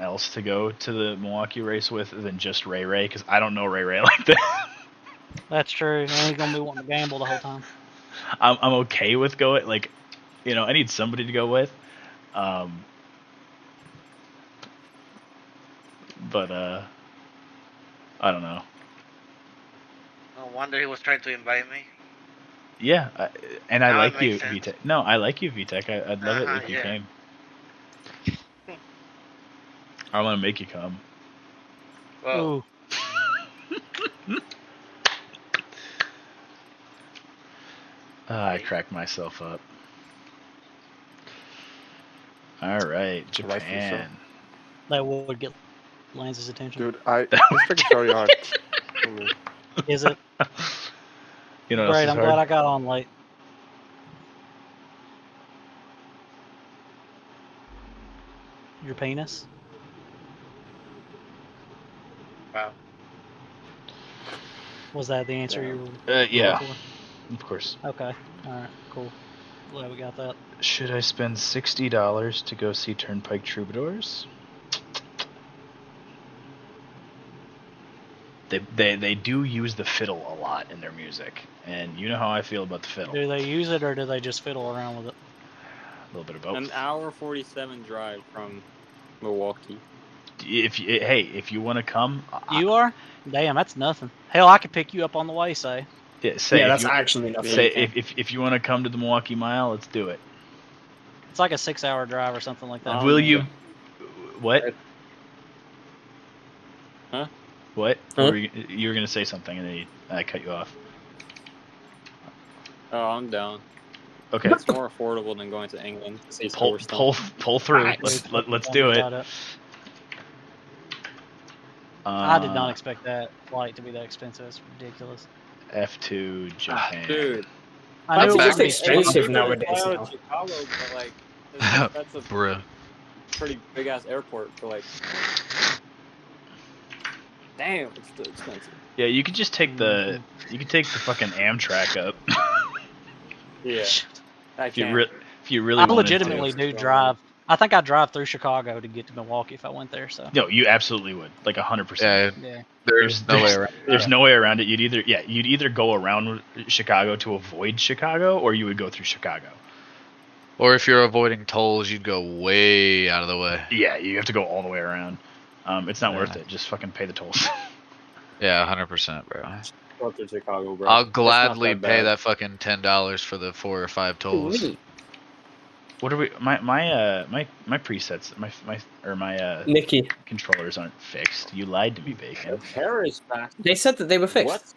else to go to the Milwaukee race with than just Ray Ray, because I don't know Ray Ray like that. That's true. And he's gonna be wanting to gamble the whole time. I'm okay with going, like, you know, I need somebody to go with. But I don't know. No wonder he was trying to invite me. Yeah, and I Now it like you, makes sense. VTech. No, I like you, VTech. I'd love it if you Yeah. came. I want to make you come. Well, Ooh. I cracked myself up. All right, Japan. That would get Lance's attention. Dude, this trick is very hard. for me. Is it? You know what else Great, is I'm hard? glad I got on late. Your penis? wow. Was that the answer you were Yeah, looking of course. for? Okay. Alright, cool. Glad we got that. Should I spend $60 to go see Turnpike Troubadours? They do use the fiddle a lot in their music, and you know how I feel about the fiddle. Do they use it or do they just fiddle around with it? A little bit of both. An hour 47 drive from Milwaukee. If you want to come, You are? Damn, that's nothing. Hell, I could pick you up on the way, say. That's actually nothing. Say if you want to come to the Milwaukee Mile, let's do it. It's like a 6-hour drive or something like that. Will you? What? Huh? What? Huh? You were gonna say something, and then I cut you off. Oh, I'm down. Okay. It's more affordable than going to England. To see Pull through. Alright. Let's do it. I did not expect that flight to be that expensive. It's ridiculous. F2 Japan. Dude, I knew That's it was just gonna be expensive expensive. nowadays. fly out Now. of Chicago, but like, that's a Bruh. pretty big ass airport for like. Damn, it's still expensive. Yeah, you could just take the fucking Amtrak up. Yeah, I if you can't. really I wanted legitimately to. do drive. I think I'd drive through Chicago to get to Milwaukee if I went there. So No, you absolutely would, like 100%. Yeah, yeah. there's no way around. There's no way around it. You'd either go around Chicago to avoid Chicago, or you would go through Chicago. Or if you're avoiding tolls, you'd go way out of the way. Yeah, you have to go all the way around. It's not Yeah. worth it. Just fucking pay the tolls. Yeah, 100%, bro. Go to Chicago, bro. I'll It's not gladly that pay bad. that fucking $10 for the 4 or 5 tolls. Ooh-wee. What are we? My presets, my Nikki, controllers aren't fixed. You lied to me, Bacon. Hair is back. they said that they were fixed.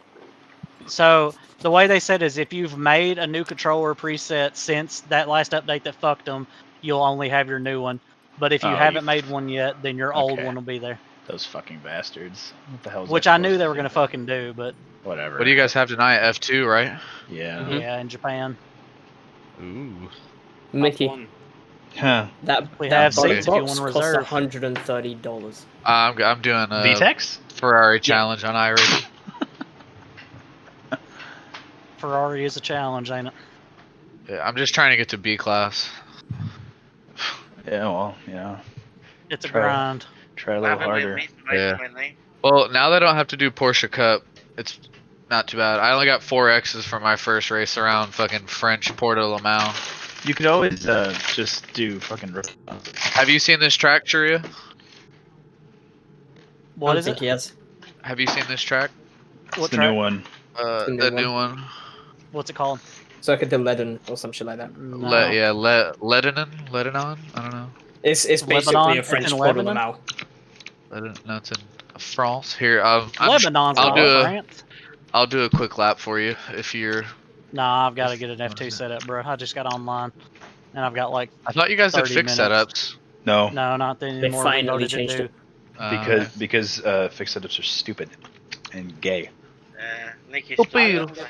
What? So the way they said is if you've made a new controller preset since that last update that fucked them, you'll only have your new one. But if you Oh, haven't made one yet, then your old Okay. one will be there. Those fucking bastards. What the hell? Which I knew they were gonna fucking do, but Whatever. What do you guys have tonight? F2, right? Yeah. yeah, in Japan. Ooh. Mickey, One. Huh. We that have bike seats if you box want to cost reserve. $130. I'm doing a VTEX? Ferrari challenge on iRacing. Ferrari is a challenge, ain't it? Yeah, I'm just trying to get to B class. Yeah. Well, yeah. It's a Try. grind. Try a What little happened harder. with me? Somebody Yeah. told my name. Well, now that I don't have to do Porsche Cup, it's not too bad. I only got 4 X's for my first race around fucking French Porto Le Mans. You could always just do fucking. Have you seen this track, Churia? What I is think it? he has. Have you seen this track? It's What the track? new one. the new The new one. What's it called? Circuit de Leden or some shit like that. No. Lebanon? I don't know. It's basically Lebanon? a It's French in Porto Lebanon? Lamau. No, it's in France. Here, Lebanon's I'll not do a- France. I'll do a quick lap for you if you're. Nah, I've got to get an F2 set up, bro. I just got online, and I've got like I thought you guys had 30 fixed minutes. setups. No, no, not anymore. We finally voted to changed do. it. because fixed setups are stupid and gay. Nikki's Stupid. style.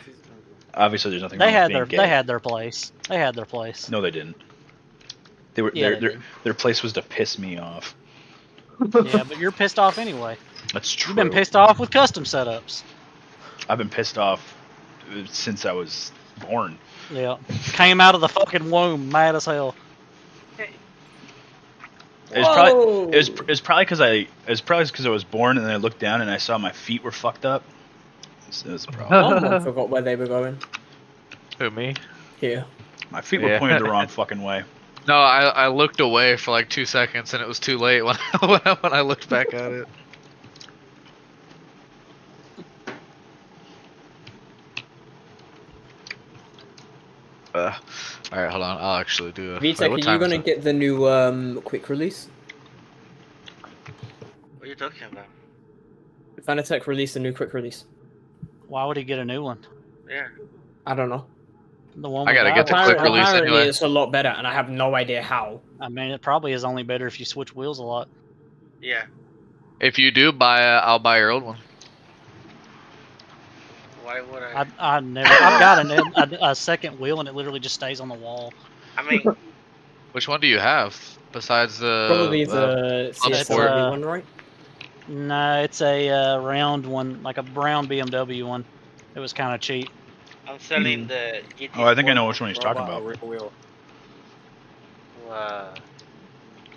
Obviously, there's nothing They wrong had with their being gay. they had their place. They had their place. No, they didn't. They were Yeah, they their did. their place was to piss me off. Yeah, but you're pissed off anyway. That's true. You've been pissed off with custom setups. I've been pissed off since I was born. Yeah, came out of the fucking womb mad as hell. It was probably because I was born and then I looked down and I saw my feet were fucked up. So it was a problem. I forgot where they were going. Who, me? Here. My feet were pointed the wrong fucking way. No, I looked away for like 2 seconds and it was too late when I looked back at it. Alright, hold on. I'll actually do a... Vitek, are you gonna get the new quick release? What are you talking about? Fanatec released a new quick release. Why would he get a new one? Yeah. I don't know. The one I gotta with get the that- quick release Apparently anyway. it's a lot better, and I have no idea how. I mean, it probably is only better if you switch wheels a lot. Yeah. If you do buy I'll buy your old one. Why would I? I never. I've got a second wheel, and it literally just stays on the wall. I mean, Which one do you have besides the? Probably the CS4 one, right? No, it's a round one, like a brown BMW one. It was kind of cheap. I'm selling the GT. Oh, I think I know which one he's talking Robot about. rear wheel.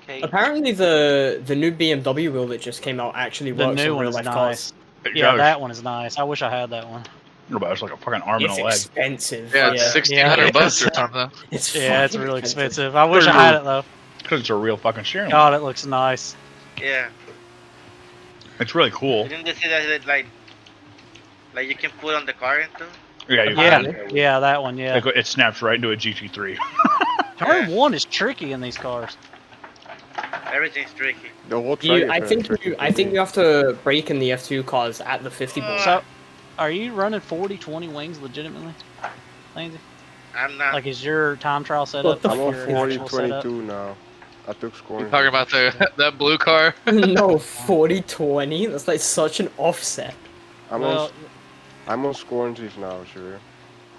Okay. Apparently the new BMW wheel that just came out actually The works new in one real is life nice. cars. Yeah, that one is nice. I wish I had that one. It's like a fucking arm and It's a leg. expensive. Yeah, it's $1,600 Yeah. or something. It's Yeah, it's fucking really expensive. I wish I had it though. Because it's a real fucking steering wheel. God, it looks nice. Yeah. It's really cool. Didn't they say that like you can put on the car into? Yeah, you Yeah, can. yeah, that one. Yeah. It snaps right into a GT3. Turn one is tricky in these cars. Everything's tricky. The whole I think you have to brake in the F2 cars at the 50 ball. So, are you running 40-20 wings legitimately, Lindsay? I'm not. Like, is your time trial set up? What I'm the on your actual setup? 40-22 now. I took scoring. You talking about that blue car? No, 40-20? That's like such an offset. Well, I'm on scoring G's now, sure.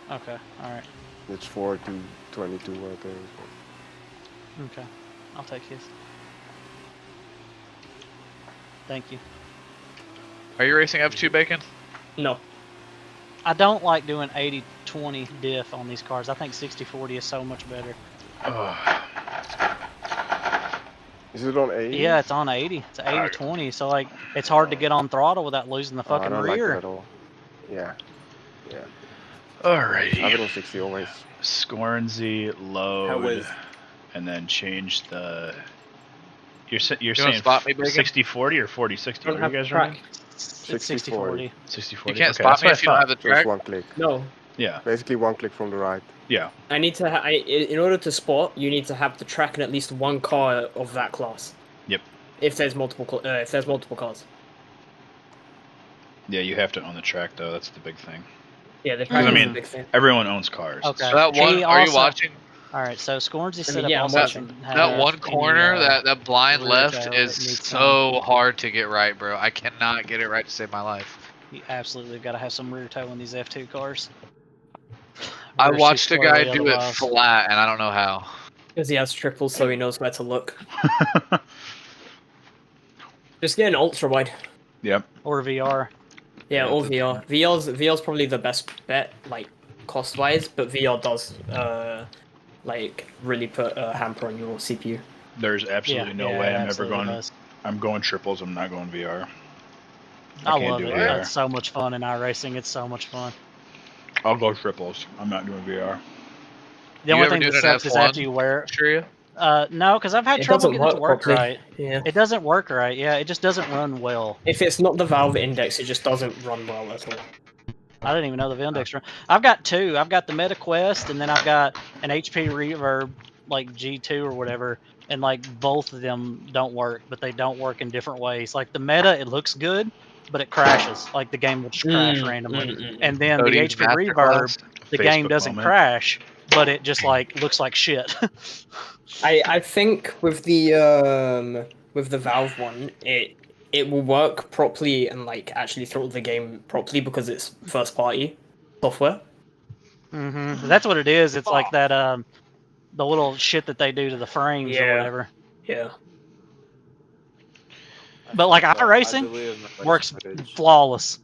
okay, alright. It's 4-22, I think. Okay, I'll take his. Thank you. Are you racing F2 Bacon? No. I don't like doing 80-20 diff on these cars. I think 60-40 is so much better. Is it on 80? Yeah, it's on 80. It's 80-20, so like it's hard to get on throttle without losing the Oh, I fucking don't like that rear. at all. Yeah. I Alrighty. have it on 60 always. Scornsy load, and then change the. You're saying spot me, Bacon? 60-40 or 40-60? What are you guys running? It's 60-40. 60-40. You can't Okay, spot that's me what if you don't have the Just track. one click. No. Yeah, Basically one click from the right. yeah. I need to. In order to spot, you need to have the track in at least one car of that class. Yep. If there's multiple cars. Yeah, you have to own the track though. That's the big thing. Yeah, the track I is mean, a big thing. Everyone owns cars. Okay. So that one, He are you also- watching? Alright, so Scornsy setup yeah, I'm also watching. doesn't have That one any, corner, that blind rear left tail, is it needs so hard to get right, bro. I cannot get it right to save my life. You absolutely got to have some rear toe in these F2 cars. I Rear's too watched a guy squirrely do it otherwise. flat, and I don't know how. Because he has triples, so he knows where to look. Just get an ultra wide. Yep. Or VR. Yeah, or VR. VR's probably the best bet, like cost wise, but VR does like really put a hamper on your CPU. There's absolutely Yeah, no yeah, way it I'm ever absolutely going. does. I'm going triples. I'm not going VR. I I can't love do it. VR. It's so much fun in iRacing. It's so much fun. I'll go triples. I'm not doing VR. The You only ever thing do that it in sucks is F1? after you wear it. Sure you? No, because I've had It trouble doesn't getting it to work work properly. right. Yeah. It doesn't work right. Yeah, it just doesn't run well. If it's not the valve index, it just doesn't run well at all. I didn't even know the Vindex run. I've got two. I've got the Meta Quest, and then I've got an HP Reverb, like G2 or whatever. And like both of them don't work, but they don't work in different ways. Like the Meta, it looks good, but it crashes. Like the game will just crash randomly. And then So the do you HP master Reverb, class? the game Facebook doesn't moment. crash, but it just like looks like shit. I think with the valve one, it will work properly and like actually throttle the game properly because it's first party software. That's what it is. It's like that the little shit that they do to the frames or Yeah. whatever. Yeah. But like I iRacing believe in works footage. flawless.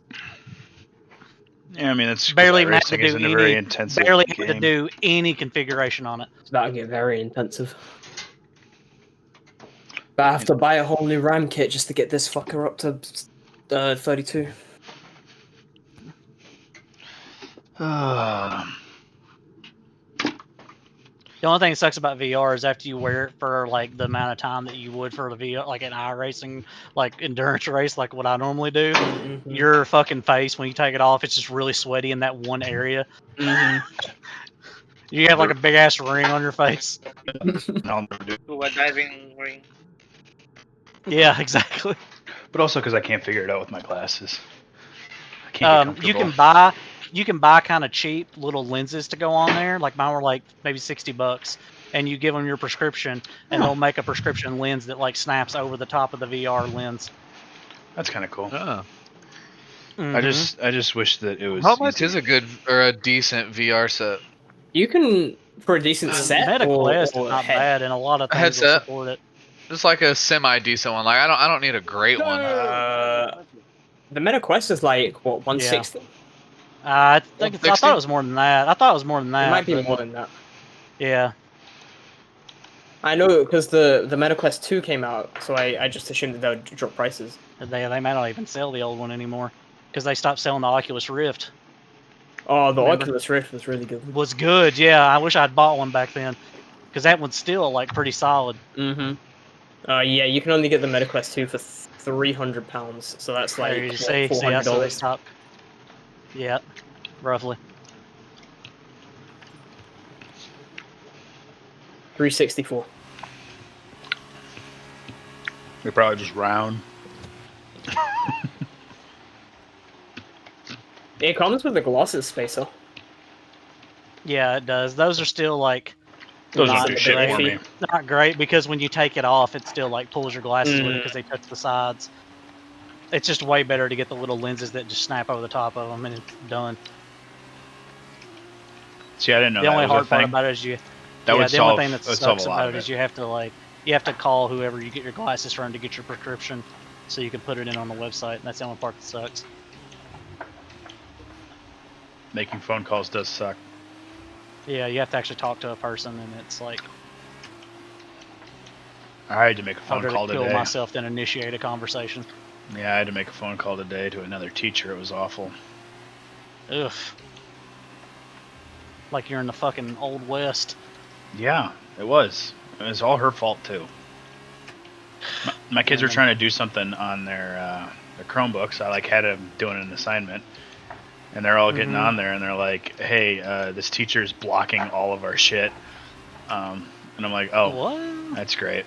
Yeah, I mean it's Barely had to racing do isn't a very any. intensive Barely game. had to do any configuration on it. It's about to get very intensive. But I have to buy a whole new RAM kit just to get this fucker up to 32. The only thing that sucks about VR is after you wear it for like the amount of time that you would for the VR, like an iRacing, like endurance race, like what I normally do, Mm-hmm. your fucking face when you take it off, it's just really sweaty in that one area. Mm-hmm. You have like a big ass ring on your face. I'll never do. To a diving ring. Yeah, exactly. But also because I can't figure it out with my glasses. I can't get You comfortable. can buy kind of cheap little lenses to go on there. Like mine were like maybe $60, and you give them your prescription, and they'll make a prescription lens that like snaps over the top of the VR lens. That's kind of cool. Oh. I just wish that it was. How much easy. is a good or a decent VR set? You can, for a decent set, MetaQuest or is not head. bad, and a lot of A things will headset? support it. Just like a semi decent one. Like I don't need a great one. The MetaQuest is like what 160. I think I 160? thought it was more than that. I thought it was more than that. It might be but- more than that. Yeah. I know because the MetaQuest 2 came out, so I just assumed that they would drop prices. They might not even sell the old one anymore because they stopped selling the Oculus Rift. Oh, the Remember? Oculus Rift was really good. Was good, yeah. I wish I'd bought one back then because that one's still like pretty solid. Mm-hmm. Yeah, you can only get the MetaQuest 2 for £300, so that's like There you what, see, that's where they $400. stopped. Yeah, roughly. 364. They're probably just round. It comes with the glasses spacer. Yeah, it does. Those are still like Those not don't do shit for great. me. Not great because when you take it off, it still like pulls your glasses with it because they touch the sides. It's just way better to get the little lenses that just snap over the top of them and it's done. See, I didn't know The that only was hard a part thing. about it is you. That would the solve. only thing that That would solve sucks a lot about of it is it. you have to call whoever you get your glasses from to get your prescription, so you can put it in on the website. And that's the only part that sucks. Making phone calls does suck. Yeah, you have to actually talk to a person, and it's like I had to make a phone harder call to kill today. myself than initiate a conversation. Yeah, I had to make a phone call today to another teacher. It was awful. Ugh. Like you're in the fucking old west. Yeah, it was. It was all her fault too. My kids were trying to do something on their Chromebooks. I like had them doing an assignment, and they're all getting on there, and they're like, "Hey, this teacher's blocking all of our shit." And I'm like, "Oh, What? that's great."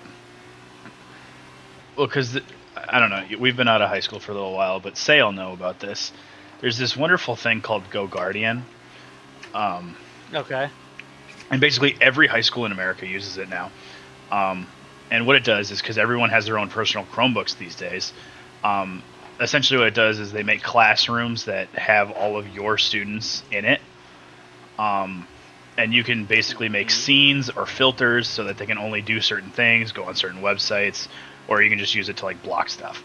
Well, because I don't know, we've been out of high school for a little while, but Say'll know about this. There's this wonderful thing called Go Guardian. Okay. And basically every high school in America uses it now. And what it does is, because everyone has their own personal Chromebooks these days, essentially what it does is they make classrooms that have all of your students in it. And you can basically make scenes or filters so that they can only do certain things, go on certain websites, or you can just use it to like block stuff.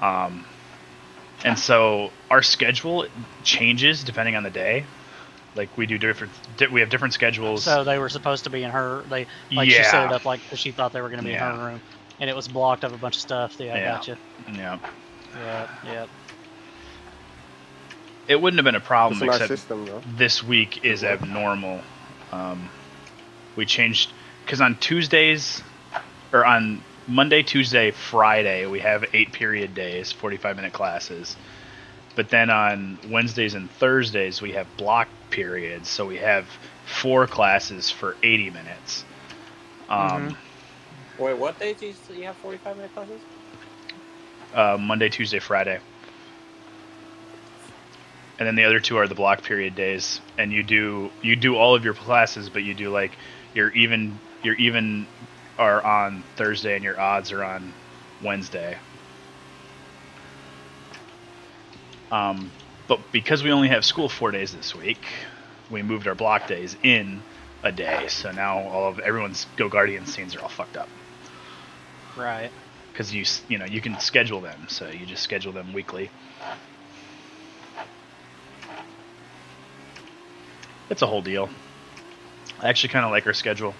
And so our schedule changes depending on the day. Like we do we have different schedules. So they were supposed to be in her. She set it up like she thought they were going to be in her room, and it was blocked of a bunch of stuff. Yeah, I gotcha. Yeah. Yeah. It wouldn't have been a problem It's a nice except system, though. this week is abnormal. We changed because on Tuesdays or on Monday, Tuesday, Friday we have 8-period days, 45-minute classes. But then on Wednesdays and Thursdays we have block periods, so we have 4 classes for 80 minutes. Wait, what days do you have 45-minute classes? Monday, Tuesday, Friday. And then the other 2 are the block period days, and you do all of your classes, but you do like your even are on Thursday and your odds are on Wednesday. But because we only have school 4 days this week, we moved our block days in a day. So now everyone's Go Guardian scenes are all fucked up. Right. Because you can schedule them, so you just schedule them weekly. It's a whole deal. I actually kind of like our schedule.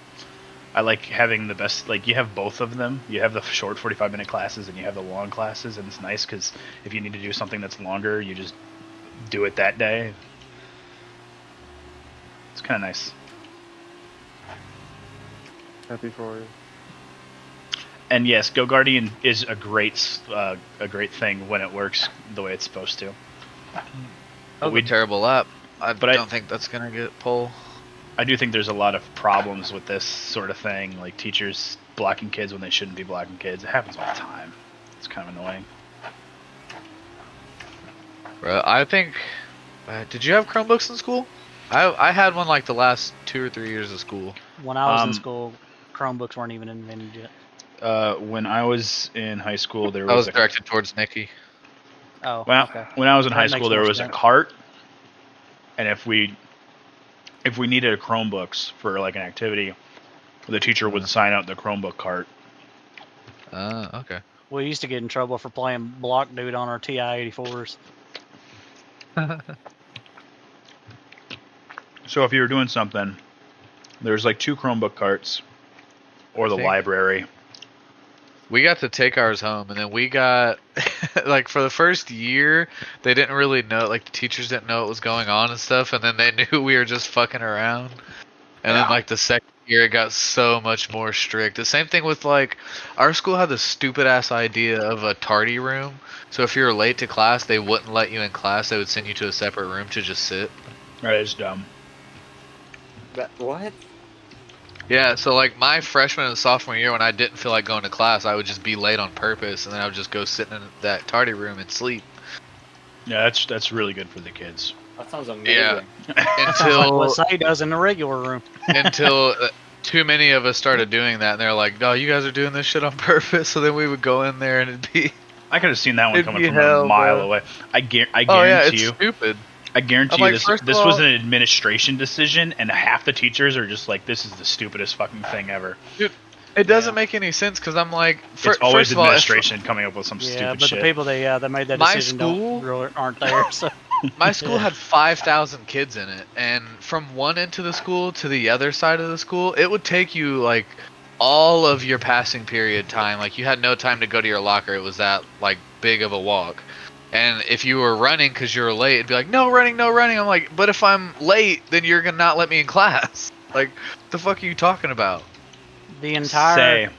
I like having the best. Like you have both of them. You have the short 45-minute classes and you have the long classes, and it's nice because if you need to do something that's longer, you just do it that day. It's kind of nice. Happy for you. And yes, Go Guardian is a great thing when it works the way it's supposed to. That was a terrible lap. I But I- don't think that's gonna get pull. I do think there's a lot of problems with this sort of thing, like teachers blocking kids when they shouldn't be blocking kids. It happens all the time. It's kind of annoying. Bro, I think. Did you have Chromebooks in school? I had one like the last 2 or 3 years of school. When I was in school, Chromebooks weren't even invented yet. When I was in high school, there I was was directed towards Nikki. Oh, Well, okay. when I was in That high makes school, there more was a sense. cart, and if we needed a Chromebooks for like an activity, the teacher would sign out the Chromebook cart. Okay. We used to get in trouble for playing Block Dude on our TI-84s. So if you were doing something, there's like 2 Chromebook carts, or the think- library. We got to take ours home, and then we got like for the first year, they didn't really know, like the teachers didn't know what was going on and stuff, and then they knew we were just fucking around. And then like the second year, it got so much more strict. The same thing with like our school had this stupid ass idea of a tardy room. So if you were late to class, they wouldn't let you in class. They would send you to a separate room to just sit. That is dumb. What? Yeah, so like my freshman and sophomore year, when I didn't feel like going to class, I would just be late on purpose, and then I would just go sit in that tardy room and sleep. Yeah, that's really good for the kids. That sounds amazing. Sounds like what Until Say does in the regular room. too many of us started doing that, and they're like, "No, you guys are doing this shit on purpose." So then we would go in there, and it'd be, I could have seen that one It'd coming be from hell, a mile bro. away. I guarantee "Oh yeah, it's you. stupid." I guarantee I'm you like, this first of was all- an administration decision, and half the teachers are just like, "This is the stupidest fucking thing ever." It doesn't make any sense because I'm like, It's always first of all, if- administration coming up with some Yeah, stupid but shit. the people that made that My decision school- aren't there. So My school had 5,000 kids in it, and from one end of the school to the other side of the school, it would take you like all of your passing period time. Like you had no time to go to your locker. It was that like big of a walk. And if you were running because you were late, it'd be like, no running, no running. I'm like, but if I'm late, then you're gonna not let me in class. Like, the fuck are you talking about? the entire Say,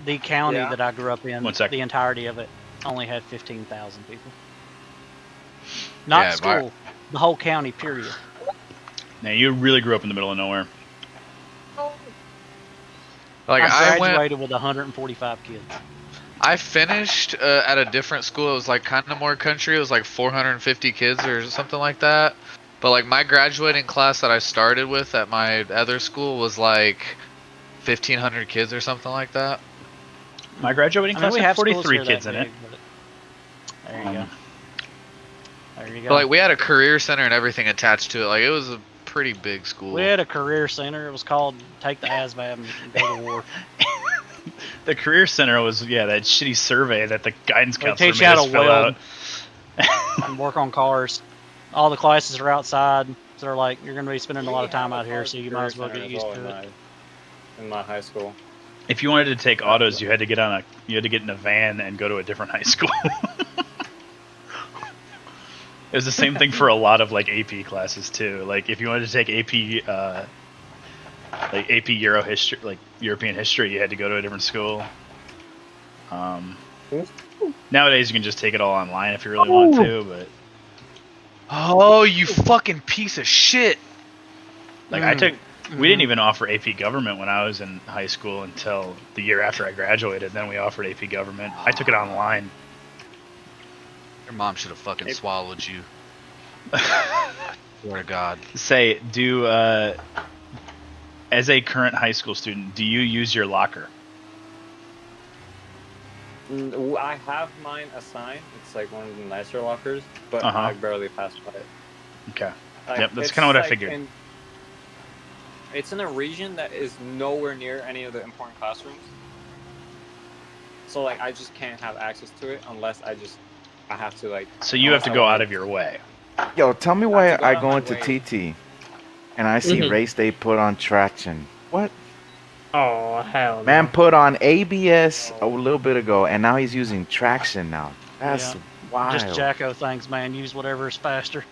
the county Yeah. that I grew up in, One sec. the entirety of it only had 15,000 people. Not Yeah, school, the whole county. Period. now you really grew up in the middle of nowhere. Like I I went. graduated with 145 kids. I finished at a different school. It was like kind of more country. It was like 450 kids or something like that. But like my graduating class that I started with at my other school was like 1,500 kids or something like that. My graduating I mean, class we had have schools 43 here kids that in it. big, but there you go. There you go. But like we had a career center and everything attached to it. Like it was a pretty big school. We had a career center. It was called Take the ASVAB and Go to War. The career center was that shitty survey that the guidance They counselor teach made you how us to fill weld. out. And work on cars. All the classes are outside, so they're like, you're going to be spending a lot of time out here, so you might as well get used to it. In my high school. If you wanted to take autos, you had to get in a van and go to a different high school. It was the same thing for a lot of like AP classes too. Like if you wanted to take AP like AP Euro history, like European history, you had to go to a different school. Nowadays you can just take it all online if you really want to, but Oh, you fucking piece of shit! like we didn't even offer AP government when I was in high school until the year after I graduated. Then we offered AP government. I took it online. Your mom should have fucking swallowed you. Swear to God. Say, as a current high school student, do you use your locker? I have mine assigned. It's like one of the nicer lockers, but Uh-huh. I barely pass by it. Okay. Like, Yep, that's it's kinda what I like figured. It's in a region that is nowhere near any of the important classrooms. So like I just can't have access to it unless I have to like. So you have to unless go I out work. of your way. Yo, tell me why to go I out go my into way. TT and I see Mhm. race day put on traction. What? Oh hell. no. Man put on ABS a little bit ago, and now he's using traction now. That's Yeah. wild. Just Jacko things, man. Use whatever is faster.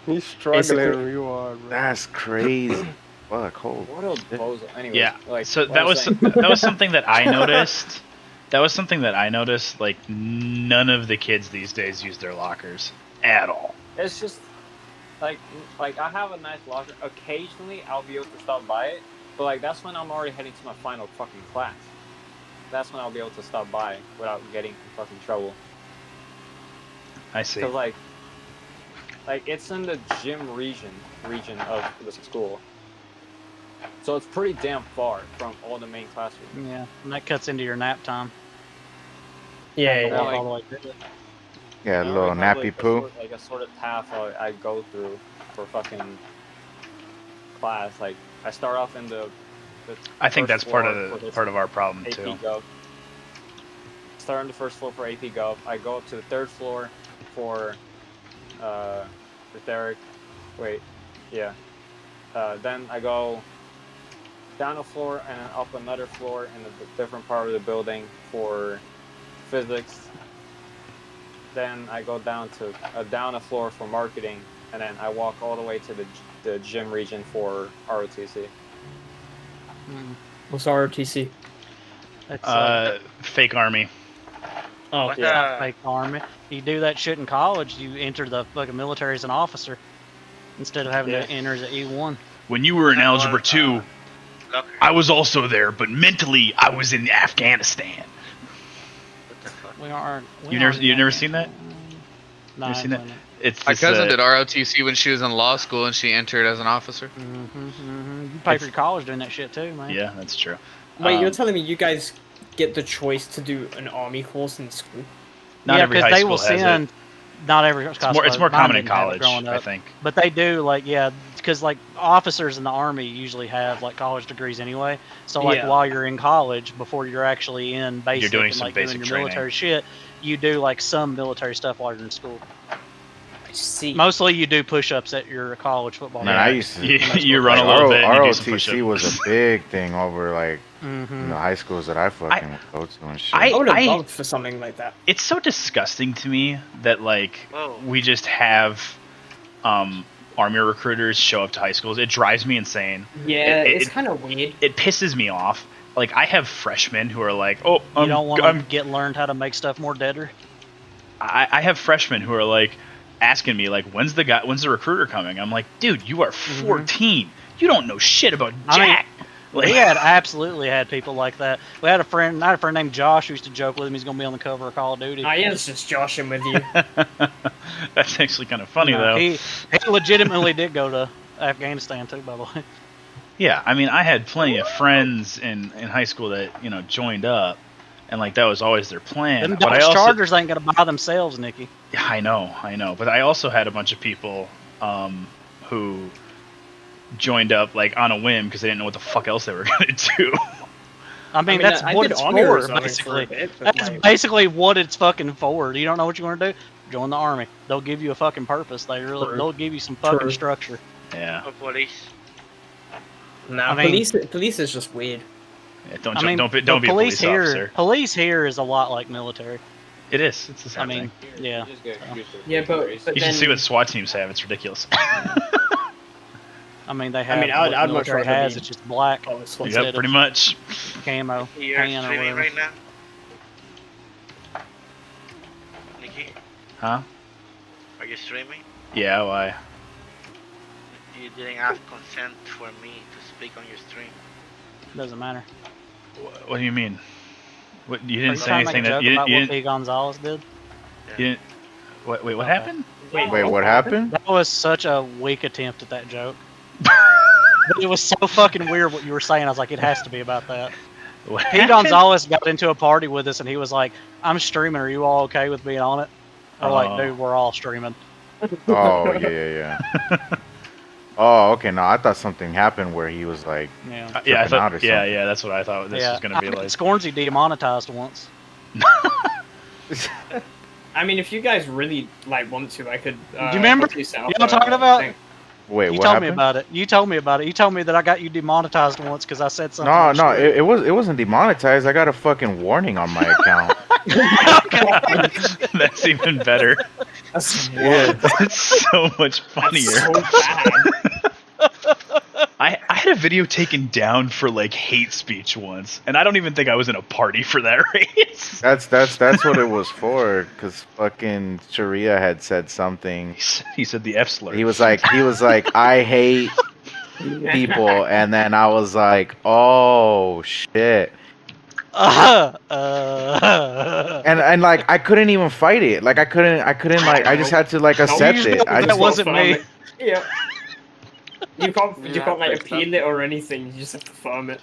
He's struggling Basically- real hard, bro. That's crazy. Fuck, hold. What a bozo. Anyways, Yeah. like, So what that I'm was saying- that was something that I noticed. That was something that I noticed. Like none of the kids these days use their lockers at all. It's just like I have a nice locker. Occasionally, I'll be able to stop by it, but like that's when I'm already heading to my final fucking class. That's when I'll be able to stop by without getting in fucking trouble. I see. Cause like it's in the gym region of the school, so it's pretty damn far from all the main classrooms. Yeah, and that cuts into your nap time. Yeah, Yeah, Walk like- all the way through it. Yeah, a I little already have, nappy like, poo. Like a sort of path I go through for fucking class. Like I start off in the I think first that's part floor of for the this part of our problem AP too. Gov. Start on the first floor for AP Gov. I go up to the third floor for Rhetoric. Wait, yeah. Then I go down a floor and then up another floor in a different part of the building for physics. Then I go down a floor for marketing, and then I walk all the way to the gym region for ROTC. Mm. What's ROTC? It's Fake army. Oh, What yeah. the- fake army. You do that shit in college, you enter the fucking military as an officer instead of having Yeah. to enter as an E1. When you were in That algebra was, 2, Locker. I was also there, but mentally I was in Afghanistan. What the fuck? We aren't. we You never- aren't you in never that. seen that? No, You I seen ain't that? seen It's My this, cousin did ROTC when she was in law school and she entered as an officer. You pay for your college doing that shit too, man. Yeah, that's true. Wait, you're Um, telling me you guys get the choice to do an army course in school? Not yeah, every because high they school will has send. it. Not every. It's more common in college, growing I up. think. But they do, like, yeah, because like officers in the army usually have like college degrees anyway. So like Yeah. while you're in college, before you're actually in basic doing and some like basic doing your training. military shit, you do like some military stuff while you're in school. I see. Mostly you do push-ups at your college football. Man, Yeah. I used to. You run a like, little bit and you do some ROTC push-ups. was a big thing over like Mm-hmm. the high schools that I fucking would go to and shit. I would have I- loved for something like that. It's so disgusting to me that like Whoa. we just have army recruiters show up to high schools. It drives me insane. Yeah, It- it's kind of weird. It pisses me off. Like I have freshmen who are like, "Oh, You don't want to I'm get learned how to make stuff more deader. I have freshmen who are like asking me like, when's the recruiter coming? I'm like, dude, you are 14. You don't know shit about I mean, jack. Like, We had absolutely had people like that. We had a friend. I had a friend named Josh who used to joke with him. He's gonna be on the cover of Call of Duty. I am just joshing with you. that's actually kind of funny No, though. He legitimately did go to Afghanistan too, by the way. Yeah, I mean, I had plenty of friends in high school that joined up, and like that was always their plan. Them But I Dodge also, Chargers ain't gonna buy themselves, Nikki. Yeah, I know. But I also had a bunch of people who joined up like on a whim because they didn't know what the fuck else they were gonna do. I mean, that's I what did it's army for, reserving for a basically. bit, but, That's like, basically what it's fucking for. You don't know what you're gonna do? Join the army. They'll give you a fucking purpose. True. They'll give you some fucking True. structure. Yeah, Or police. nah, I mean- police is just weird. yeah don't I mean, don't be the a police here, officer. Police here is a lot like military. It is. It's the same I mean, thing. yeah. You just get used to it. Yeah, but You should see what SWAT teams have. It's ridiculous. I mean, they have. mean, what I'd much military rather has. be- It's just black Oh, it's what- Instead Yep, of- pretty much. camo, You're tan or streaming whatever. right now? Nikki, Huh? are you streaming? Yeah. Why? You didn't ask consent for me to speak on your stream. Doesn't matter. What do you mean? What you Are didn't you say trying to anything make a that joke you about didn't, what P. Gonzalez did? you didn't. What? Wait, what Okay. happened? Wait, what happened? That was such a weak attempt at that joke. But it was so fucking weird what you were saying. I was like, it has to be about that. What P. happened? Gonzalez got into a party with us, and he was like, "I'm streaming. Are you all okay with being on it?" I'm like, Oh. "Dude, we're all streaming." Oh yeah. Oh, okay. No, I thought something happened where he was like, Yeah. Yeah, I tripping out thought. or Yeah, something. yeah. That's what I thought this yeah. was gonna be I mean, like. Scornsy demonetized once. I mean, if you guys really like want to, I could. Do you remember? put you set You up know what I'm a talking about? thing. Wait, You what told happened? me about it. You told me about it. You told me that I got you demonetized once because I said something. No, on no, stream. it wasn't demonetized. I got a fucking warning on my account. That's even better. That's Yeah. That's so much That's funnier. so bad. I had a video taken down for like hate speech once, and I don't even think I was in a party for that race. That's what it was for. Cause fucking Sharia had said something. He said the F slur. He was like, I hate people, and then I was like, oh shit. And like I couldn't even fight it. Like I couldn't like I just had to like accept it. I that just wasn't me. Yeah. You can't Yeah, like fix appeal it or anything. You just have to farm it.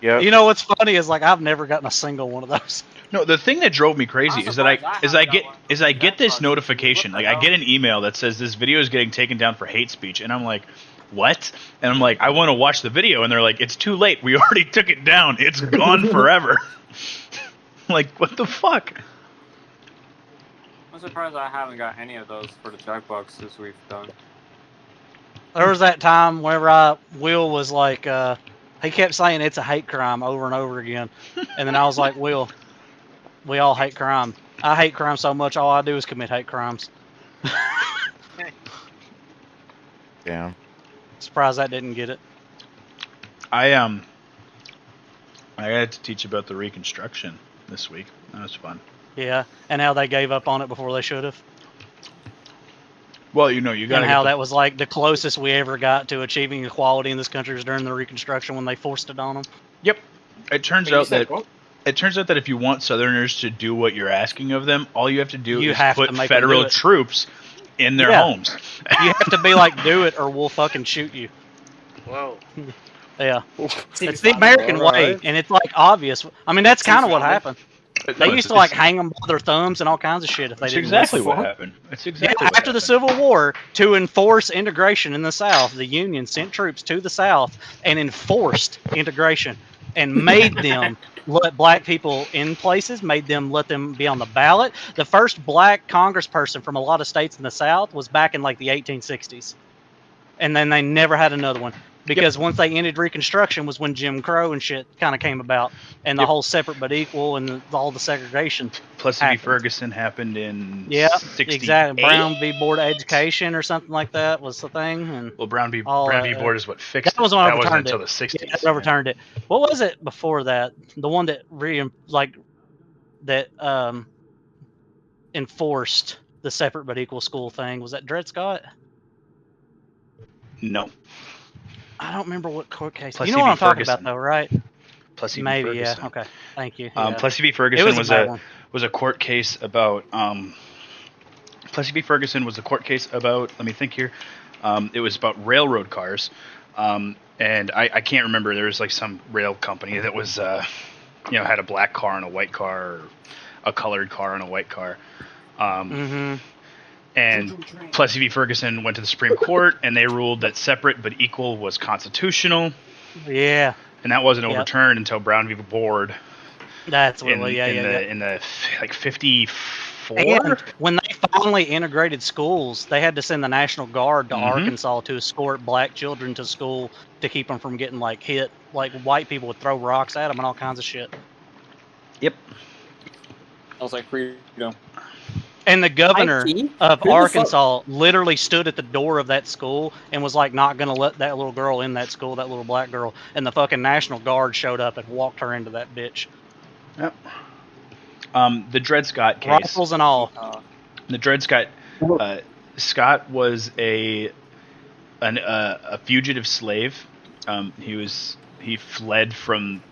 Yep. You know what's funny is like I've never gotten a single one of those. No, the thing that drove me crazy I'm is that I surprised I haven't get got this one. notification. What Like the I hell? get an email that says this video is getting taken down for hate speech, and I'm like, what? And I'm like, I want to watch the video, and they're like, it's too late. We already took it down. It's gone forever. Like, what the fuck? I'm surprised I haven't got any of those for the checkboxes we've done. There was that time whenever Will was like, he kept saying it's a hate crime over and over again, and then I was like, Will, we all hate crime. I hate crime so much, all I do is commit hate crimes. Damn. Surprised that didn't get it. I had to teach about the Reconstruction this week. That was fun. Yeah, and how they gave up on it before they should have. Well, you know, you got And how that was like the closest we ever got to achieving equality in this country was during the Reconstruction when they forced it on them. Yep. It turns Wait, you out said that what? if you want Southerners to do what you're asking of them, all you have to do You is have to put make them do federal it. troops in their Yeah. homes. You have to be like, do it or we'll fucking shoot you. Whoa. Yeah. Seems It's the bad. American way, Alright. and it's like obvious. I mean, that's kind of what valid. happened. They used to like hang them by their thumbs and all kinds of shit if they That's didn't. exactly listen. what happened. That's Yeah, exactly what after the happened. Civil War, to enforce integration in the South, the Union sent troops to the South and enforced integration and made them let black people in places, made them let them be on the ballot. The first black congressperson from a lot of states in the South was back in like the 1860s. And then they never had another one. Because once they ended Reconstruction was when Jim Crow and shit kind of came about. And the Yep. whole separate but equal and all the segregation. Plessy v. happened. Ferguson happened in Yeah, 68. exactly. Brown v. Board of Education or something like that was the thing. And Well, Brown v. all Board is what fixed that was it. when I That wasn't overturned until it. the 60s. Yeah, they overturned it. What was it before that? The one that enforced the separate but equal school thing. Was that Dred Scott? No. I don't remember what court case. Plessy You know what v. I'm talking about, Ferguson. though, right? Plessy v. Maybe, yeah. Ferguson. Okay, thank you. Yeah. Plessy v. It Ferguson was a bad one. was a court case about Plessy v. Ferguson was a court case about, let me think here. It was about railroad cars. And I can't remember, there was like some rail company that was had a black car and a white car, or a colored car and a white car. Mm-hmm. And Plessy v. Ferguson went to the Supreme Court, and they ruled that separate but equal was constitutional, Yeah, and that wasn't Yep. overturned until Brown v. Board that's what. in, it was. Yeah, in yeah, the yeah. in the like 54. And when they finally integrated schools, they had to send the National Guard to Mhm. Arkansas to escort black children to school to keep them from getting like hit. Like white people would throw rocks at them and all kinds of shit. Yep. I was like, freedom. And the governor IT? of Who the Arkansas literally stood at the door of that school and was like not going to let that little girl in that school, that little black girl. And the fucking National Guard showed up and walked her into that bitch. Yep. The Dred Scott case. Rifles and all. The Dred Scott. Scott was a fugitive slave. He fled from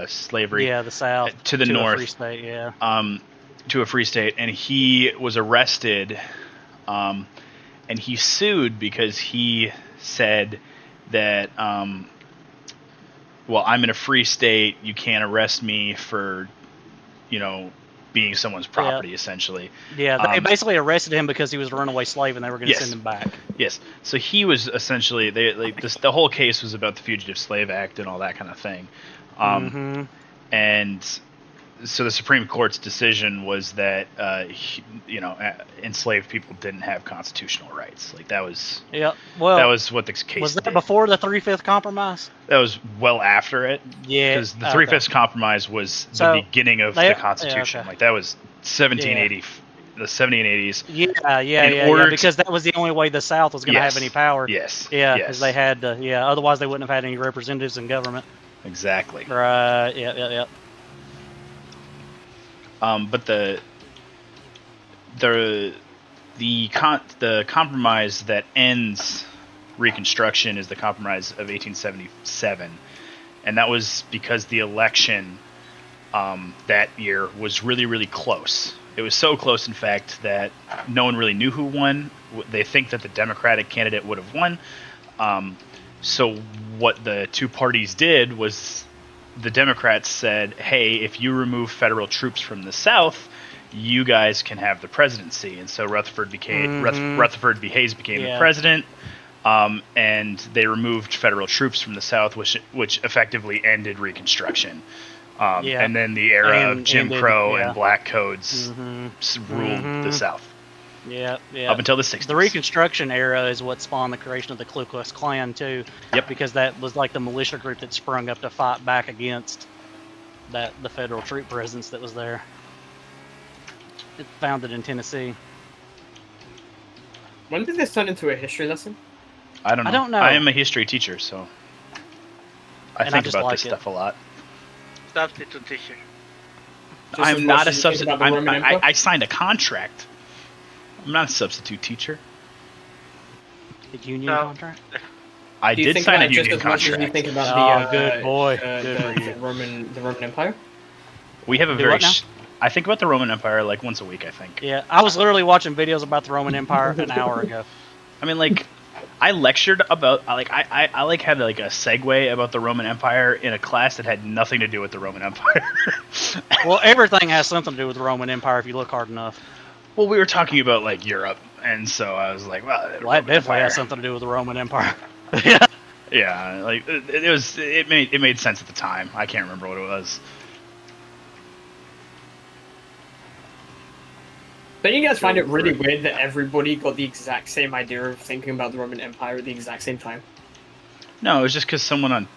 slavery. Yeah, the South. to the a north. free state, yeah. To a free state, and he was arrested, and he sued because he said that, well, I'm in a free state, you can't arrest me for, being someone's property, essentially. Yeah, they basically arrested him because he was a runaway slave and they were going to Yes. send him back. Yes, so he was essentially, the whole case was about the Fugitive Slave Act and all that kind of thing. Mhm. And so the Supreme Court's decision was that enslaved people didn't have constitutional rights. Like that was Well, that was what the case was that did. before the 3/5 compromise? That was well after it. Yeah, because the 3/5 compromise was the So, beginning of they- the Constitution. yeah, okay. Like that was 1780, the 1780s. Yeah, because that was the only way the South was going to have any power. Yes. Yeah, Yes. because they had to. Yeah, otherwise they wouldn't have had any representatives in government. Exactly. Right. Yeah. But the compromise that ends Reconstruction is the Compromise of 1877, and that was because the election that year was really, really close. It was so close, in fact, that no one really knew who won. They think that the Democratic candidate would have won. So what the two parties did was the Democrats said, hey, if you remove federal troops from the South, you guys can have the presidency. And so Rutherford B. Hayes became the president, and they removed federal troops from the South, which effectively ended Reconstruction. And then the era of Jim Crow and black codes ruled the South. Yeah. Up until the 60s. The Reconstruction era is what spawned the creation of the Ku Klux Klan too. Yep. Because that was like the militia group that sprung up to fight back against the federal troop presence that was there. It founded in Tennessee. When did this turn into a history lesson? I don't know. I don't know. I am a history teacher, so I think just about like this it. stuff a lot. Substitute teacher. Just I'm as not much a as you think substitute. about the Roman Empire? I signed a contract. I'm not a substitute teacher. The union No. contract. I Do you did think sign about a it just union as much as you contract. think about Oh, the good boy. Good for the you. Roman Empire? We have a Do very. what now? I think about the Roman Empire like once a week. I think. Yeah, I was literally watching videos about the Roman Empire an hour ago. I mean, like, I lectured about I like had like a segue about the Roman Empire in a class that had nothing to do with the Roman Empire. Well, everything has something to do with the Roman Empire if you look hard enough. Well, we were talking about like Europe, and so I was like, well, the Well, that Roman definitely Empire. has something to do with the Roman Empire. Yeah. Yeah, like it made sense at the time. I can't remember what it was. Don't you guys find it really weird that everybody got the exact same idea of thinking about the Roman Empire at the exact same time? No, it was just because someone on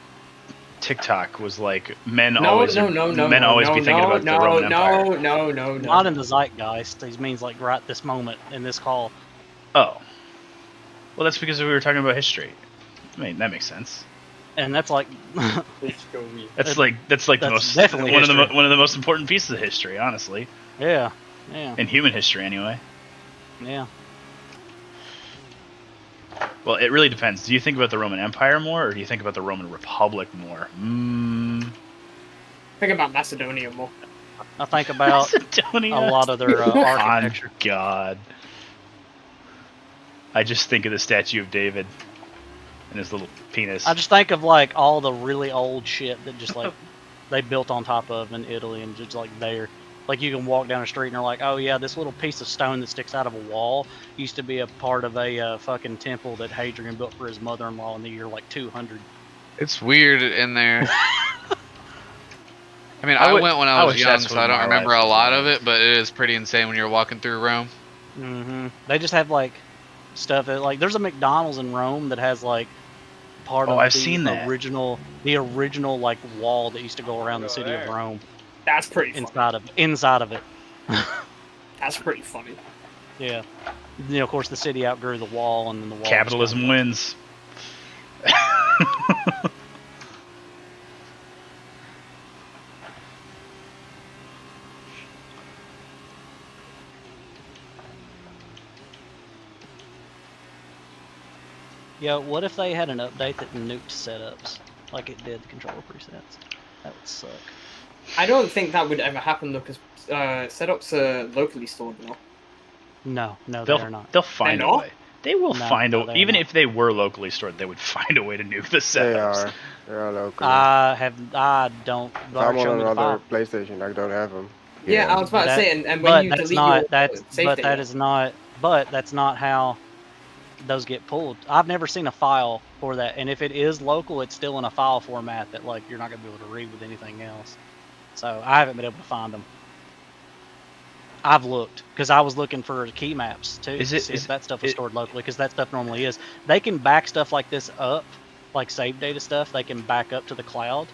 TikTok was like, men always be thinking about the Roman Empire. No. Not in the zeitgeist. These means like right this moment in this call. Oh, well, that's because we were talking about history. I mean, that makes sense. And that's like That's like the most definitely one of the most important pieces of history, honestly, yeah. in human history anyway. Yeah. Well, it really depends. Do you think about the Roman Empire more, or do you think about the Roman Republic more? Think about Macedonia more. I think about Macedonia. a lot of their architecture. On God. I just think of the statue of David and his little penis. I just think of like all the really old shit that just like they built on top of in Italy and just like there. Like you can walk down the street and they're like, oh yeah, this little piece of stone that sticks out of a wall used to be a part of a fucking temple that Hadrian built for his mother-in-law in the year like 200. It's weird in there. I mean, I went when I was young, so I don't remember a lot of it, but it is pretty insane when you're walking through Rome. They just have like stuff that, like there's a McDonald's in Rome that has like part of I've seen that. the original like wall that used to go around the city of Rome. That's pretty funny. Inside of it. That's pretty funny. Yeah. You know, of course, the city outgrew the wall, and then the wall. Capitalism wins. Yeah, what if they had an update that nuked setups, like it did the controller presets? That would suck. I don't think that would ever happen though, because setups are locally stored now. No, they're not. They'll find a way. They will find a way. Even not. if they were locally stored, they would find a way to nuke the setups. They are locally. I don't. I'm on another PlayStation. I don't have them. Yeah, I was about to say, and when you delete your save data. But that's not how those get pulled. I've never seen a file for that, and if it is local, it's still in a file format that like you're not gonna be able to read with anything else. So I haven't been able to find them. I've looked because I was looking for key maps too. Is to it- see is if that stuff was stored locally? Because that stuff normally is. They can back stuff like this up, like save data stuff. They can back up to the cloud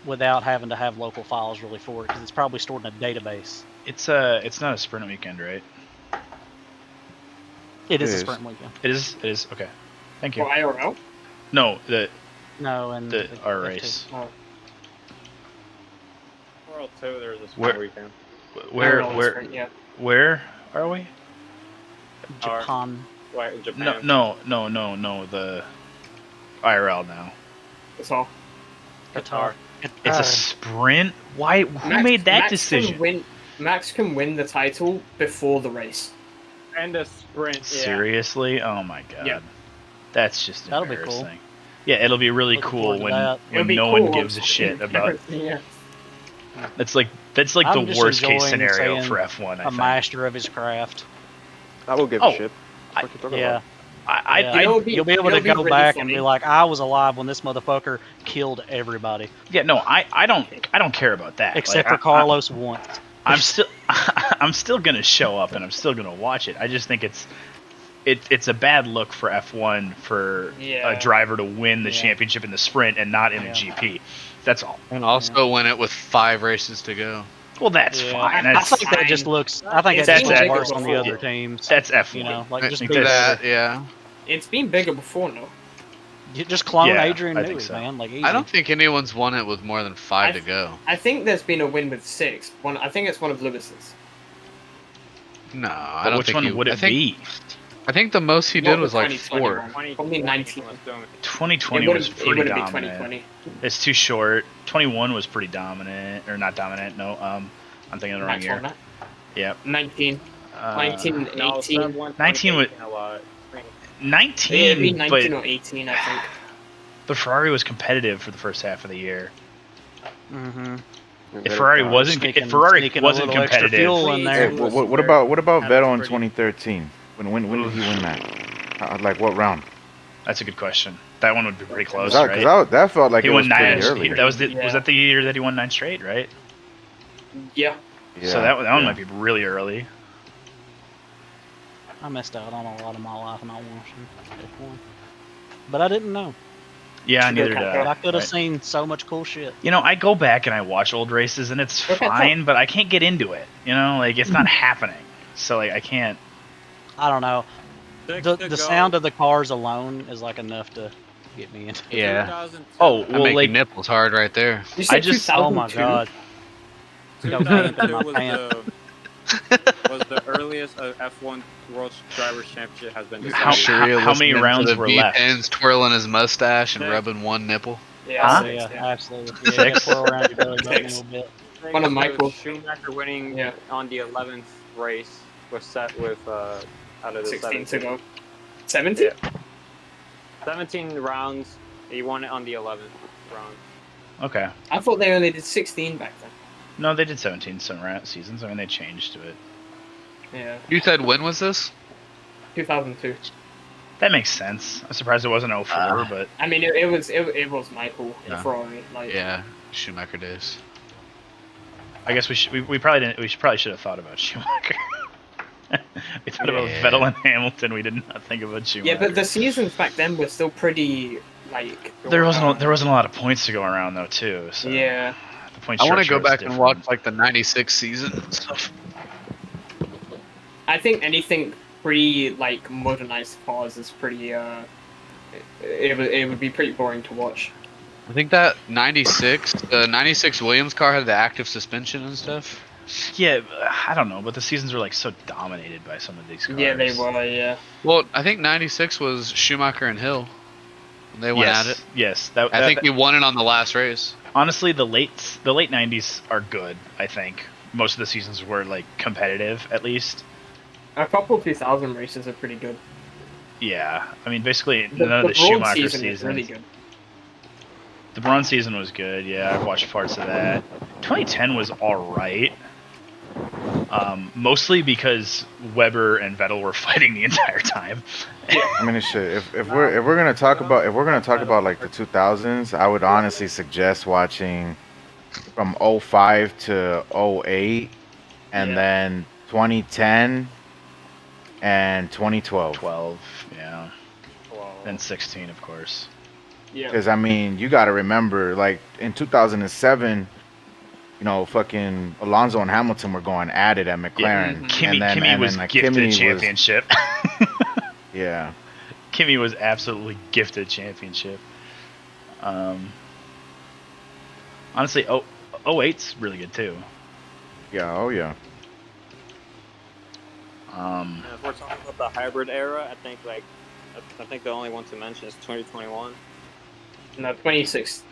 without having to have local files really for it because it's probably stored in a database. It's not a sprint weekend, right? It is It a is. sprint weekend. It is. It is. Okay. Thank you. For IRL? No, No, and the our F2. race. Oh. World 2, there's this Where- one weekend. Where are we? Japan. Like Japan. No. The IRL now. That's all. Qatar. It's a sprint. Why? Who made that decision? Max can win the title before the race. And a sprint. Yeah. Seriously? Oh my god. Yeah. That's just That'll be embarrassing. cool. Yeah, ittle be really Looking cool forward to when that. It'll be no cool one gives a once- shit about. Yeah. That's like I'm the just worst case enjoying scenario saying for F1. I A think. master of his craft. I will give Oh, a shit. I- What you talking Yeah. about? I You'll be able to it'll be go really back funny. and be like, I was alive when this motherfucker killed everybody, yeah, no, I don't care about that. except Like, for Carlos once. I'm still gonna show up and I'm still gonna watch it. I just think it's a bad look for F1 for Yeah. a driver to win the Yeah. championship in the sprint and not in Yeah. a GP. That's all. And also win it with 5 races to go. Well, that's Yeah. fine. I That's think that just looks. I think It's that just been looks bigger worse on the before. other teams. that's F1. You know, like just I do think That, better. yeah. It's been bigger before, no? You just clone Yeah, Adrian I think Newey, so. man. Like easy. I don't think anyone's won it with more than 5 to go. I think there's been a win with 6. I think it's one of Lewis's. No, I But don't which think one he would it be? I think the most he Not did the was like 2021. 4. Probably 19. 2020 it was would've pretty been dominant. 2020. It's too short. 21 was pretty dominant, or not dominant. No, I'm thinking of the wrong Max year. won that. Yep. 19. Uh, 19, No, 18. Seb won 19 would- 2018 a lot. 19, It'd be 19 but or 18, I think. the Ferrari was competitive for the first half of the year. Mm-hmm. If Ferrari wasn't, Sneaking- if Ferrari sneaking a wasn't little extra competitive, fuel in there. Hey, what about That Vettel was in pretty- 2013? When did he win that? Like what round? that's a good question. That one would be pretty close, Cause right? that felt like He it was won pretty 9. early. That was Yeah. was that the year that he won 9 straight, right? Yeah. Yeah, So that one yeah. might be really early. I missed out on a lot of my life not watching F1, but I didn't know. Yeah, neither did But I I. could have right? seen so much cool shit. You know, I go back and I watch old races, and it's Okay, fine, but I can't get into it. You know, like it's not happening. So like I can't. I don't know. 6 The to the go. sound of the cars alone is like enough to get me into. Yeah. 2002. Oh I well, make like your nipples hard right there. You said I just- Oh my 2002? god. Go 2002 in my was pants. was the earliest F1 World Drivers' Championship has been How- decided. how many listening to rounds the were left? V10s twirling his mustache and Yeah. rubbing one nipple. Yeah, Huh? six, Yeah, yeah. absolutely. Yeah, you gotta twirl around your belly button a Six. little bit. One of So Michael. Schumacher winning Yeah. on the 11th race was set with out of the 16 to 17. go. 17? 17 rounds. He won it on the 11th round. okay. I thought they only did 16 back then. No, they did 17 some seasons. I mean, they changed to it. Yeah. You said when was this? 2002. That makes sense. I'm surprised it wasn't 04, but I mean, it was Michael in Yeah. Ferrari. Like, Yeah, Schumacher days. I guess we probably didn't. We probably should have thought about Schumacher. We thought about Yeah. Vettel and Hamilton. We did not think about Schumacher. Yeah, but the seasons back then were still pretty like. there wasn't a lot of points to go around though too. So Yeah. the point I want to structure go was back and different. watch like the '96 season and stuff. I think anything pre like modernized cars is pretty. It would be pretty boring to watch. I think that '96, the '96 Williams car had the active suspension and stuff. Yeah, I don't know, but the seasons were like so dominated by some of these cars. Yeah, they were. Yeah. Well, I think '96 was Schumacher and Hill. They went yes, at it. Yes, I think he won it on the last race. honestly the late '90s are good. I think most of the seasons were like competitive at least. A couple of 2000 races are pretty good. Yeah, I mean basically The, none of the the Braun Schumacher season seasons. is really good. The Braun season was good. Yeah, I watched parts of that. 2010 was all right. Mostly because Weber and Vettel were fighting the entire time. I mean, shit. If we're gonna talk about like the 2000s, I would honestly suggest watching from 05 to 08, and Yeah. then 2010 and 2012. 12, yeah, Well, and 16, of course. Yeah. Because I mean, you got to remember, like in 2007, you know, fucking Alonso and Hamilton were going at it at McLaren. Kimmy was gifted a championship. Yeah. Kimmy was absolutely gifted a championship. Honestly, 08's really good too. Yeah. Oh yeah. and if we're talking about the hybrid era, I think the only one to mention is 2021. No, 2016.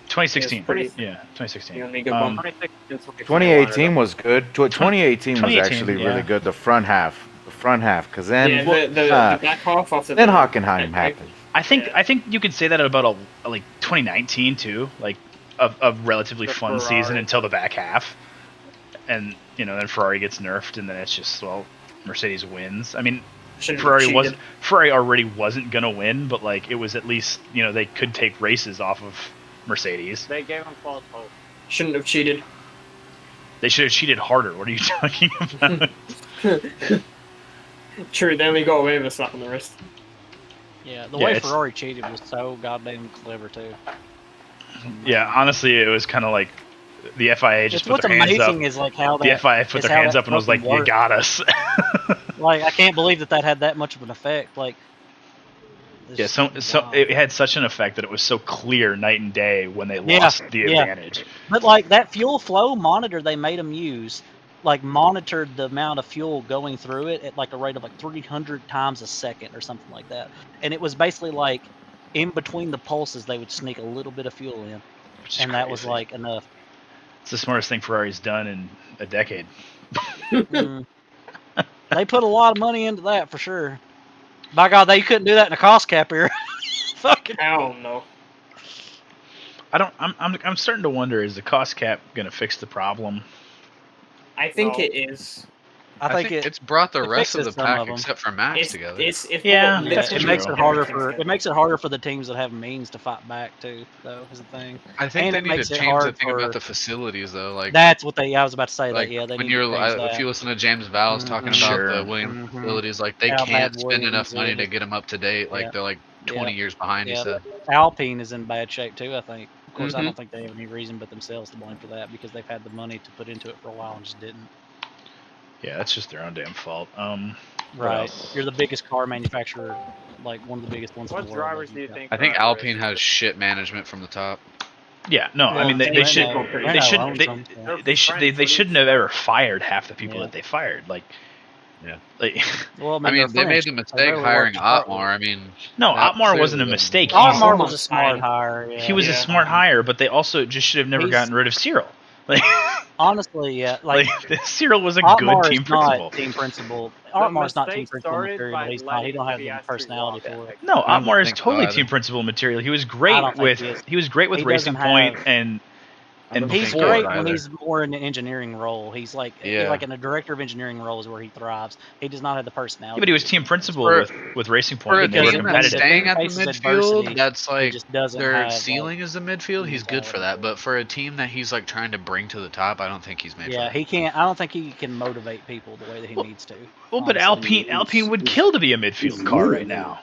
2016. It's pretty- Yeah, 2016. The only good one. 2018 was good. 2018 was 2018, actually yeah. really good. The front half, because then Yeah, the back half after then the- Hockenheim happened. I think you could say that about like 2019 too, like a relatively The fun Ferrari. season until the back half, and you know then Ferrari gets nerfed, and then it's just Mercedes wins. I mean, Shouldn't have cheated. Ferrari already wasn't gonna win, but like it was at least they could take races off of Mercedes. They gave him false hope. Shouldn't have cheated. They should have cheated harder. What are you talking about? True, they only got away with a slap on the wrist. Yeah, the Yeah, way it's- Ferrari cheated was so goddamn clever too. Yeah, honestly, it was kind of like the FIA just It's put what's their hands up. amazing is like how The that FIA put is their how hands that up and was like, fucking "You works. got us." Like I can't believe that had that much of an effect. Like Yeah, so wow. it had such an effect that it was so clear night and day when they Yeah, lost the yeah. advantage. But like that fuel flow monitor they made them use, like monitored the amount of fuel going through it at like a rate of like 300 times a second or something like that. And it was basically like in between the pulses they would sneak a little bit of fuel in, Which is and that was crazy. like enough. It's the smartest thing Ferrari's done in a decade. Mm. They put a lot of money into that for sure. By God, they couldn't do that in a cost cap era. Fucking Hell no. I'm starting to wonder, is the cost cap gonna fix the problem? I think No. it is. I think it's brought the it rest of the fixes some pack of 'em. except for Max together. It's Yeah, what that's it true. makes it harder everything's it makes it harder for the teams that have means to fight back too. Though is the thing. I think and they it need to makes it change the hard thing for- about the facilities though. Like That's what I was about to say. like that yeah, they when need you're to change if that. you listen to James Valls talking Mhm. about Sure. the Williams Mhm. facilities, like they How can't bad spend Williams enough money to is. get them up to date. Like Yeah. they're like 20 years behind. He Yeah, said. Alpine is in bad shape too. I think. Of course, I Mhm. don't think they have any reason but themselves to blame for that because they've had the money to put into it for a while and just didn't. Yeah, that's just their own damn fault. What Right. else? You're the biggest car manufacturer, like one of the biggest ones in What the world. drivers like, do you got- think? I think are at Alpine risk? has shit management from the top. Yeah, no, I Well, mean they Renault- should Renault they should owns they, them, so- they should they shouldn't have ever fired half the people Yeah. that they fired. Like, Yeah. like Well, I mean, they're they made French. the They mistake really hiring worked Otmar. I mean, no, that Otmar wasn't a clearly mistake. wasn't- Otmar He's was a smart fine. hire. Yeah. He was a Yeah. smart hire, but they also just should have never He's- gotten rid of Cyril. Like, Honestly, yeah. Like, Cyril was a Otmar good team is not principal. team principal. The Otmar's not team mistake principal started material. by He's not. He don't have the letting personality Piastri for walk. it. No, I don't Otmar is think so totally either. team principal material. He was I great don't think with he is. he was great with He Racing doesn't Point have- and don't He's think before. great when either. he's more in an engineering role. He's like Yeah. like in a director of engineering role is where he thrives. He does not have the personality. Yeah, but he was team principal For- with Racing For a Point. and they were team that's competitive. staying at the Faces midfield, adversity. that's He like just doesn't their have, ceiling is the midfield. He's good for that. But for a team that he's like trying to bring to the top, I don't think he's made. Yeah, for that. he can't. I don't think he can motivate people the way that he needs to. Well, but honestly. Alpine would kill to be a midfield car right now.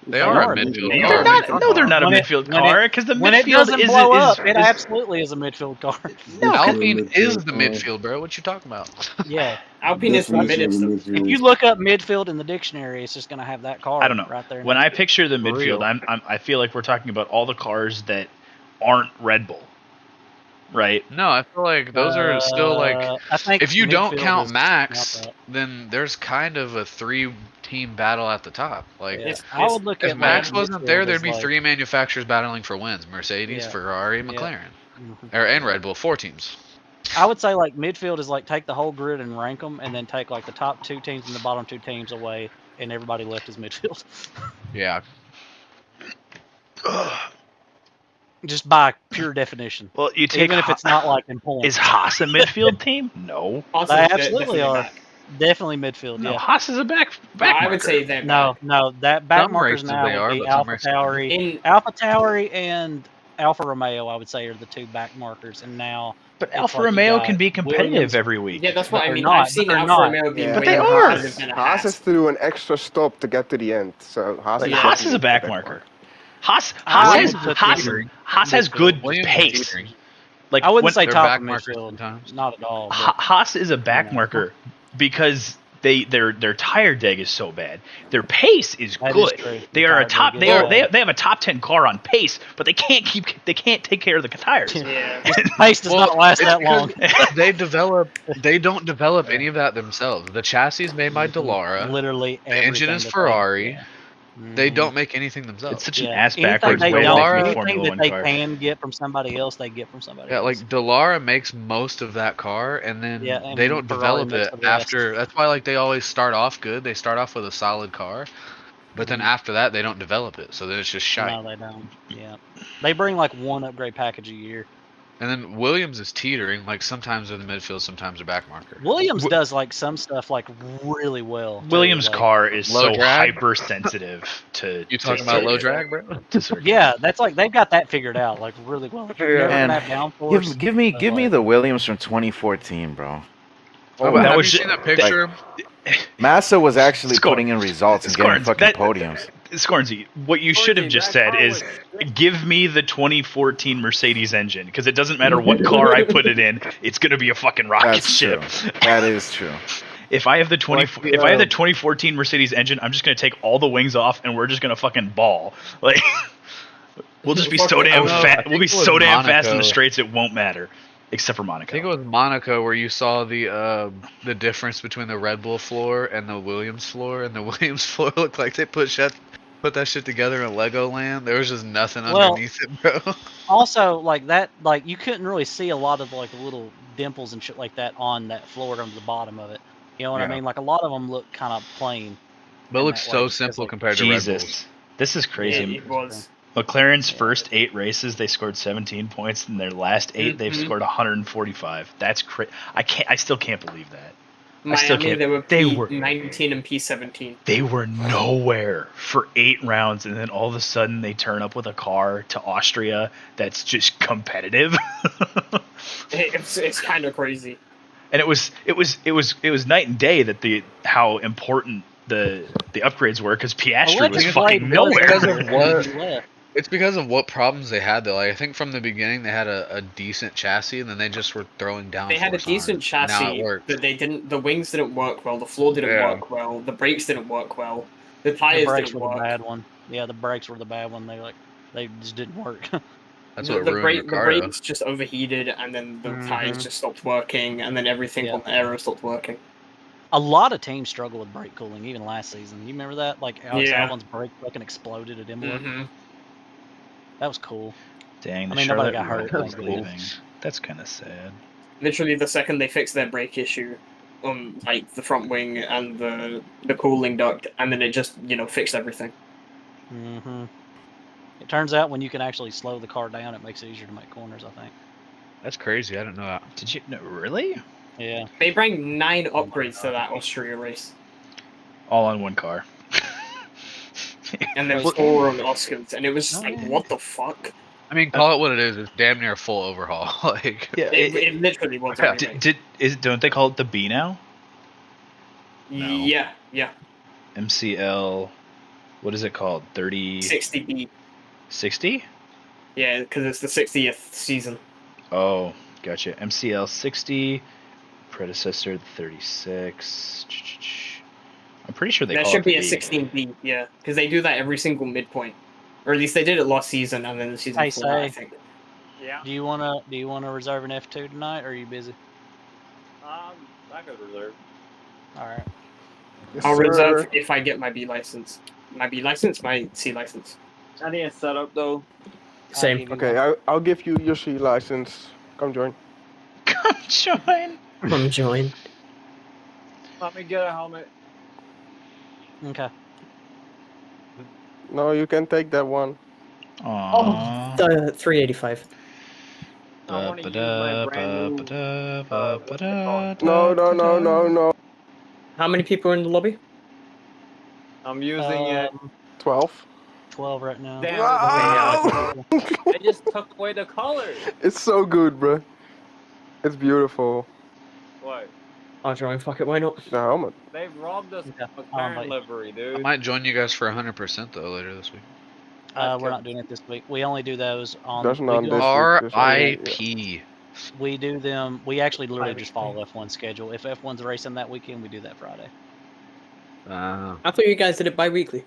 They are are a midfield. They They're are. not. No, they're not a When it- midfield when car because the When it midfield doesn't is blow is, up, it is- absolutely is a midfield car. No, Alpine is the midfield, bro. What you talking about? Yeah. Alpine is the Definition midfield. of If you look up midfield in the dictionary, it's just gonna have that car. I don't know. Right there. When I picture the For midfield, real. I feel like we're talking about all the cars that aren't Red Bull, right? No, I feel like those are still like. I think If you don't midfield count is Max, not that. then there's kind of a 3-team battle at the top. Like, Yeah. I would look if at Max like, wasn't midfield there, as there'd be like- 3 manufacturers battling for wins: Mercedes, Yeah. Ferrari, Yeah. McLaren, Mhm. and Red Bull. 4 teams. I would say like midfield is like take the whole grid and rank them, and then take like the top 2 teams and the bottom 2 teams away, and everybody left is midfield. Yeah. Just by pure definition. Well, you take Even if it's not like in points. is Haas a midfield team? No, Haas They is absolutely definitely are. back. Definitely midfield, no. yeah. Haas is a back No, I would marker. say they're No, back. no, that back Some markers races now they are, would be but some Alpha races they Tauri, In Alpha Tauri, and Alfa Romeo, I would say, are the two back markers, and now. But It's Alfa like you Romeo got can be competitive Williams- every week. Yeah, that's what But I they're mean. not, I've but seen they're Alfa not. Romeo being Yeah. But way they more are. competitive than a Haas has Haas. to do an extra stop to get to the end. So Haas Like is Haas is a definitely back the marker. mark. Haas Williams has is a Haas, teetering. Haas has good Williams is pace. teetering. Like I wouldn't when, say They're top back of markers midfield. sometimes. Not at all. But, Haas is a back you know. marker because their tire deg is so bad. Their pace is That is good. true. They The are a tire top. deg They is are bad. they have a top 10 car on pace, but they can't take care of the tires. Yeah. Pace does not last it's that long. They don't develop any of that themselves. The chassis is made by Dallara. Literally The engine everything is that Ferrari. yeah. They Mhm. don't make anything themselves. It's such an Yeah. ass Anything backwards they way of don't, making a anything Formula that 1 they car. can get from somebody else, they get from somebody Yeah, else. like Dallara makes most of that car, and then Yeah, and they don't Ferrari develop makes it the rest. after. That's why like they always start off good. They start off with a solid car, but then after that they don't develop it. So then it's just shite. No, they don't. Yeah, they bring like one upgrade package a year. And then Williams is teetering. Like sometimes they're the midfield, sometimes they're back marker. Williams does like some stuff like really well. too, Williams' like- car is Low so drag? hypersensitive to. You talking to about low circuit. drag, bro? To circuit. Yeah, that's like they've got that figured out like really well. Like, you're never And gonna have downforce. give me like- the Williams from 2014, bro. Oh, that have was you ju- seen that picture? Massa was actually Score. putting in results and getting Scorns, fucking that- podiums. Scornsy, what you should have just said is, give me the 2014 Mercedes engine, because it doesn't matter what car I put it in, it's gonna be a fucking rocket That's ship. true. That is true. If I have the if I have the 2014 Mercedes engine, I'm just gonna take all the wings off and we're just gonna fucking ball. Like, we'll just be so damn fast. We'll be so damn fast in the Monaco. straights it won't matter, except for Monaco. I think it was Monaco where you saw the difference between the Red Bull floor and the Williams floor, and the Williams floor looked like they put that shit together in Legoland. There was just nothing Well- underneath it, bro. Also, like that, like you couldn't really see a lot of like the little dimples and shit like that on that floor on the bottom of it. You know what I Yeah. mean? Like a lot of them look kind of plain. But it in looks that so way, because, simple like, compared to Red Bulls. Jesus, this is Yeah, crazy. it was. McLaren's first 8 races, they scored 17 points. In their last 8, they've scored 145. That's crazy. I still can't believe that. I still Miami, can't. they were They were P19 and P17. They were nowhere for 8 rounds, and then all of a sudden they turn up with a car to Austria that's just competitive. It's kind of crazy. And it was night and day that how important the upgrades were, because Piastri was fucking nowhere. because of what- He left. It's because of what problems they had though. Like I think from the beginning they had a decent chassis, and then they just were throwing down. They had a decent Now chassis, it worked. but they didn't. The wings didn't work well. The floor didn't Yeah. work well. The brakes didn't work well. The The tires brakes didn't were the work. bad one. Yeah, the brakes were the bad one. They just didn't work. That's The, what the, ruined the Ricardo. brakes just overheated, and then the Mhm. tires just stopped working, and then everything Yeah. on the aero stopped working. A lot of teams struggle with brake cooling, even last season. You remember that? Like Alex Yeah. Albon's brake fucking exploded at Imola. Hmm That was cool. Dang, the I mean, nobody Charlotte got hurt, Red thank was goodness. leaving. That's kind of sad. Literally, the second they fixed their brake issue, like the front wing and the cooling duct, and then it just fixed everything. Hmm It turns out when you can actually slow the car down, it makes it easier to make corners. I think. That's crazy. I didn't know that. Did you no, really? Yeah. They bring 9 upgrades to that Austria race, All on one car. and then Well, 4 on Oscars, and it was just Oh, like, yeah. what the fuck? I mean, call it what it is. It's damn near a full overhaul. Like, Yeah. It literally was. Yeah. everything. Don't they call it the B now? No. Yeah, MCL. What is it called? 30. 60B. 60? Yeah, because it's the 60th season. Oh, gotcha. MCL 60. Predecessor 36. I'm pretty sure they There call should it be the a B. 16B, yeah, because they do that every single midpoint, or at least they did it last season and then the season Hey, before that, I Say. think. Yeah. Do you wanna reserve an F2 tonight, or are you busy? I could reserve. All right. Yes, I'll sir. reserve if I get my B license. My B license, my C license. I need a setup though. Same. I'll give you Okay, one. I'll give you your C license. Come join. Come join. Come join. Let me get a helmet. Okay. No, you can take that one. Aww. 385. I want to use my brand new. What's it called? No. How many people are in the lobby? I'm using it. 12. 12 right now. Damn, Wow! they just took away the color. It's so good, bro. It's beautiful. What? I'll join. Fuck it. Why not? Nah, I'm a, They've robbed us Yeah, of I'll McLaren invite you. livery, I dude. might join you guys for 100% though later this week. We're not doing it this week. We only do those on. That's we not do this them- week. R.I.P. We do them. We actually literally just Bi-weekly. follow F1 schedule. If F1's racing that weekend, we do that Friday. I thought you guys did it bi-weekly.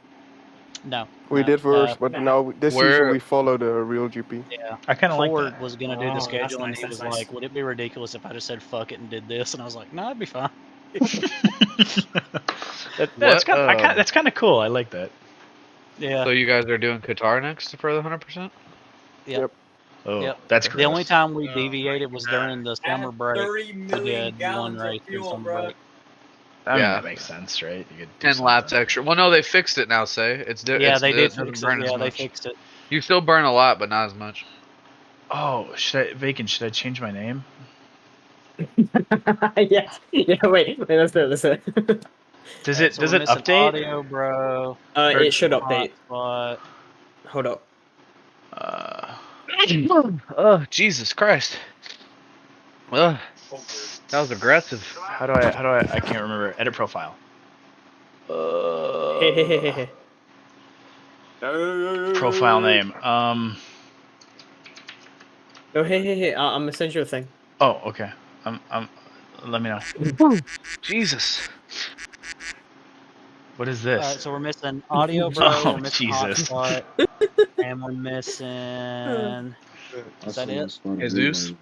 No, We no, did first, but now this season Where- we follow the real GP. Yeah, I kind of like Ford that. was gonna do Oh, the that's schedule, and nice, he that's was nice. like, "Would it be ridiculous if I just said fuck it and did this?" And I was like, "No, it'd be fine." That's What, kind of cool. I like that. Yeah. So you guys are doing Qatar next for the 100%? Oh, Yep. that's The only gross. time we Oh deviated my was God. during the summer Add break. 30 We million did one gallons of race through fuel, summer bro. break. I mean, Yeah. that makes sense, right? You could do 10 laps something. extra. Well, no, they fixed it now. Say it's Yeah, they did doesn't fix burn it. as Yeah, they much. fixed it. You still burn a lot, but not as much. Oh, Bacon, should I change my name? yeah. Yeah. Wait. Let's do it. Let's do it. Does Alright, it so does we're it missing update? Audio, bro. It should update. Hotspot. Hold up. Oh, Jesus Christ. Ugh, that was aggressive. How do I can't remember. Edit profile. Profile name. Oh, hey. I'm gonna send you a thing. Oh, okay. Let me know. Jesus. What is this? Alright, so we're missing Audio, bro. Oh, We're missing Jesus. Hotspot. And we're missing. Is that it? Jesus.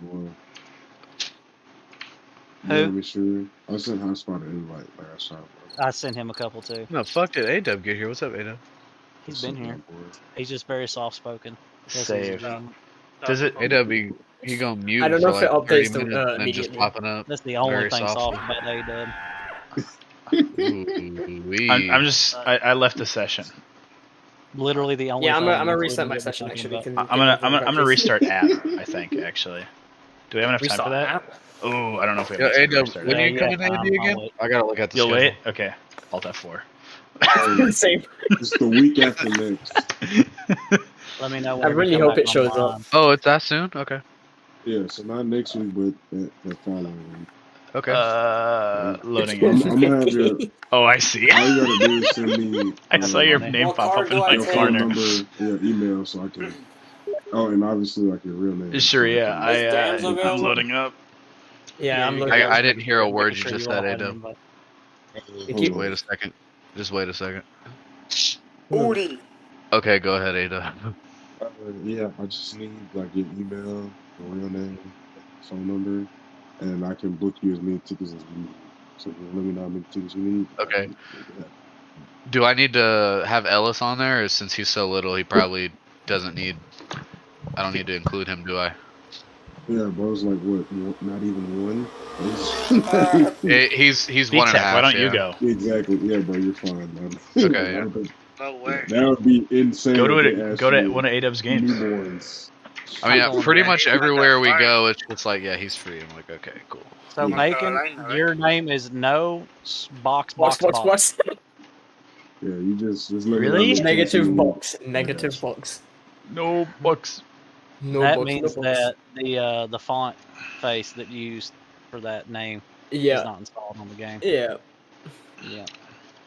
Who? Sure. I sent hotspot to everybody last time. I sent him a couple too. No, fuck did A-Dub get here? What's up, A-Dub? He's been here. He's just very soft spoken. Save. No, Does it? A-Dub, he gonna mute I don't for know if it like 30 updates the- minutes and then just immediately. popping up. That's the only Very thing soft. soft about A-Dub. Ooh-wee. I'm just. I left the session. Literally the only. Yeah, I'm thing gonna including reset my what we're session talking actually. about. can I'm gonna restart app. I think actually. Do we have enough time Restart for that? app? Oh, I don't know if we have Yo, enough time to A-Dub, restart when app. are you coming to Indy I'll again? wait. I gotta look at the You'll schedule. wait. Okay. Alt F4. Same. It's the week after next. Let me know. I whenever really you come hope back it shows online. up. Oh, it's that soon? Okay. Yeah, so not next week, but the following week. Okay. Loading I'm in. gonna have your. Oh, I see. All you gotta do is send me. I saw your What name What pop card up in do I my your take? phone corner. number, your email, so I can. Oh, and obviously like your real name. Sure, so yeah. I Is Dams I'm available? loading up. Yeah, I'm you looking. I didn't hear a word you Making sure just all said, had A-Dub. invite. Thank Hold you. on. Wait a second. Just wait a second. Uri. Okay, go ahead, A-Dub. Yeah, I just need like your email, your real name, phone number, and I can book you as many tickets as you need. So you let me know how many tickets you need. Okay. I can make it happen. Do I need to have Ellis on there? Or since he's so little, he probably doesn't need. I don't need to include him, do I? Yeah, bro's like what? Not even one. He's one and a VTech, half. why don't you yeah. go? Exactly. Yeah, bro, you're fine, man. Okay, I don't think No way. that would be insane. Go to if it. they asked Go to you one of A-Dub's games. newborns. I mean, I'm going pretty there. much Yeah, he's everywhere we like that. go, it's just like, yeah, he's free. I'm like, okay, cool. So Yeah. Bacon, Carolina, right? your name is no box. Box. Yeah, you just let me know Really? how many tickets you Negative need. box. I got Negative you. box. No bucks. No That box. means no box. that the font face that you used for that name is Yeah. not installed on the game. Yeah. Yeah,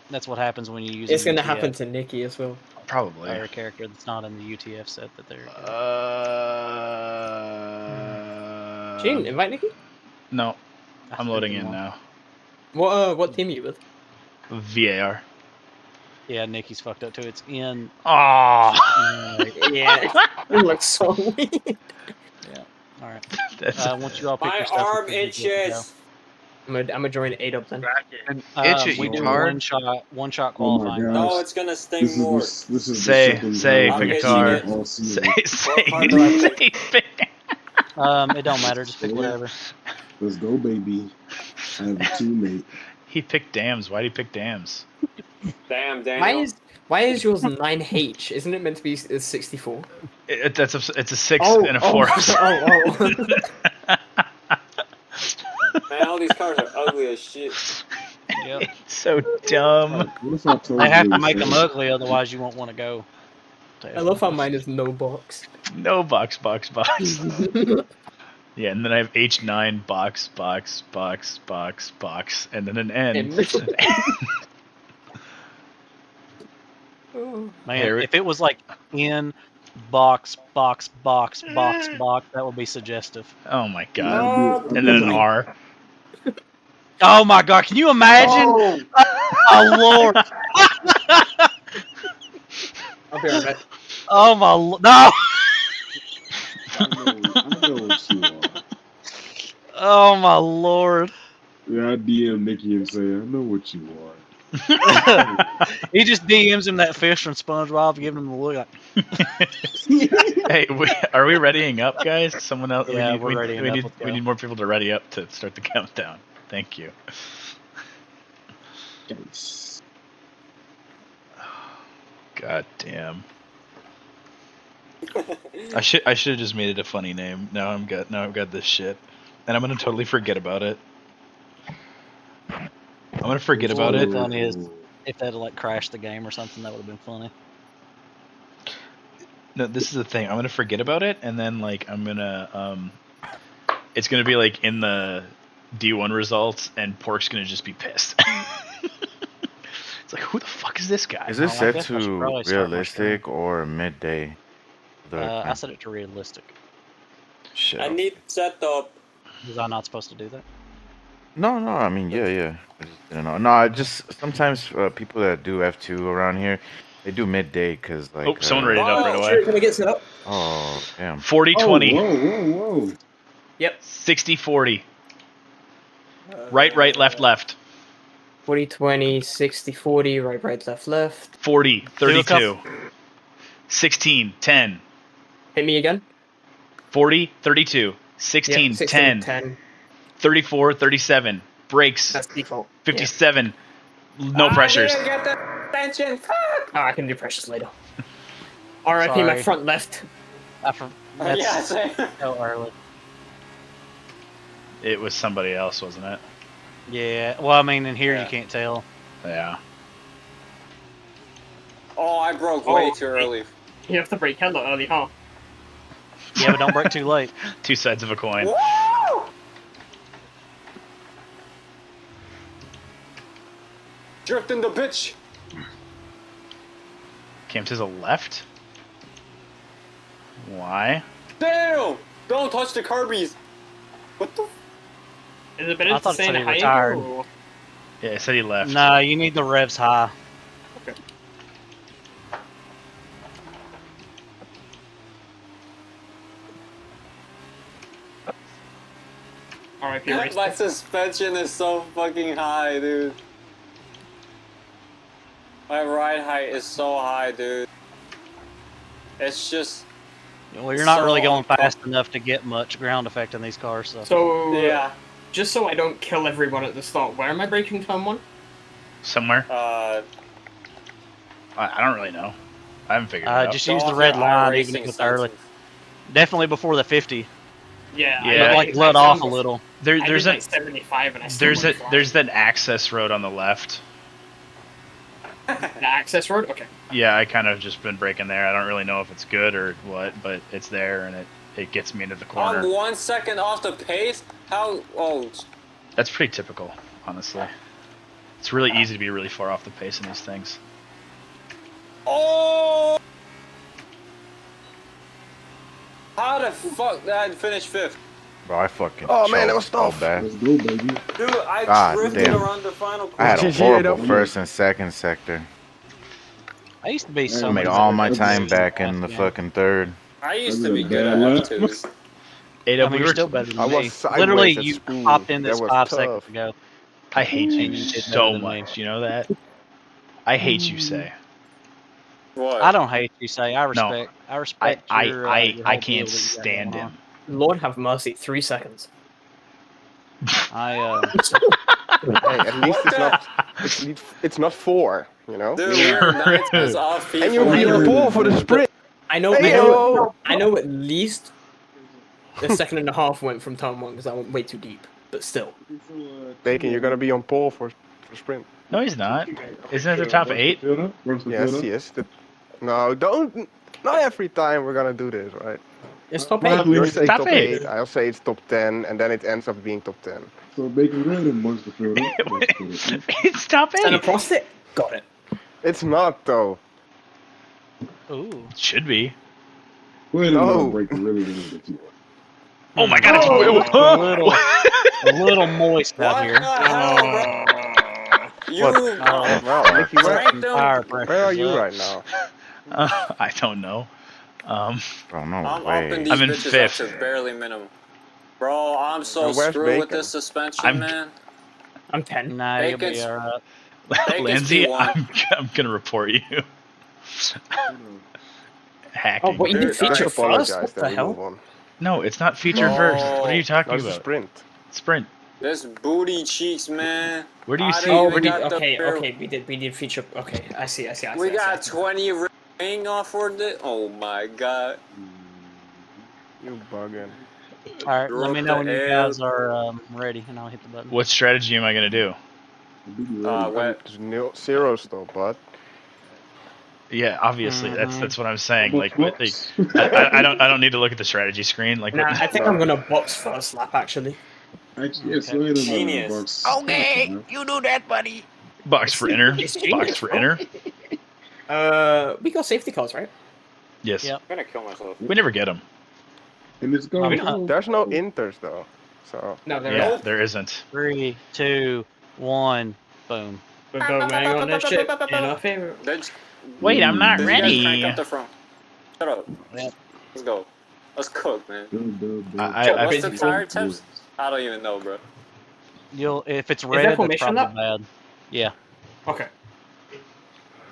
that's what happens when you use. It's a gonna UTF happen to Nikki as well. Probably. or a character that's not in the UTF set that they're. Gene, invite Nikki. No, I I'm sent loading him in one. now. What team are you with? VAR. Yeah, Nikki's fucked up too. It's in. Oh. Yeah. It looks so weird. All right. That's Once you all pick My your stuff, arm we can get to itches. I'm gonna join A-Dub then. And go. itch it, We you do tard. one shot Oh my qualifying. God. No, it's gonna sting This more. is this is Say- the second say, time pick a I've card. seen it all season. say, card do I say, say. It don't matter. Just pick whatever. Let's go, baby. I have a teammate. He picked dams. Why'd he pick dams? Damn, Daniel. Why is yours 9H? Isn't it meant to be 64? It's a 6 and a 4. Man, all these cars are ugly as shit. Yep. It's so dumb. What if I told They have you to make so- them ugly, otherwise you won't want to go. I love how mine is no box. No box. Yeah, and then I have H9 box, and then an N. Man, if it was like in box, that would be suggestive. Oh my god. And then an R. Oh my god, can you imagine? Oh Lord. I'll be right back. Oh my no. I know what you are. Oh my Lord. Yeah, I DM Nikki and say, I know what you are. He just DMs him that fish from SpongeBob, giving him the look. Hey, are we readying up, guys? Someone else? Yeah, we're readying up. We need more people to ready up to start the countdown. Thank you. Yes. God damn. I should have just made it a funny name. Now I've got this shit, and I'm gonna totally forget about it. I'm gonna forget about it. Funny is if that had like crashed the game or something, that would have been funny. No, this is the thing. I'm gonna forget about it, and then like I'm gonna it's gonna be like in the D1 results, and Pork's gonna just be pissed. It's like, who the fuck is this guy? Is this I set guess I should to probably start my realistic or midday? I set it to realistic. Shit. I need setup. Was I not supposed to do that? No, I mean, yeah. I just didn't know. No, I just sometimes people that do F2 around here, they do midday because like. Oh, someone rated up right away. Sure, can I get set up? Oh, damn. 40-20. Whoa. Yep. 60-40. Right, left. 40-20, 60-40, right, left. 40-32. 16-10. Hit me again. 40-32. 16-10. 34-37. Breaks. That's default. 57. No pressures. I didn't get the attention. Fuck. I can do pressures later. RIP my Sorry. front left. That's same. so early. It was somebody else, wasn't it? Yeah. Well, I mean, in here you can't tell. Yeah. Oh, I broke way too early. You have to break hella early, huh? Yeah, but don't break too late. Two sides of a coin. Woo! Drifting the bitch. Came to the left? Why? Damn! Don't touch the Kirby's. What the? Is it I better to thought stay in somebody high retired. or... Yeah, I said he left. No, you need the revs high. Okay. RIP race. My suspension is so fucking high, dude. My ride height is so high, dude. It's just... Well, you're not So really going uncom- fast enough to get much ground effect in these cars. So. So, just so I don't kill everyone at the start, where am I breaking turn 1? Somewhere? I don't really know. I haven't figured it out. Just use the red line, even if it's early. Definitely before the 50. Yeah. Yeah. But, like, let off a little. There's like 75 and I still there's went a flat. there's that access road on the left. The access road? Okay. Yeah, I kind of just been breaking there. I don't really know if it's good or what, but it's there and it gets me into the corner. I'm 1 second off the pace? How... Oh... That's pretty typical, honestly. It's really easy to be really far off the pace in these things. Oh! How the fuck did I finish 5th? Bro, I fucking. Oh, man, that was so tough. bad. Let's go, baby. Dude, I God drifted damn. around the final I had corner. a GG, horrible AW. first and second sector. I used to be so I made much all better my at time this back than in the last game. fucking third. I used That's to be a good bad at lap. F2s. AW, I mean, you're still better than I me. was sideways Literally, at you school. popped in this That was 5 tough. seconds ago. I hate And you you did so better than me. much. You know that? I hate you, say. What? I don't hate you, say. I No. respect. I respect your, your I whole deal can't that you got stand going him. Lord have mercy, 3 seconds. on. Hey, at least it's not 4, you know? Dude, we're 9 off people. And you'll be on ball for the sprint. I know at least a second and a half went from turn 1 because I went way too deep, but still. Bacon, you're gonna be on pole for sprint. No, he's not. Isn't it the top 8? Yes, he is. No, don't. Not every time we're gonna do this, right? It's top Well, 8. You'll say Top top eight. 8. I'll say it's top 10, and then it ends up being top 10. So make it random amongst the field. It's top And 8. across it? Got it. It's not though. Ooh. Should be. Well, No. break it really random if you want. Oh my god, A little moist out here. You Well, Nicky, where are you up. right now? I don't know. Bro, no I'm way. upping these I'm in bitches fifth. up to barely minimum. Bro, I'm so And where's screwed with Bacon? this suspension, I'm- man. I'm 10. Nah, you'll be Bacon's- alright. Bacon's Lansy, P1. I'm gonna report you. Hacking. Oh, what, you did I feature first? apologize. What Then the we hell? move on. No, it's not feature first. What are you No, talking it's a about? sprint. Sprint. This booty cheeks, man. Where do you I see? didn't Oh, even Where do you, got the okay, fair- okay, we did feature. Okay, I see. We got 20 ring off for this. Oh my god. You bugging. Alright, let me know when you Drop the guys are ready, and I'll hit the button. what strategy am I gonna do? Wet. There's zero still, but Yeah, obviously. Mhm. That's what I'm saying. Like, Whoops. I don't need to look at the strategy screen. Like, Nah, what- I think I'm gonna box first lap actually. Actually, yes, go ahead and Genius. box. you do that, buddy. Box for inner. It's Box genius, for bro. inner. We got safety cars, right? Yes. Yep. I'm gonna kill myself. We never get them. And it's going. there's no inters though. So No, there Yeah, is. there isn't. 3, 2, 1, boom. We're going on this ship in our favor. Let's, Wait, I'm not let's guys crank ready. up the front. Shut up. Yeah. Let's go. Let's cook, man. I What's the basically- tire temps? I don't even know, bro. You'll if it's there red, that's formation probably bad. Yeah. Okay.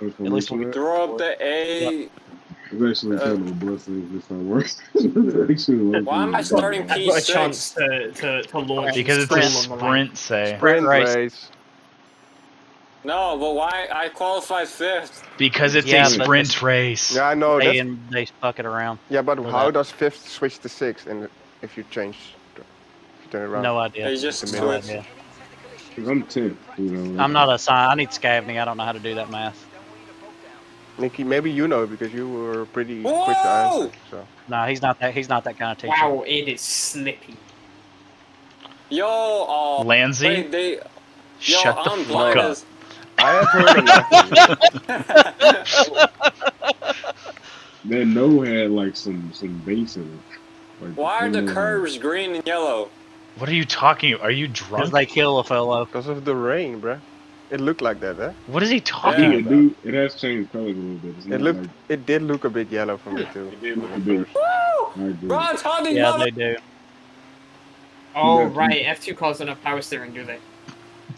At least we Throw up the A. It's actually kind of a blessing if this time works. Actually, Why am I starting I've got a chance P6? to launch. because it's a Sprint on the line. sprint, say. sprint race. race. No, but why? I qualified 5th. Because it's Yeah, a but sprint race. Yeah, I know. They That's, and they fuck it around. yeah, but for how that. does 5th switch to 6th if you change, if you turn it around? No idea. They just It's No switched. idea. I'm 10. You know, I'm not a science. I need scavenging. I don't know how to do that math. Nikki, maybe you know because you were pretty quick to Whoa! answer. So No, he's not that. He's not that kind of teacher. Wow, it is slippy. Yo, oh. Lansy, Wait, they. Yo, shut the I'm fuck blind up. as. I have heard enough. that no had like some base in it. Like, Why are the curves green and yellow? What are you talking about? Are you Because drunk? they kill a fellow. Because of the rain, bruh. It looked like that, eh? What is he I talking think about? it has changed colors a little bit. It's It not looked, like, it did look a bit yellow for me too. it did look a bit. I agree. Bro, I'm talking Yeah, about they do. Oh, Yeah. right. F2 cars don't have power steering, do they?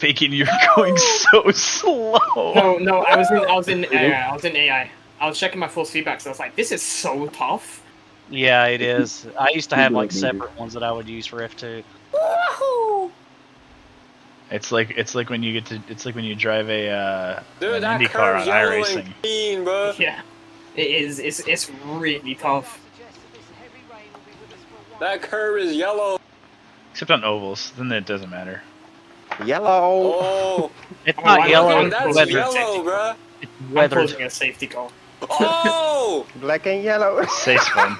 Bacon, you're going so slow. No, I was in AI. I was checking my force feedback, so I was like, this is so tough. Yeah, it is. I used to have like Maybe. separate ones that I would use for F2. It's like when you drive a Dude, an that Indy car curve's on yellow iRacing. and green, bro. Yeah, it is. It's really tough. That curve is yellow. Except on ovals, then it doesn't matter. Yellow. Oh, It's Oh, not I yellow. know, It's that's weathered. yellow, bro. It's I'm weathered. causing a safety car. Oh, Black and yellow. Safe fun.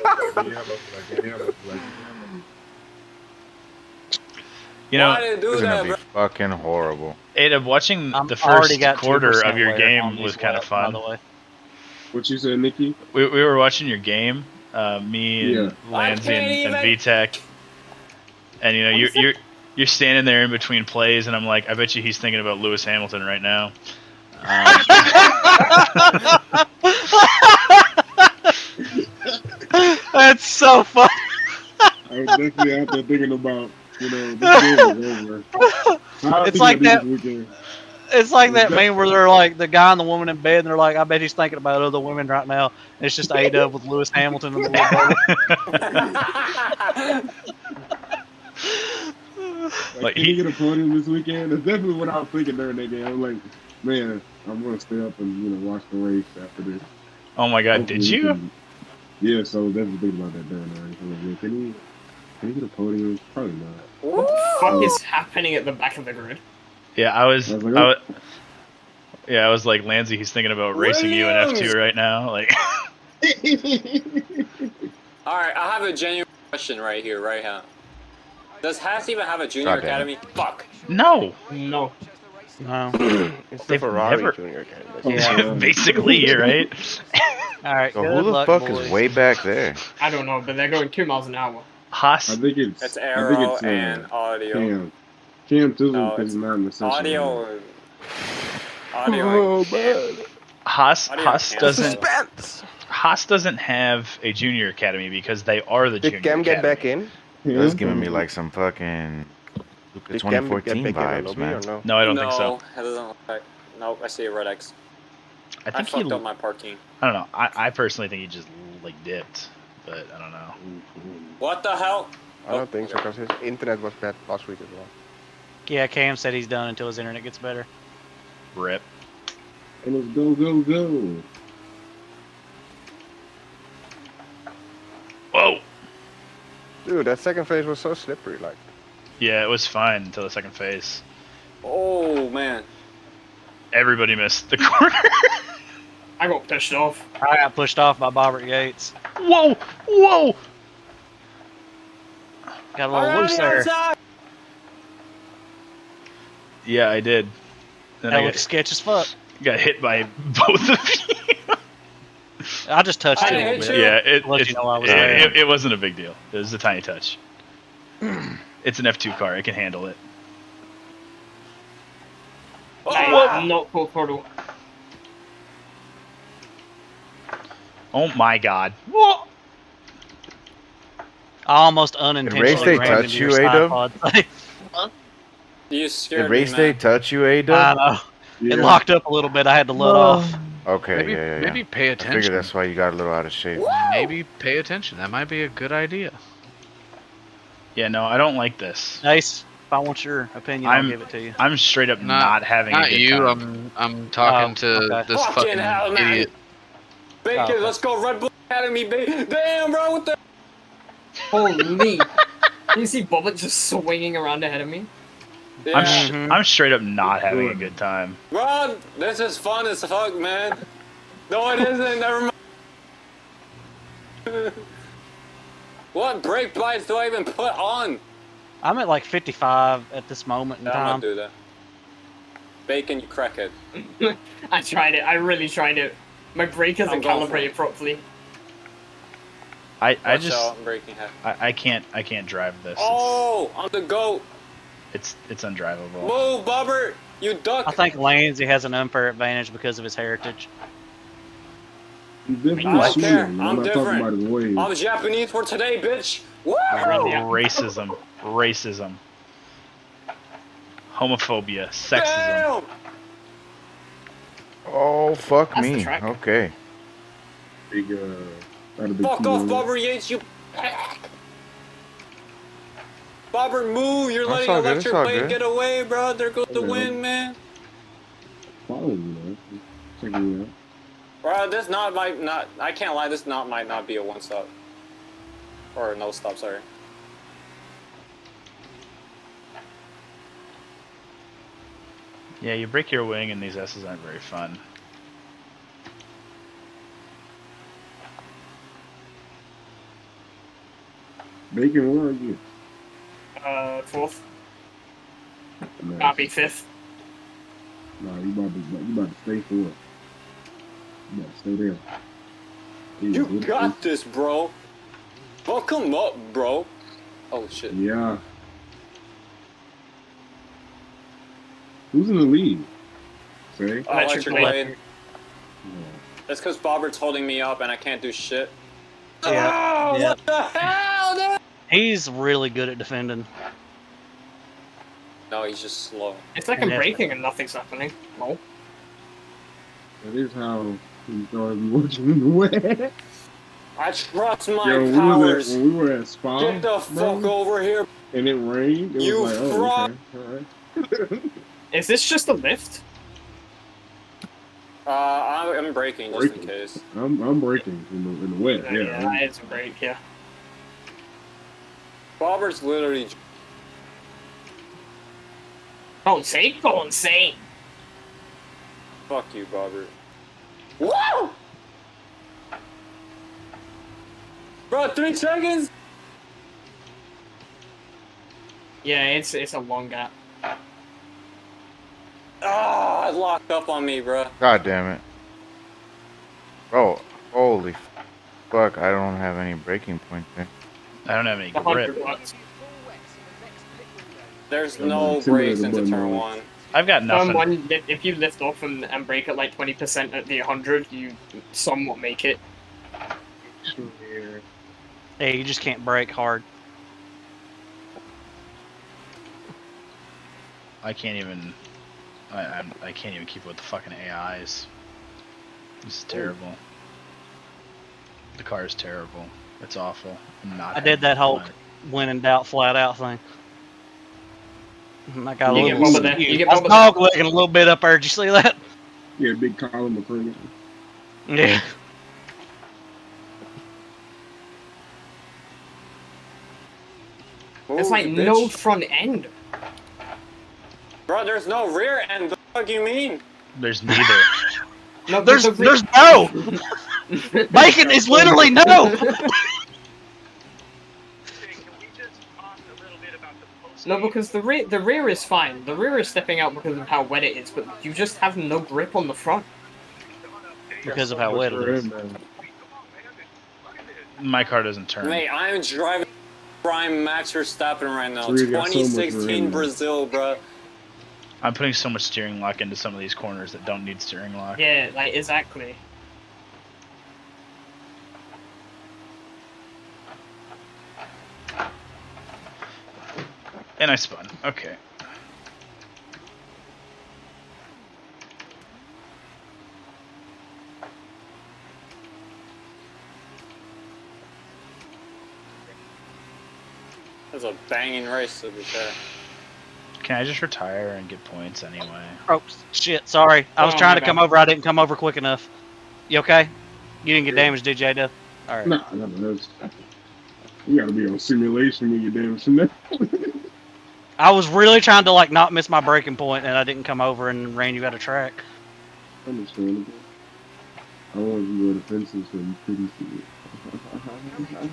You why know, did they do This is that, gonna bro? be fucking horrible. Ada, watching I'm the already first got quarter 2% of your wear on game these was kind of wheels, fun. By the way. What you said, Nikki? We were watching your game, me and Yeah. Lansy I can't and even- VTech, and you know you're standing there in between plays, and I'm like, I bet you he's thinking about Lewis Hamilton right now. That's so funny. I was definitely out there thinking about, you know, this game is over. It's like that- It's like that meme where they're like the guy and the woman in bed, and they're like, "I bet he's thinking about other women right now." And it's just A-Dub with Lewis Hamilton in the little Like, Like, can you get a podium this weekend? That's definitely what I was thinking during that game. I'm like, man, I'm gonna stay up and watch the race after this. Oh my God, did Hopefully we you? can- Yeah, so I was definitely thinking about that during the race. I'm like, man, can you get a podium? Probably not. What the fuck is happening at the back of the grid? Yeah, I was. I was like, Yeah, I was like, Lansy, he's thinking about racing you in F2 right now. Like, Alright, I have a genuine question right here, right now. Does Haas even have a junior Goddamn. academy? Fuck. no, No. No. It's the They've Ferrari never- Junior Academy. Oh, Yeah. yeah. basically, you're right. All right. So good who the luck, fuck boys. is way back there? I don't know, but they're going 2 miles an hour. Haas, I think it's. It's I think aero it's and audio. Cam. Cam Tizzle No, because it's he's not in the session. Audio. Oh man. Haas Audio Haas and doesn't Suspense. Haas doesn't have a junior academy because they are the Did junior Cam get academy. back in? That's giving me like some fucking Luka Did Cam get 2014 back in on vibes, lobby man. or no? No, I don't think so. No, it doesn't look like. Nope, I see a red X. I I think fucked he. up my parking. I don't know. I personally think he just like dipped, but I don't know. What the hell? I don't think so because his internet was bad last week as well. Yeah, Cam said he's done until his internet gets better. Rip. And let's go, go, go. Whoa. Dude, that second phase was so slippery. Like, Yeah, it was fine until the second phase. Oh man. Everybody missed the corner. I got pissed off. I got pushed off by Bobbert Yates. Whoa! Whoa! Got a little loose there. Yeah, I did. Then That I looks sketch as fuck. got hit by both of you. I just touched I it a hit little bit. you. Yeah, Let you know I was there. it wasn't a big deal. It was a tiny touch. It's an F2 car. It can handle it. I'm not full throttle. Oh my god. Whoa! I almost Did unintentionally race day ran touch into you, your A-Dub? side pod. You Did scared race me, day man. touch you, I A-Dub? know. Yeah. It locked up a little bit. I had to let off. Okay, Maybe, yeah. maybe pay I attention. figured that's why you got a little out of shape. Maybe pay attention. That might be a good idea. Yeah, no, I don't like this. Ace, if I want your opinion, I'll give it to you. I'm straight up not having a Not good you. time. I'm talking Oh, to okay. this Fucking fucking hell, man. idiot. Bacon, Oh, okay. let's go Red Bull Academy, baby. Damn, bro, what the? Holy. You see Bobbert just swinging around ahead of me? Yeah. I'm straight up not having a good time. Bro, this is fun as fuck, man. No, it isn't. Never mind. What brake bites do I even put on? I'm at like 55 at this moment in I'm time. gonna do that. Bacon, you crackhead. I tried it. I really tried it. My brake I'm isn't going for calibrated it. properly. I Watch just out, I'm braking heavy. I can't drive this. Oh, I'm the goat. It's undrivable. Move, Bobbert. You duck. I think Lansy has an unfair advantage because of his heritage. He's definitely I don't shooting. care. I'm I'm not different. talking about his waves. I'm Japanese for today, bitch. Woo! Racism. Homophobia. Sexism. Damn! Oh, fuck That's the me. track. Okay. Big, not a big Fuck key off, on it. Bobbert Yates, you. Bobbert, move! You're That's letting all good, Electric it's all Blade good. get away, bro. There goes the Yeah. win, man. Follow me, man. Checking it out. Bro, this might not. I can't lie. This might not be a one stop, or a no stop. Sorry. Yeah, you break your wing and these S's aren't very fun. Bacon, where are you? 4th. No, I'll be 5th. nah, you about to stay for it. You about to stay there. You got this, bro. Fuck him up, bro. Oh shit. Yeah. Who's in the lead? Say. Electric Blade. Yeah. That's because Bobbert's holding me up and I can't do shit. Yeah. Oh, Yeah. what the hell, dude? He's really good at defending. No, he's just slow. It's like I'm Yeah. braking and nothing's happening. No. That is how you start watching in the West. I trust my Yo, powers. when we were at Spa, Get the bro, fuck over here. and it rained, it You was like, oh, okay, all right. Is this just a lift? I'm braking just in Braking. case. I'm braking in the wet. Yeah, that is a brake, yeah. Bobbert's literally. Go insane, go insane. Fuck you, Robert. Woo! Bro, 3 seconds? Yeah, it's a long gap. Ah, it locked up on me, bro. God damn it. Bro, holy fuck, I don't have any breaking points there. I don't have any The grip. 100 watts. There's I'm no intimidated brakes into by turn my- 1. I've got Turn nothing. 1, if you lift off and brake at like 20% at the 100, you somewhat make it. Yeah, you just can't brake hard. I can't even. I can't even keep up with the fucking AIs. This is terrible. The car is terrible. It's awful. I'm not. I did that whole when in doubt, flat out thing. I got a You get little. Bubba there. You get I was Bubba dog legging a little bit up there. Did you see that? Yeah, big Colin McCrae. Yeah. It's like Holy no bitch. front end. Bro, there's no rear end. The fuck you mean? There's neither. No, but There's the there's no. Bacon is literally no. No, because the rear is fine. The rear is stepping out because of how wet it is, but you just have no grip on the front. Because of how wet it is. My car doesn't turn. Mate, I'm driving Prime Max Verstappen right now. Really got so much 2016 room. Brazil, bro. I'm putting so much steering lock into some of these corners that don't need steering lock. Yeah, like exactly. And I spun. Okay. That was a banging race to be fair. Can I just retire and get points anyway? Oh shit! Sorry, I was Oh, trying my to come bad. over. I didn't come over quick enough. You okay? You didn't get damaged, did you, Ada? All right. Nah, that's. You gotta be on simulation when you're dancing there. I was really trying to like not miss my breaking point, and I didn't come over and ran you out of track. Understandable. I wanted to go to fences so you couldn't see it.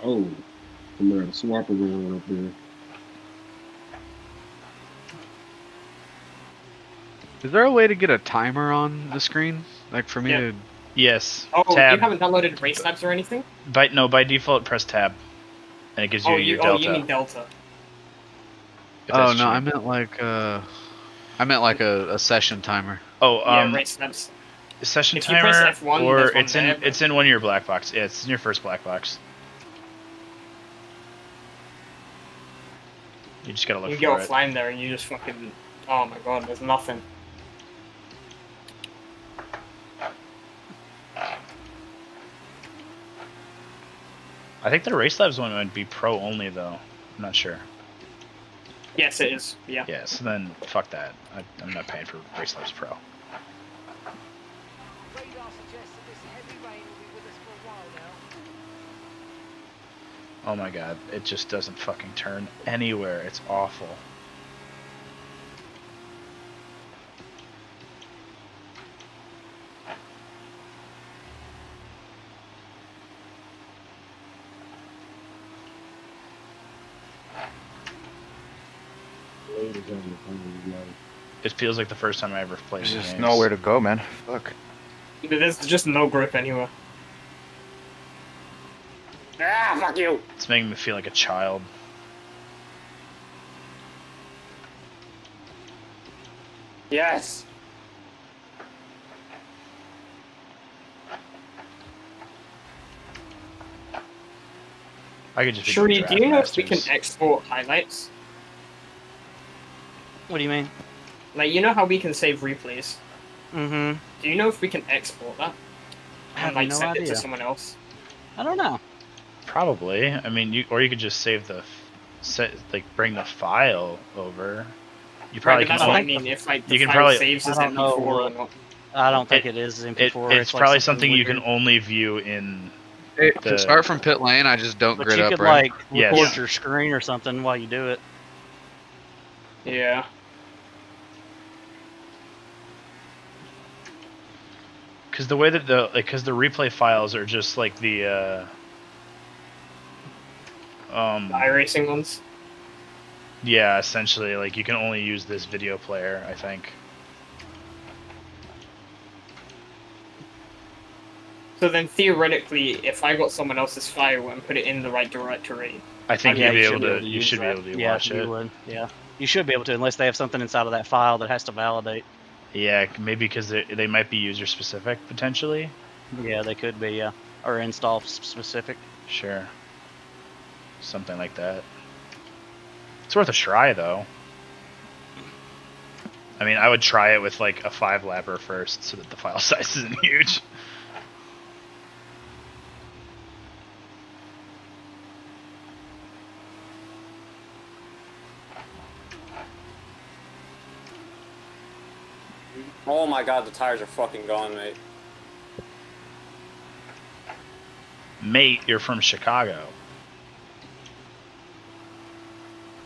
Oh, somebody got a swapper going on up there. Is there a way to get a timer on the screen? Like for me Yeah. to. Yes. Oh, Tab. you haven't downloaded race labs or anything? By default, press tab, and it gives you your delta. you mean delta. if Oh that's no, cheap. I meant like a session timer. Oh, Yeah, race labs. session If you press timer, F1, or there's one it's in there, but- it's in one of your black box. Yeah, it's in your first black box. You just gotta look You for go it. flying there and you just fucking. Oh my god, there's nothing. I think the Race Labs one would be pro only though. I'm not sure. Yes, it is. Yeah. Yeah, so then fuck that. I'm not paying for Race Labs Pro. Oh my god, it just doesn't fucking turn anywhere. It's awful. It feels like the first time I ever played There's the just games. nowhere to go, man. Fuck. There's just no grip anywhere. Ah, fuck you! It's making me feel like a child. Yes! I could just be Shuri, doing do you know Draft if we can Masters. export highlights? What do you mean? Like, you know how we can save replays? Mm-hmm. Do you know if we can export that? I have And, like, no send it idea. to someone else? I don't know. Probably. I mean, you could just save the, bring the file over. You probably Right, but that's can. what I only- mean, if, like, the you can file probably- saves as I don't know MP4 or what- not. I don't think it is MP4. It's like probably something something you weird. can only view in To start from pit lane, I just don't But grid you up, could right? like Yes. record your screen or something while you do it. Yeah. Because the way that because the replay files are just like the The iRacing ones. yeah, essentially like you can only use this video player, I think. So then theoretically, if I got someone else's file and put it in the right directory, I think Yeah, you'd be you able should be able to. to You use should be that. able to Yeah, watch you it. would. Yeah, you should be able to, unless they have something inside of that file that has to validate. Yeah, maybe because they might be user specific potentially. Yeah, they could be. Yeah, or install specific. Sure. Something like that. It's worth a try though. I mean, I would try it with like a 5-lapper first, so that the file size isn't huge. Oh my god, the tires are fucking gone, mate. Mate, you're from Chicago.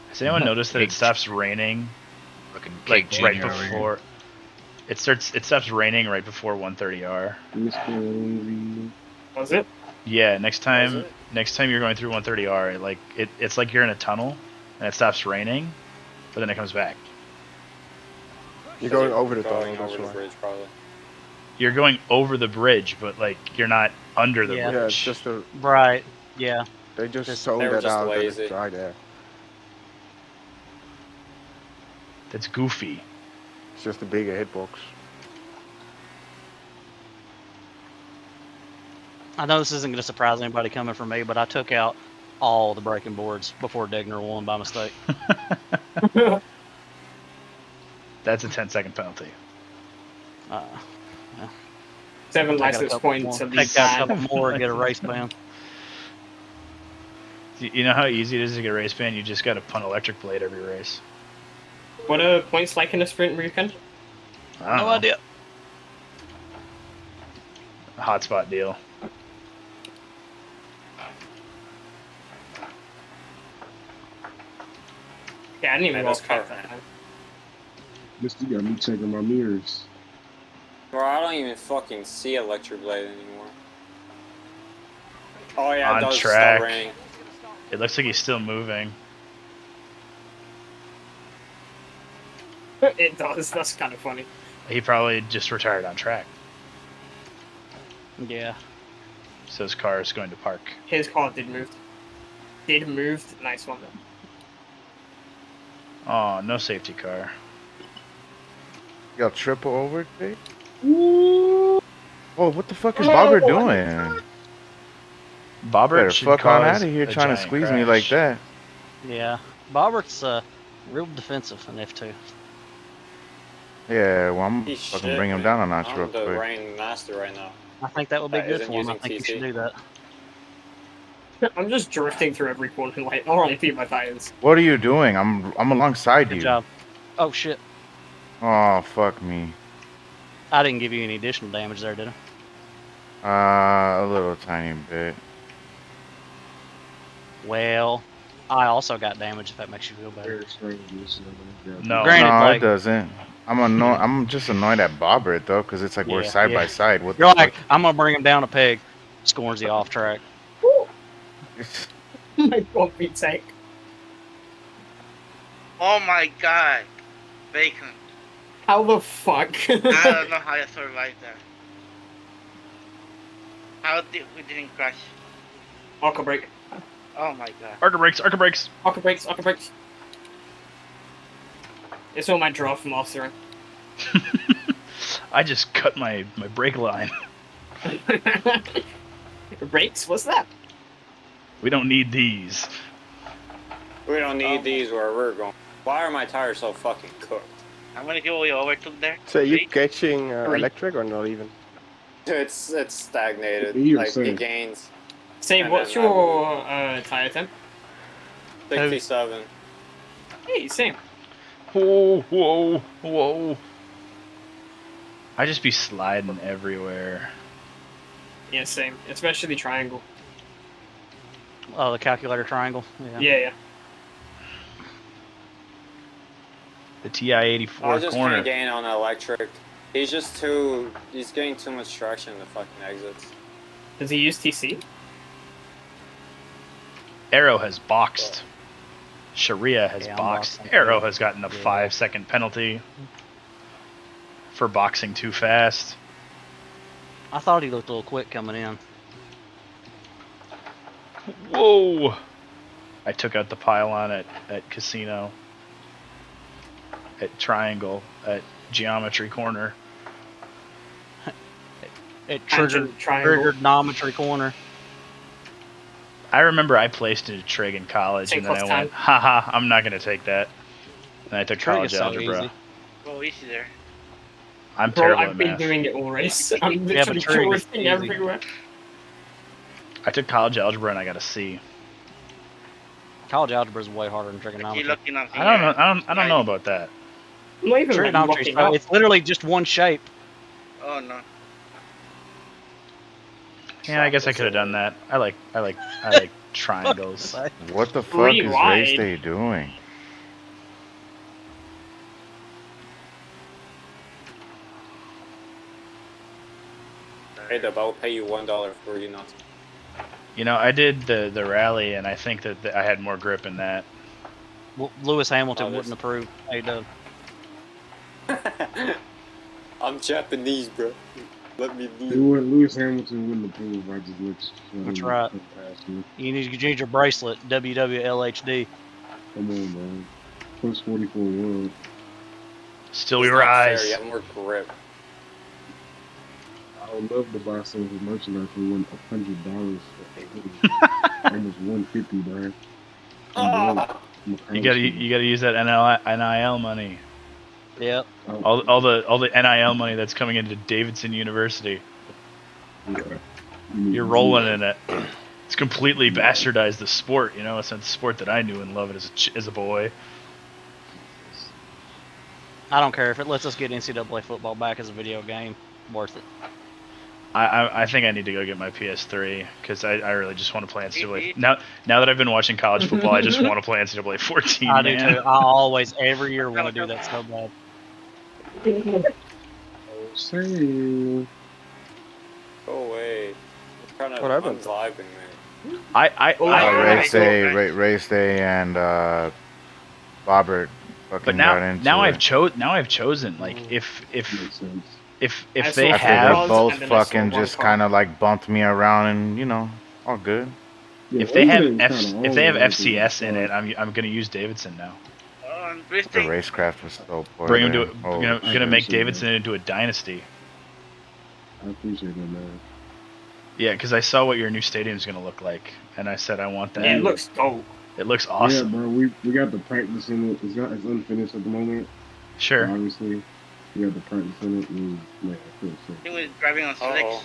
Has anyone noticed that it stops raining Fucking like Cake right Junior over here. before it stops raining right before 130R? was it? Yeah, next Was time it? you're going through 130R, like it's like you're in a tunnel and it stops raining, but then it comes back. You're going over the Going tunnel, over that's the why. bridge, probably. You're going over the bridge, but like you're not under the Yeah. Yeah, bridge. it's just a. Right. Yeah. They just Just- zoned they were that just out that lazy. it's dry there. That's goofy. It's just a bigger hitbox. I know this isn't going to surprise anybody coming from me, but I took out all the braking boards before Degner won by mistake. That's a 10-second penalty. Uh, 7 take out a license couple points more, at take least. out a couple more and get a race ban. You know how easy it is to get a race ban? You just got to punt electric blade every race. What are points like in a sprint weekend? I don't No know. idea. Hotspot deal. Yeah, I didn't even Man, go that's past perfect. that. Just you got me checking my mirrors. Bro, I don't even fucking see Electric Blade anymore. Oh yeah, On it does track. stop raining. It looks like he's still moving. It does. That's kind of funny. He probably just retired on track, Yeah. so his car is going to park. His car did move. Did move. Nice one. Oh, no safety car. Yo, triple overtake? Oh, what the fuck is Bobber doing? Bobber Better should fuck on cause out of here a trying to giant squeeze me like crash. that. Yeah. Bobbert's real defensive in F2. Yeah, well, I'm He's fucking shit, bring him man. down a notch I'm real the quick. rain master right now. I think that would be That good isn't for him. I using think you should TC. do that. I'm just drifting through every corner like RIP my tires. What are you doing? I'm alongside Good you. job. Oh shit. Oh, fuck me. I didn't give you any additional damage there, did I? A little tiny bit. Well, I also got damage if that makes you feel better. No. Granted, No, like, it doesn't. I'm just annoyed at Bobber though, because it's like we're Yeah, side yeah. by side. What You're the like, fuck? I'm gonna bring him down a peg. Scorns the off track. My bumpy tank. Oh my god. Bacon. How the fuck? I don't know how you survived that. How did we didn't crash? Arca brake. Oh my god. Arca brakes, arca brakes. Arca brakes. Arca brakes. It's all my draft mastering. I just cut my brake line. Brakes? What's that? We don't need these. We don't need these where we're going. Why are my tires so fucking cooked? How many people we overtook there? So are you Three? catching electric or not even? It's stagnated. You're Like saying. it gains Say, And what's then, your tire temp? 67. Hey, same. Whoa, whoa, whoa. I just be sliding everywhere. Yeah, same. Especially triangle. Oh, the calculator triangle. Yeah. The TI-84 I just corner. can't gain on electric. He's just too. He's getting too much traction in the fucking exits. Does he use TC? Arrow has boxed. Sharia has Yeah, I'm boxed. boxing. Arrow has gotten a Yeah. 5-second penalty for boxing too fast. I thought he looked a little quick coming in. Whoa! I took out the pylon at Casino. At Triangle. At Geometry Corner. It Tangent triangle. triggered Nometry corner. I remember I placed into trig in college, Take and then I off went, time. haha, I'm not going to take that. And I took Trig college is so algebra. easy. Oh, easy there. I'm Bro, terrible I've at been math. doing it all race. I'm Yeah, but literally trig is cruising easy. everywhere. I took college algebra and I got a C. College algebra is way harder than You're trigonometry. looking up I don't know. I don't know about that. I'm not even like, Trigonometry, locking so up. it's literally just one shape. Oh no. Yeah, I guess I could have done that. I like triangles. What the fuck Three is wide. Race Day doing? Hey, Dub, I'll pay you $1 for you not. You know, I did the rally, and I think that I had more grip in that. Well, Lewis Hamilton Oh, wouldn't approve. Hey, Dub. I'm Japanese, bro. Let me It do. would, Lewis Hamilton wouldn't approve. I just let That's right. You need your bracelet, WWLHD. Come on, man. Plus 44 world. Still It's we not rise. fair, you have more grip. I would love to buy some of his merchandise for $100 for a hoodie. Almost $150, bro. Ah! You gotta use that NIL money. Yep. All the NIL money that's coming into Davidson University. You're rolling in it. It's completely bastardized the sport. You know, it's not the sport that I knew and loved as a boy. I don't care if it lets us get NCAA football back as a video game. Worth it. I think I need to go get my PS3 because I really just want to play NCAA. Now that I've been watching college football, I just want to play NCAA 14. I do man. too. I always, every year, want to do that so bad. Say, Go away. I'm trying to What happened? unvibing, man. Race Day and Robert fucking But got into now it. I've chosen like if makes sense. if I they saw After have they both and then I saw fucking one just car. kind of like bumped me around and you know, all good. Yeah, if they have everything's kinda if they have all over FCS the in it, place. I'm gonna use Davidson now. Oh, and The Bristol. racecraft was so poor. Bring him there. to Oh, gonna make appreciate Davidson into a dynasty. I appreciate that, man. Yeah, because I saw what your new stadium's gonna look like, and I said I want that. It looks dope. It looks awesome. Yeah, bro, we got the practice in it. It's unfinished at the moment. Sure. Obviously, we got the practice in it. And man, I feel sick. I think we're driving on slicks. Uh-oh.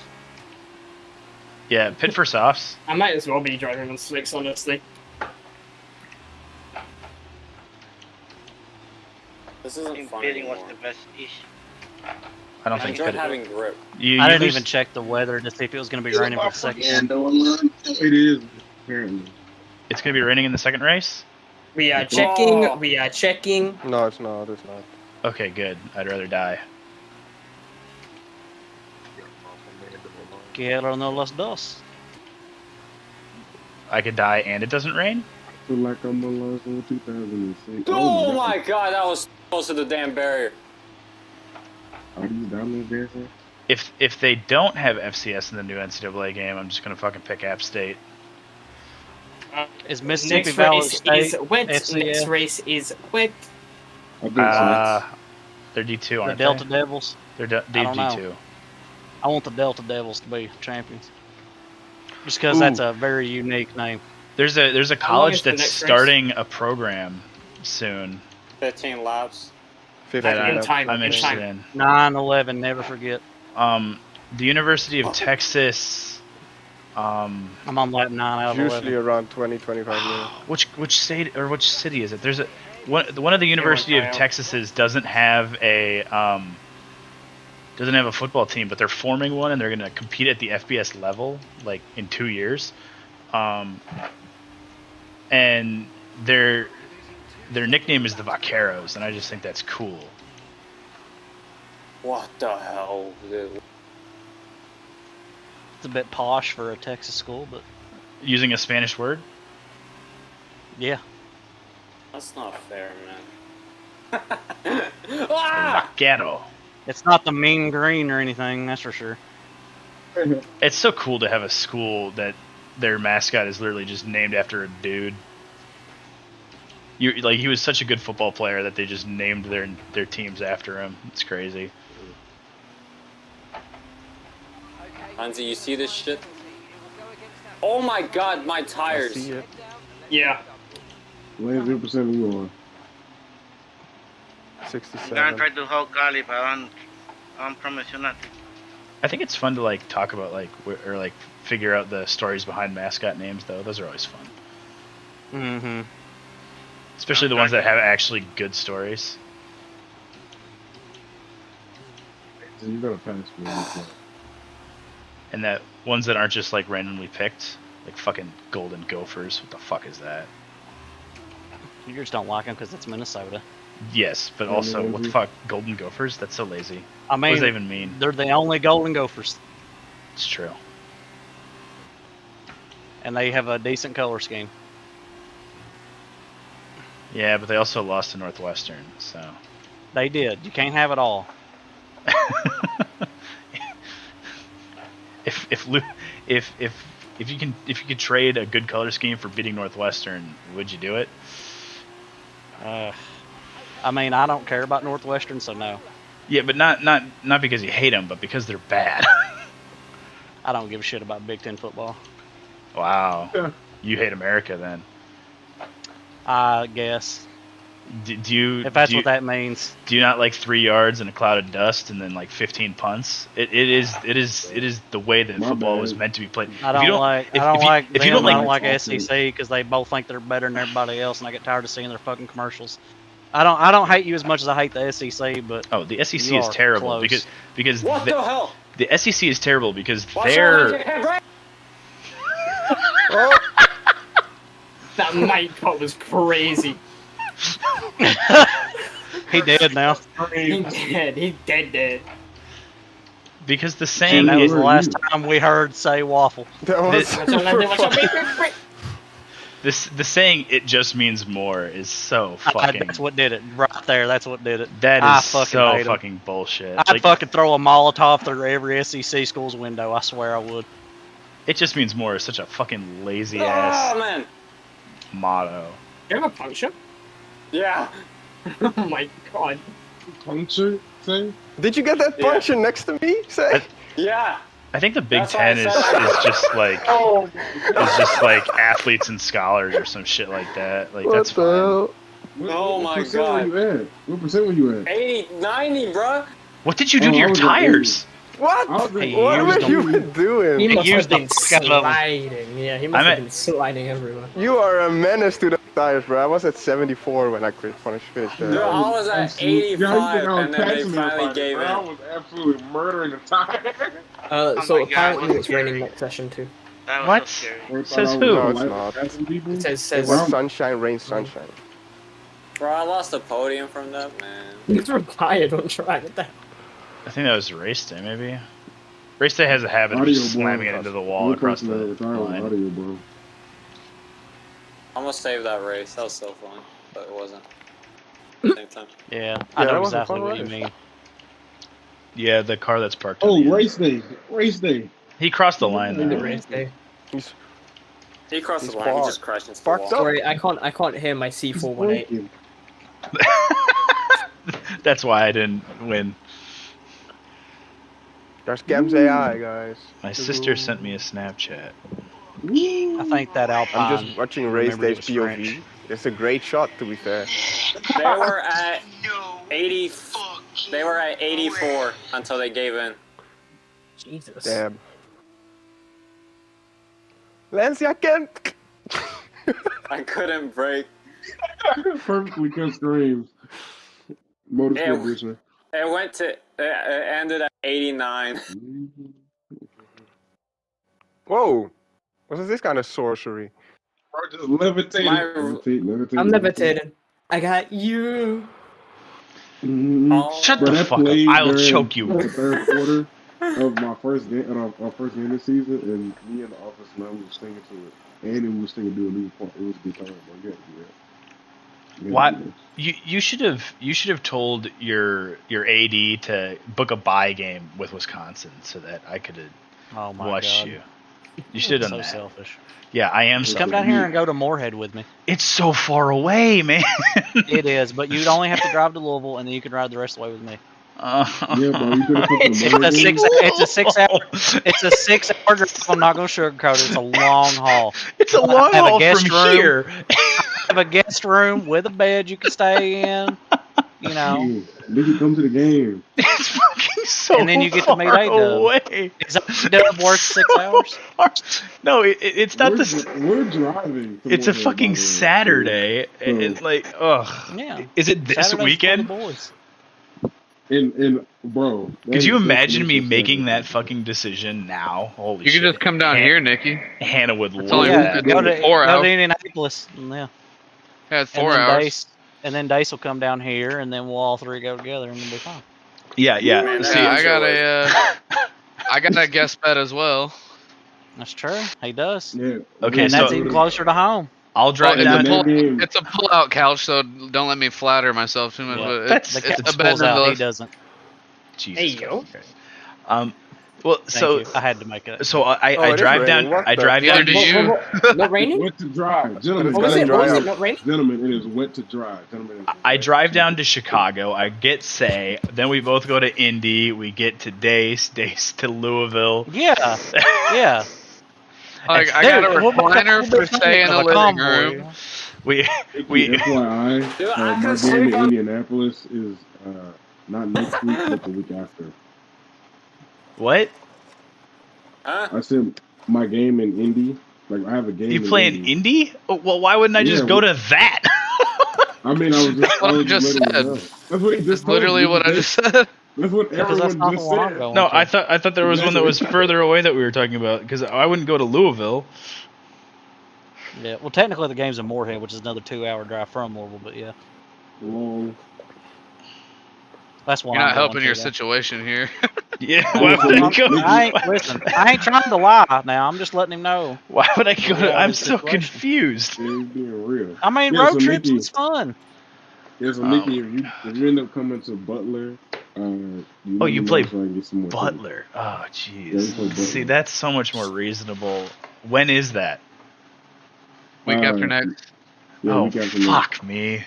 Yeah, pit for softs. I might as well be driving on slicks, honestly. This I isn't think fun bidding was anymore. the best ish. I don't I think enjoy pit. having grip. You I didn't lose- even check the weather to see if it was going to be raining for the second one. It is apparently. It's gonna be raining in the second race. We are checking. Oh. We are checking. No, it's not. It's not. Okay, good. I'd rather die. Quiero no los dos. I could die and it doesn't rain. I feel like I'm on in 2006. Oh my god, that was close to the damn barrier. Are these down there, dancing? If they don't have FCS in the new NCAA game, I'm just gonna fucking pick App State. Is Mississippi Next Valley race State is wet. FCS? Next race is wet. I think so. They're D2, The aren't Delta they? Devils. They're I don't know. D2. I want the Delta Devils to be champions. Just because that's a very unique name. There's a How long college is the that's next race? starting a program soon 15 laps. 15 that In time, I'm in interested time. in. 9/11, never forget. The University of Texas. I'm on lap 9 out of Usually 11. around 20-25 minutes. Which state or which city is it? There's one of the University of Ohio. Texases doesn't have a doesn't have a football team, but they're forming one, and they're going to compete at the FBS level, like in 2 years. And their nickname is the Vaqueros, and I just think that's cool. What the hell, dude? It's a bit posh for a Texas school, but Using a Spanish word? yeah. That's not fair, man. Ah! Vaquero. It's not the mean green or anything, that's for sure. It's so cool to have a school that their mascot is literally just named after a dude. He was such a good football player that they just named their teams after him. It's crazy. Hunzy, you see this shit? Oh my god, my I tires. see it. Yeah. Land 0% of you on. I'm 67. gonna try to help Cali, but I don't promise you nothing. I think it's fun to like talk about or like figure out the stories behind mascot names though. Those are always fun. Mm-hmm. Especially the ones that have actually good stories. You gotta pass me. And that ones that aren't just like randomly picked. Like fucking golden gophers. What the fuck is that? You just don't like them because it's Minnesota. Yes, but also, what the fuck? Golden gophers? That's so lazy. I mean, what does that even mean? They're the only golden gophers. It's true. And they have a decent color scheme. Yeah, but they also lost to Northwestern, so. They did. You can't have it all. If you could trade a good color scheme for beating Northwestern, would you do it? I mean, I don't care about Northwestern, so no. Yeah, but not because you hate them, but because they're bad. I don't give a shit about Big Ten football. Wow. Yeah. You hate America then. I guess. Do you? If that's what that means. Do you not like 3 yards in a cloud of dust and then like 15 punts? It is the way that football was meant to be played. I don't like SEC because they both think they're better than everybody else, and I get tired of seeing their fucking commercials. I don't hate you as much as I hate the SEC, but the SEC is terrible close. because What the hell? The SEC is terrible because they're. That mic cut was crazy. He dead now. He's dead. Because the saying that was is the last time we heard say waffle. The saying "it just means more" is so fucking. That's what did it right there. That's what did it. That is so fucking bullshit. I'd fucking throw a Molotov through every SEC school's window. I swear I would. It just means more is such a fucking lazy ass man. motto. You have a puncture? Yeah. Oh my god. Puncture thing? Did you get that puncture next to me? Say. Yeah. I think the Big Ten is just like athletes and scholars or some shit like that. Like that's fine. Oh What my percent god. were you at? What percent were you at? 80, 90, bro. What did you do to your tires? What? What He were you doing? He must used have been the fuck out of 'em. sliding. Yeah, he must have been sliding everywhere. You are a menace to the tires, bro. I was at 74 when I finished Dude, there. I was at 85, and then they finally gave I in. was absolutely murdering the tire. So my God, apparently what's it's raining next session too. That was What? so scary. Says who? No, it's not. It says It was sunshine, rain, sunshine. Bro, I lost the podium from that, man. He's retired on track. What the hell? I think that was race day, maybe. Race day has a habit of just slamming it into the wall across the line. Bro. I'm gonna save that race. That was so fun, but it wasn't. At the same time. Yeah, I know that was a exactly fun what you race. mean. Yeah, the car that's parked. Oh, on the end. race day. He crossed the line The though. race day. He crossed He's the line. He parked. just crashed into the Parked wall. up. Sorry, I can't hear my C418. That's why I didn't win. There's Games AI, guys. My sister sent me a Snapchat. I think that Alpine. I'm just watching Race remember it Day's was POV. French. It's a great shot, to be fair. They were at 80. They were at 84 until they gave in. Jesus. Damn. Lancy, I can't. I couldn't break. Perfectly cut screams. Motorsport Yeah. booster. It went to. It ended at 89. Whoa. What is this kind of sorcery? Bro, just levitate. My- Levitate. I'm levitating. I got you. Oh. Shut Bro, the that fuck up. played I will during choke you. The third quarter of my first game, our first game this season, and me and the office man was singing to it, and we was singing "Do a New Part." It was guitar, bro. You had to do that. You What? had to do You should have told your AD to book a bye game with Wisconsin so that I could have Oh my watched god. you. You should have So done that. selfish. Yeah, I am. Just So come down here and go to Moorhead with me. It's so far away, man. It is, but you'd only have to drive to Louisville, and then you can ride the rest of the way with me. Yeah, bro. You could have come to It's a Moorhead. 6. It's a 6 hour. It's a 6 hour drive. I'm not gonna sugarcoat it. It's a long haul. It's a But long I have a haul guest from room. here. I have a guest room with a bed you can stay in. You know, Nikki, come to the game. It's fucking so and then you get to far meet A-Dub. away. Is A-Dub worth 6 hours? No, it's not this. We're driving. It's a Moorhead, by fucking the way. Saturday. It's like, ugh. Yeah. Is it this Saturday's for weekend? the boys. And bro, Could you imagine me making that fucking decision now? Holy You shit. can just come down here, Nikki. Hannah would It's love only that. Yeah, go to 4 hours. Indianapolis. Yeah. Yeah, it's And 4 then hours. Dace, and then Dace will come down here, and then we'll all three go together, and it'll be fine. Yeah. Man, See, Yeah, I got a guest bed as well. That's true. He does. Yeah. Okay, And so- that's even closer to home. I'll drive Well, down. that game- it's a pull-out couch, so don't let me flatter myself too much. Yeah. But That's- it's, The it's couch a bed pulls out. He nonetheless. doesn't. Jesus Hey, yo. Christ. Well, Thank so you. I had to make it. so I Oh, it is drive raining. down. What I the drive Neither down. did you. Not raining? Wet to drive, gentlemen. What was gonna it? What was dry it? up. Not raining? Gentlemen, it is wet to drive. Gentlemen, I drive down to Chicago. I get Say. Then we both go to Indy. We get to Dace. Dace to Louisville. Yeah. Yeah. Like, I Dude, got a we'll be- recliner we'll be for stay in the fine with a living convoy. room. We FYI, Dude, I my can game sleep in on- Indianapolis is not next week, but the week after. what? Huh? I said my game in Indy. Like I have a game. You play in Indy? Oh, well, why wouldn't I just Yeah, go to that? I mean, I was just. What I I was just letting you said. know. That's what he just That's told literally you. what I just said. That's what Because that's everyone not just the one I'm said. going No, to. I thought there was one that was further away that we were talking about because I wouldn't go to Louisville. Yeah. Well, technically, the game's in Moorhead, which is another 2-hour drive from Louisville, but yeah. Well, That's one You're I'm not going helping to, your though. situation here. Yeah, why would I go? Listen, I ain't trying to lie now. I'm just letting him know. Why would I go? Yeah, I'm this so situation. confused. yeah, he's being real. I mean, Yeah, road so trips Mickey- is fun. Yeah, so Nikki, if you end up coming to Butler, you Oh, you play so I can get some more tickets. Butler. Oh, Yeah, we jeez. play Butler. See, that's so much more reasonable. When is that? Week after Uh, next. Yeah, Oh, week after next. fuck me.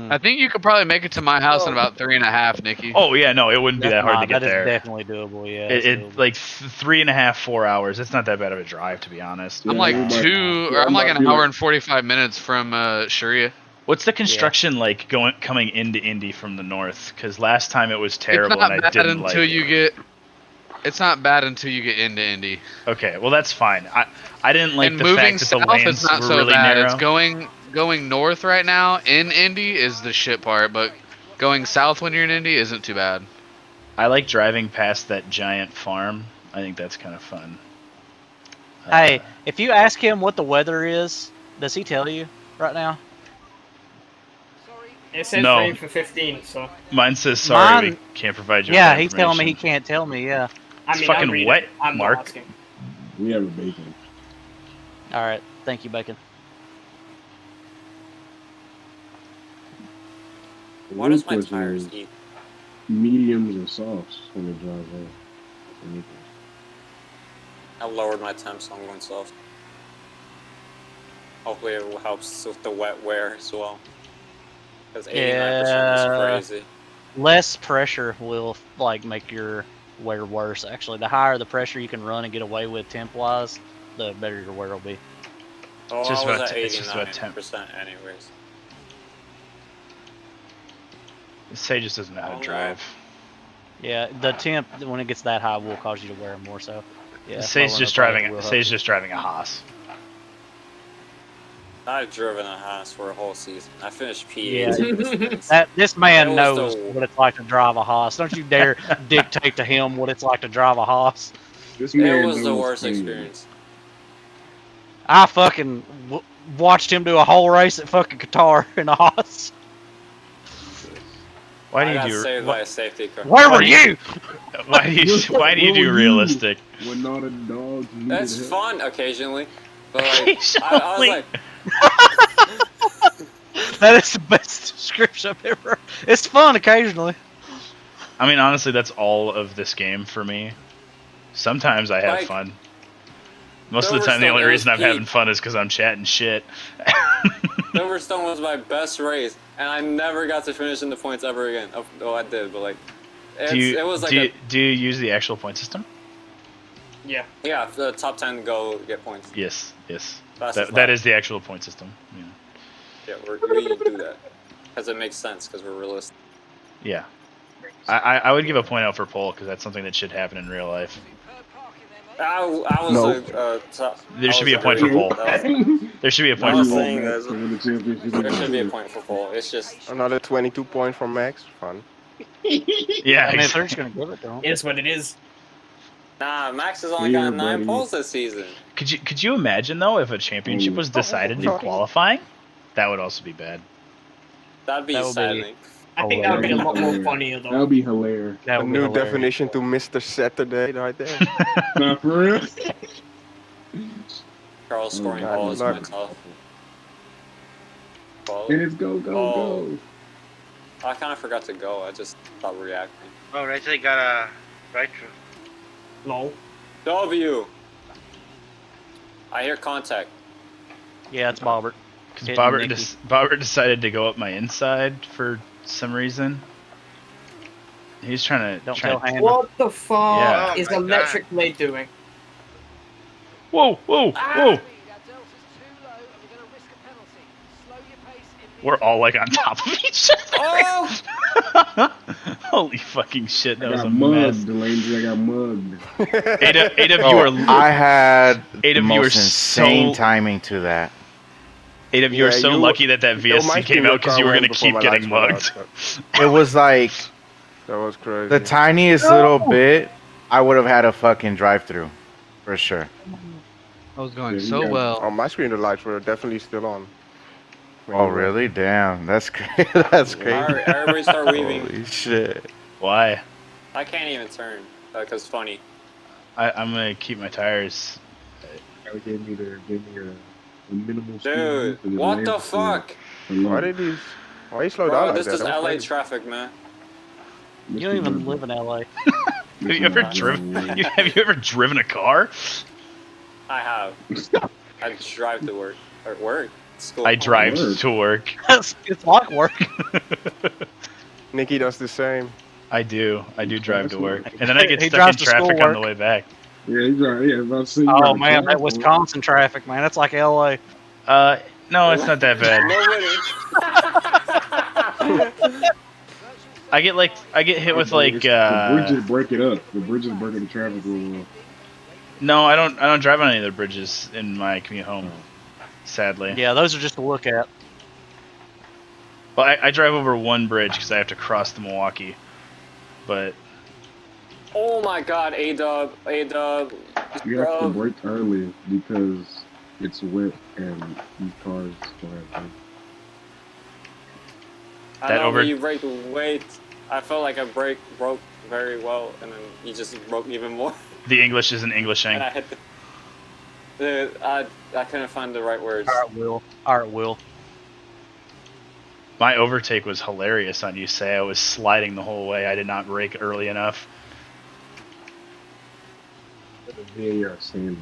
I think you could probably make it to my house in about 3.5, Nikki. Oh yeah, no, it wouldn't be that hard to get That is there. definitely doable. Yeah. It, it's it doable. like 3.5, 4 hours. It's not that bad of a drive, to be honest. I'm like Yeah, I'm like I'm an like- hour and 45 minutes from Sharia. What's the construction like coming into Indy from the north? Because last time it was It's terrible not and I bad didn't like until it. you get. It's not bad until you get into Indy. Okay, well that's fine. I didn't like and the moving fact that the south, lanes it's not were so really bad. narrow. It's going north right now in Indy is the shit part, but going south when you're in Indy isn't too bad. I like driving past that giant farm. I think that's kind of fun. Hey, if you ask him what the weather is, does he tell you right now? It says No. rain for 15, so. Mine says sorry, we Mine- can't provide you. Yeah, with he's telling me he information. can't tell me. Yeah. I It's mean, fucking I'm reading wet, it. I'm not Mark. asking. We have a bacon. All right. Thank you, Bacon. The What real does my question tires is eat? mediums or softs when they drive in? I lowered my temp, so I'm going soft. Hopefully it helps with the wet wear as well. Because 89% Yeah. is crazy. Less pressure will like make your wear worse. Actually, the higher the pressure you can run and get away with temp-wise, the better your wear will be. Oh, It's just I was about at it's just about 89% anyways. Say just doesn't know how to drive. Yeah, the temp when it gets that high will cause you to wear more. So, yeah. Say's lowering just the pressure driving. will help Say's you. just driving a Haas. I've driven a Haas for a whole season. I finished P8. Yeah, this man It was knows the- what it's like to drive a Haas. Don't you dare dictate to him what it's like to drive a Haas. This It man was the knows worst pain. experience. I fucking watched him do a whole race at fucking Qatar in a Haas. Why I do got you do? saved by a safety car. Where were you? Why do you? Why do you do realistic? When all the dogs needed That's help. fun occasionally. But like, I was like, That is the best description I've ever heard. It's fun occasionally. I mean, honestly, that's all of this game for me. Sometimes I have Like, fun. Most of the time, the only reason I'm having fun is because I'm chatting shit. Silverstone was my best race, and I never got to finish in the points ever again. Oh, I did, but like, it was like do you use the actual point system? yeah, the top 10 go get points. Yes. Fastest That lap. is the actual point system. Yeah, we do that because it makes sense because we're realistic. Yeah. I would give a point out for pole because that's something that should happen in real life. I was No. There should be a point for pole. There should be a point I was for pole. saying there should be a point for pole. It's just Another 22 points from Max. Fun. Yeah, I mean, if they're just gonna give it to him. It's what it is. nah. Max has only got 9 buddy. poles this season. Could you imagine though if a championship was decided in qualifying? That would also be bad. That'd be That would be- saddening. I think that would be a lot more funnier That though. would be hilarious. That A would be new hilarious. definition to Mr. Saturday right there. Not for real. Charles scoring God, poles luck. myself. Pole. And it's go, go, Oh. go. I kind of forgot to go. I just stopped reacting. Oh, right, they got a right through. Lol. W. I hear contact. Yeah, it's Bobbert. Because Hitting Nicky. Bobbert decided to go up my inside for some reason. He's trying to. Don't tell Hannah. What the fuck Yeah. is Oh my Electric Blade doing? Whoa! We're all like on top of each other. Holy fucking shit! That I was a got mess. mugged, Delaney. I got mugged. Eight of you Oh, are. I had Eight the of you are most insane so- timing to that. 8 of you are Yeah, so you- lucky that Yo, VSC my came out because you were gonna keep getting mugged. It was like That was crazy. the tiniest little bit. I would have had a fucking drive-through, for sure. I was going Yeah, you so got- well. On my screen, the lights were definitely still on. Oh really? Damn, that's crazy. That's crazy. Alright, everybody start weaving. Holy shit. Why? I can't even turn because funny. I'm gonna keep my tires. They gave me a minimal speed. Dude, and what then the they fuck? Why you slow Bro, down like this that? is That was LA crazy. traffic, man. You don't even live in LA. Have you ever driven? Have you ever driven a car? I have. I drive to work. Or work? School. I drive work. to work. It's like work. Nikki does the same. I do drive to work, and then I get He stuck in drives to traffic school on the way back. Yeah, he's right. Yeah, about to say. Oh man, that Wisconsin traffic, man. That's like LA. No, it's not that bad. I get hit with like. The bridges break it up. The bridges break up the traffic real well. No, I don't drive on any of the bridges in my commute home. Sadly. Yeah, those are just to look at. Well, I drive over one bridge because I have to cross the Milwaukee. But Oh my god, A-Dub. You have to brake early because it's wet and these cars don't have brakes. I That know, over- but you brake way. I felt like I broke very well, and then you just broke even more. the English isn't Englishing. And I hit the. Dude, I couldn't find the right words. Alright, Will. My overtake was hilarious on you. Say I was sliding the whole way. I did not brake early enough. The VAR sandwich.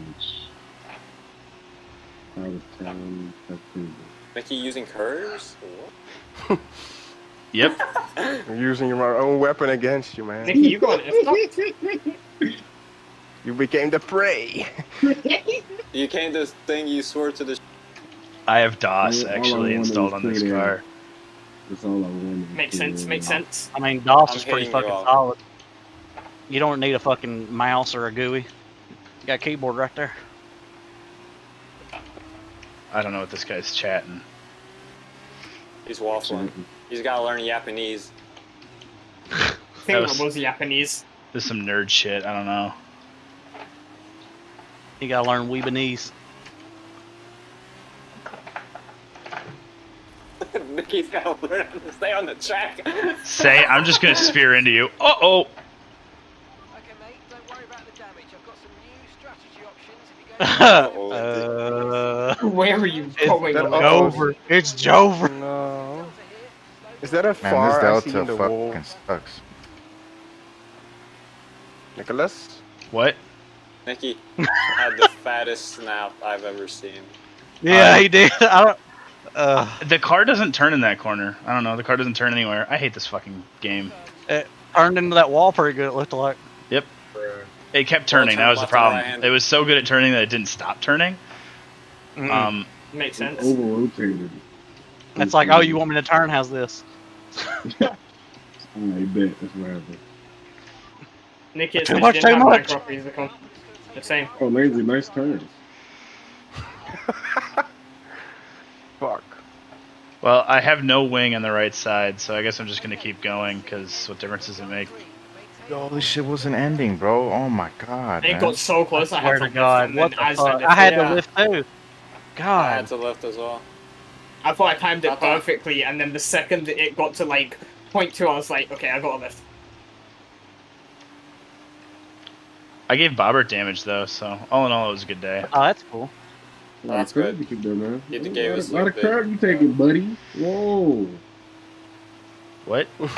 Out of town. That's pretty good. Mickey using curves? What? Yep. I'm using my own weapon against you, man. Nikki, you got it. You became the prey. You came this thing you swore to the. I have DOS All I actually wanted installed was on this clean air. car. That's all I wanted. Makes sense. Makes sense. I mean, DOS I'm is pretty hitting you fucking all. solid. You don't need a fucking mouse or a GUI. You got a keyboard right there. I don't know what this guy's chatting. He's waffling. He's got to learn Japanese. I think that was Japanese. This is some nerd shit. I don't know. You gotta learn Weebanese. Nikki's got to learn how to stay on the track. Say, I'm just gonna spear into you. Uh-oh! Where are you going? Jover. It's Jover. No. Is that a Man, far this I see in Delta the wall? fucking sucks. Nicholas? What? Nikki had the fattest snap I've ever seen. Yeah, he did. I don't. The car doesn't turn in that corner. I don't know. The car doesn't turn anywhere. I hate this fucking game. It turned into that wall pretty good. It looked like. Yep. It kept turning. turn That was the left and right problem. hand. It was so good at turning that it didn't stop turning. Makes sense. Over rotated. It's like, oh, you want me to turn? How's this? I bet that's what happened. Nick is Too much, too much. The same. Oh, Lazy, nice turn. Fuck. Well, I have no wing on the right side, so I guess I'm just gonna keep going. Cause what difference does it make? Yo, this shit wasn't ending, bro. Oh my god. It man. got so close. I Swear had to to God, what the fuck? I had to lift too. I God. had to lift as well. I thought I timed it perfectly, and then the second it got to like 0.2, I was like, okay, I got a lift. I gave Bobbert damage though, so all in all, it was a good day. Oh, that's cool. That's good. good. You took there, man. You A gave us lot of big. crap you taking, buddy. Whoa. What? You're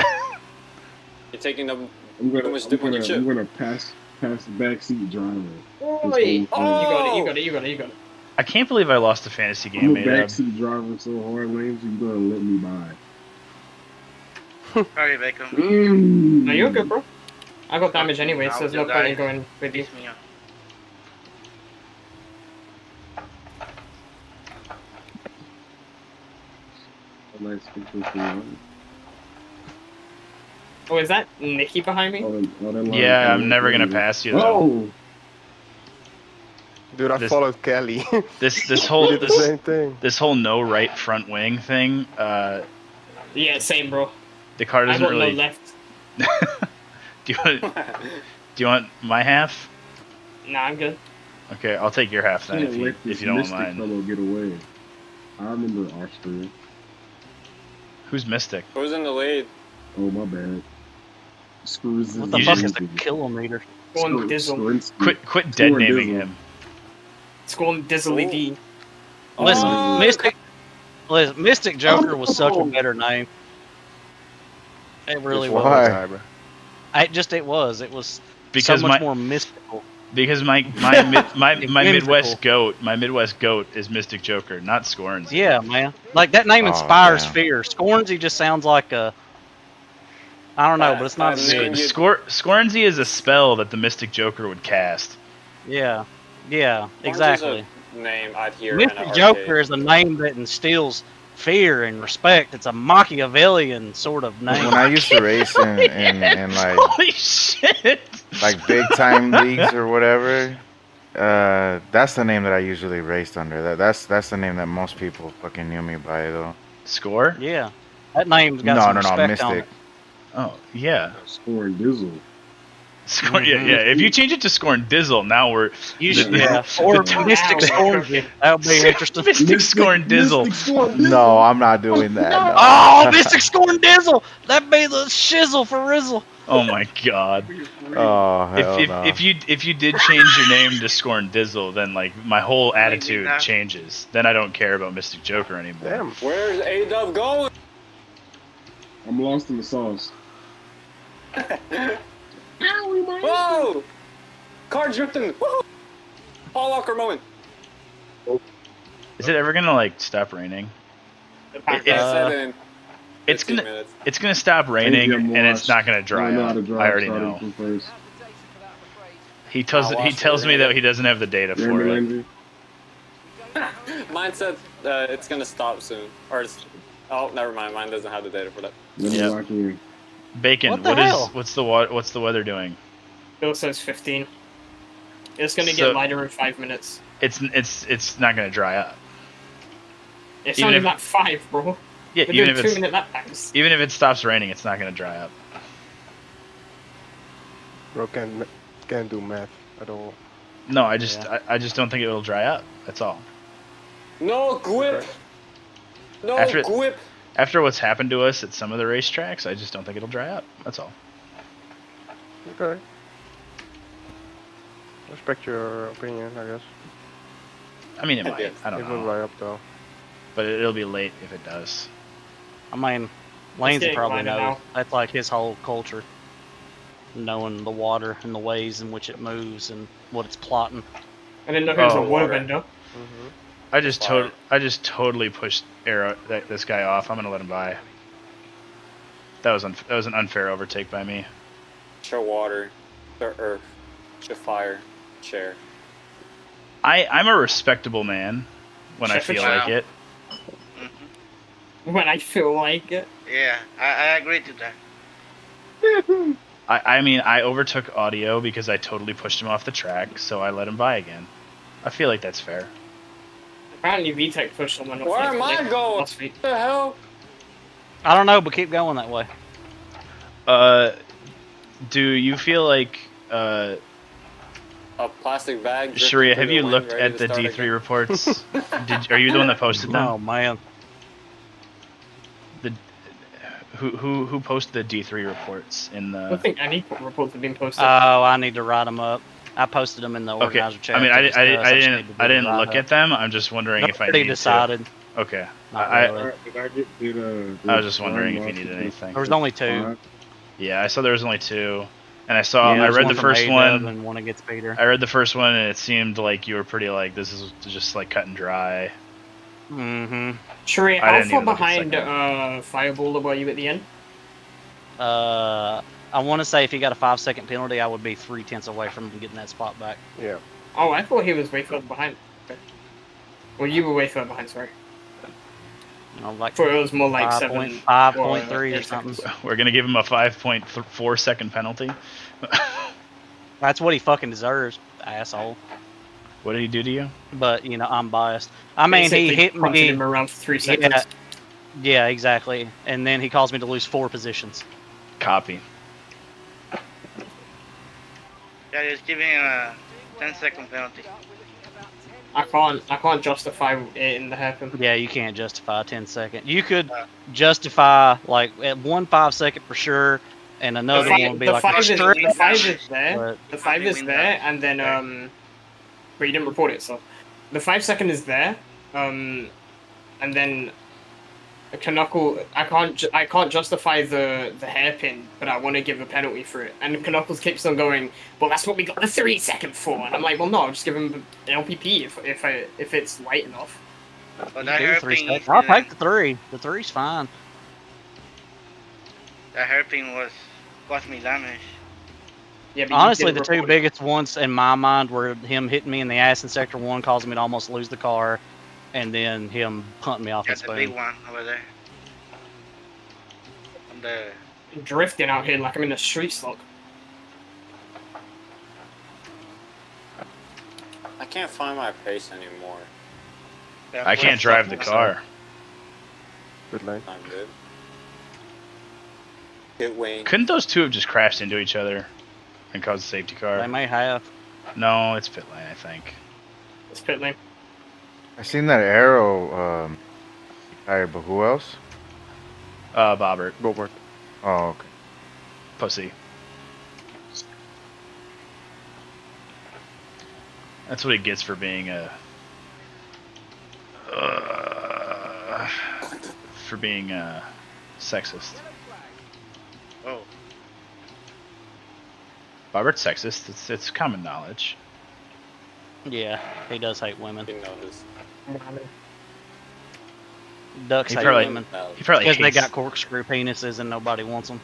taking them. I'm Too much dip on your chip. gonna pass the backseat driver. Oi! You got it. I can't believe I lost a fantasy game I'm a made up. backseat driver so hard, Lane, so you're gonna let me by. Sorry, Bacon. Mm. No, you're good, bro. I got damage anyway, so there's no I'll point in die. going with you. Piss me off. A nice picture for you. Oh, is that Nikki behind me? Yeah, I'm never gonna pass you though. Oh, Dude, I This- followed Kelly. This whole He did the same thing. this whole no right front wing thing. Yeah, same, bro. The car I doesn't got really. no left. Do you want my half? Nah, I'm good. Okay, I'll take your half then can't if you let this if you don't Mystic mind. fellow get away. I remember Austria. Who's Mystic? Who's in the lead? Oh, my bad. Screws. What the You fuck just- is the kilometer? Going Dizzle. Quit dead Scoring naming Dizzle. him. It's going Dizzly D. Listen, Oh. Mystic Joker was such a better name. It really was. Why? It was. It was Because so much my- more mystical. Because my Midwest goat is Mystic Joker, not Scorns. Yeah, man. Like that name Oh, inspires damn. fear. Scornsy just sounds like a. I don't know, but it's not I as knew good. you- Scornsy is a spell that the Mystic Joker would cast. Yeah, Orange exactly. is a name I'd hear in Mystic an Joker arcade. is a name that instills fear and respect. It's a Machiavellian sort of name. When I used to race in like Holy shit! like big time leagues or whatever, that's the name that I usually raced under. That's the name that most people fucking knew me by though. Score? Yeah, that name's got No, some no, no, respect on Mystic. it. Oh yeah. Scoring Dizzle. Yeah. If you change it to Scorn Dizzle, now we're Yeah, or Mystic Scornsy. That would be interesting. Mystic Scorn Dizzle. No, I'm not doing that. No. Oh, Mystic Scorn Dizzle! That'd be the shizzle for Rizzle. Oh my god. Oh hell no. If you did change your name to Scorn Dizzle, then like my whole attitude that. changes. Then I don't care about Mystic Joker anymore. Damn. Where's A-Dub going? I'm lost in the sauce. Whoa! Car drifting! Woo! Paul Walker moment. Is it ever gonna like stop raining? I said in It's 15 gonna minutes. it's gonna stop raining Jim and it's Walsh. not gonna I dry know how up. to drive I already starting know. from first. He I'll watch tells it. me that he doesn't have the data for Remember, it. Lindsay? Mine said it's gonna stop soon. Or it's... Oh, never mind. Mine doesn't have the data for that. Let me Yep. lock in. Bacon, What the hell? what's the weather doing? Bill says 15. It's gonna So- get lighter in 5 minutes. It's not gonna dry up. It's Even only if- like 5, bro. Yeah, We're even doing if it's 2-minute lap times. even if it stops raining, it's not gonna dry up. Bro can't do math at all. No, I just don't think it'll dry up. That's all. No grip. No After- grip. After what's happened to us at some of the racetracks, I just don't think it'll dry up. That's all. Okay. Respect your opinion, I guess. I mean, it might. I don't It will know. dry up though. But it'll be late if it does. I mean, Lanesy getting probably lighter knows. now. That's like his whole culture. Knowing the water and the ways in which it moves and what it's plotting. I didn't know he was a Oh. waterbender. Mm-hmm. I just totally pushed this guy off. I'm gonna let him by. That was an unfair overtake by me. Show water. Show earth. Show fire. Chair. I'm a respectable man when I Sheffield feel like Wow. it. When I feel like it. Yeah, I agree to that. I mean, I overtook Audio because I totally pushed him off the track, so I let him by again. I feel like that's fair. Apparently VTech pushed someone off. Where am I yesterday, going? last week. What the hell? I don't know, but keep going that way. Do you feel like A plastic bag. drifting Sharia, through have the you wind, looked ready at to the start D3 again. reports? Are you the one that posted them? Oh man. Who posted the D3 reports in I don't the? think any reports have been posted. Oh, I need to write them up. I posted them in the Okay, organizer chat. I mean, I to discuss. just need to didn't do the look write-up. at them. I'm just wondering if I Already need decided. to. Okay, Not I really. I was just wondering if you needed anything. There was only 2. Yeah, I saw there was only 2, and I saw Yeah, I there's read one the from first A-Dub one. and one against Peter. I read the first one, and it seemed like you were pretty like this is just like cut and dry. Mm-hmm. Shuri, I how didn't far even look at the behind Fireballer were you at the end? I want to say if he got a 5-second penalty, I would be 3/10 away from getting that spot back. Yeah. Oh, I thought he was way further behind. Okay. Well, you were way further behind, sorry. You know, like I thought it was more like 5.3 or 8 something. seconds. We're gonna give him a 5.4 second penalty. That's what he fucking deserves, asshole. What did he do to you? But you know, I'm biased. I mean, he Basically hit punted me. him around for 3 seconds. Yeah, yeah, exactly. And then he caused me to lose 4 positions. Copy. Yeah, just giving him a 10-second penalty. I can't justify it in the hairpin. Yeah, you can't justify a 10-second. You could justify like at 1 5-second for sure, and another one would be like a straight. The 5 is there. but- The 5 is there, and then but you didn't report it, so the 5-second is there, and then Knuckle. I can't justify the hairpin, but I want to give a penalty for it. And Knuckles keeps on going. Well, that's what we got the 3-second for. And I'm like, well, no, I'll just give him an LPP if it's light enough. But You that do 3 hairpin seconds. I'll take incident, the 3. The 3's fine. that hairpin caused me damage. Yeah, but you Honestly, didn't the 2 report it. biggest ones in my mind were him hitting me in the ass in Sector 1, causing me to almost lose the car, and then him punting me off That's his the big spoon. one over there. On the Drifting out here like I'm in a street slog. I can't find my pace anymore. I can't drive the car. Good lane. I'm good. Hit Wayne. Couldn't those 2 have just crashed into each other and caused a safety They car? may have. No, it's pit lane, I think. It's pit lane. I seen that arrow tire, but who else? Bobbert, Robert. Oh, okay. pussy. That's what he gets for being a. Sexist. Oh, Bobbert's sexist. It's common knowledge. Yeah, he does hate women. You know this. Ducks He hate probably- women. He probably Because they hates. got corkscrew penises and nobody wants them.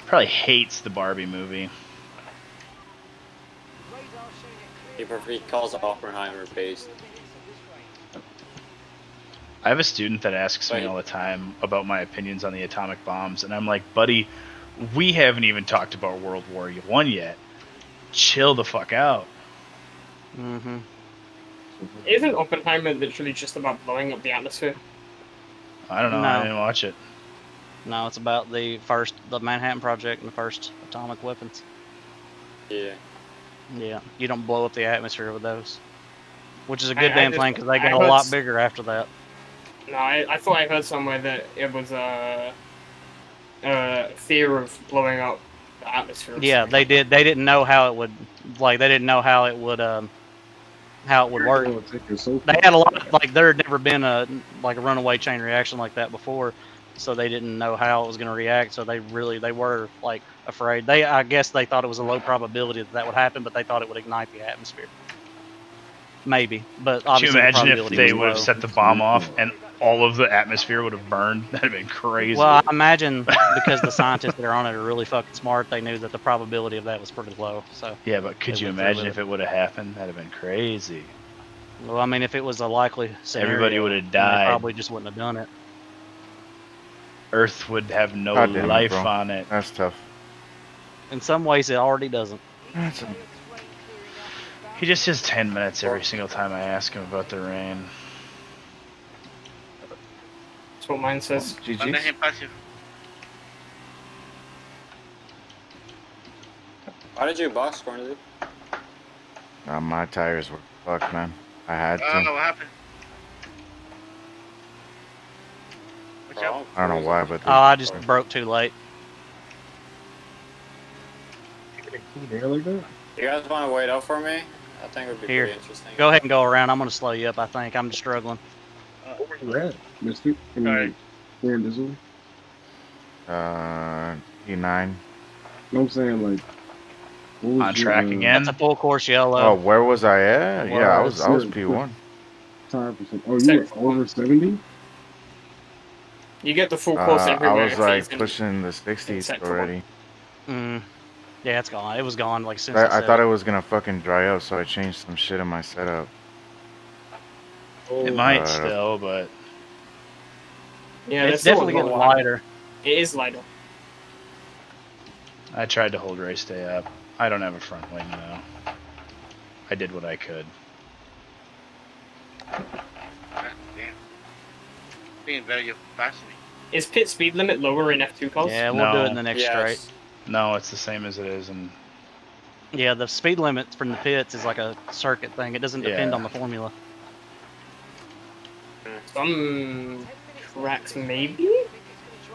Probably hates the Barbie movie. He calls Oppenheimer pace. I have a student that asks me Right. all the time about my opinions on the atomic bombs, and I'm like, buddy, we haven't even talked about World War I yet. Chill the fuck out. Mm-hmm. Isn't Oppenheimer literally just about blowing up the atmosphere? I don't know. No. I didn't watch it. No, it's about the Manhattan Project and the first atomic weapons. Yeah. Yeah, you don't blow up the atmosphere with those, which is a I- good I damn just- thing because they I got a heard lot s- bigger after that. No, I thought I heard somewhere that it was a fear of blowing up the atmosphere. or Yeah, something they like did. They didn't know how it would, like, they didn't know how it would work. Oh, take it so They far. had a lot, like, there had never been a runaway chain reaction like that before, so they didn't know how it was going to react. So they were like afraid. I guess they thought it was a low probability that would happen, but they thought it would ignite the atmosphere. Maybe, but Could you obviously the imagine if probability they was would have low. set the bomb off and all of the atmosphere would have burned? That'd have been crazy. Well, I imagine because the scientists that are on it are really fucking smart, they knew that the probability of that was pretty low. So yeah, but could they you went through imagine with if it would have happened? That'd have been crazy. well, I mean, if it was a likely scenario, Everybody would have then died. They probably just wouldn't have done it. Earth would have no God damn it, life bro. on it. That's tough. In some ways, it already doesn't. He just says 10 minutes every single time I ask him about the rain. That's what mine says. Manda GG's. him passive. Why did you box corner, dude? My tires were fucked, man. I had to. What happened? Watch out. I don't know why, but Oh, I just broke too late. There like that? You guys want to wait up for me? I think it would be Here, pretty interesting. go ahead and go around. I'm gonna slow you up. I think I'm just struggling. Where you at, mister? I mean, Alright. where in this one? P9. No, I'm saying, like, what was On your, track again? That's a full course yellow. Oh, where was I at? Well, Yeah, I was sure. P1. tire percent? Oh, you were over 70? You get the full course I everywhere. was if like it's in- pushing the 60s sector already. Yeah, it's gone. It was gone like soon. I thought it was gonna fucking dry up, so I changed some shit in my setup. It might still, but Yeah, it's there's still definitely a getting lot. lighter. It is lighter. I tried to hold race day up. I don't have a front wing though. I did what I could. God damn. Being better, you passed me. Is pit speed limit lower in F2 cars? Yeah, we'll do it in the next Yes. straight. No, it's the same as it is in. Yeah, the speed limit from the pits is like a circuit thing. It doesn't depend Yeah. on the formula. Some tracks, maybe?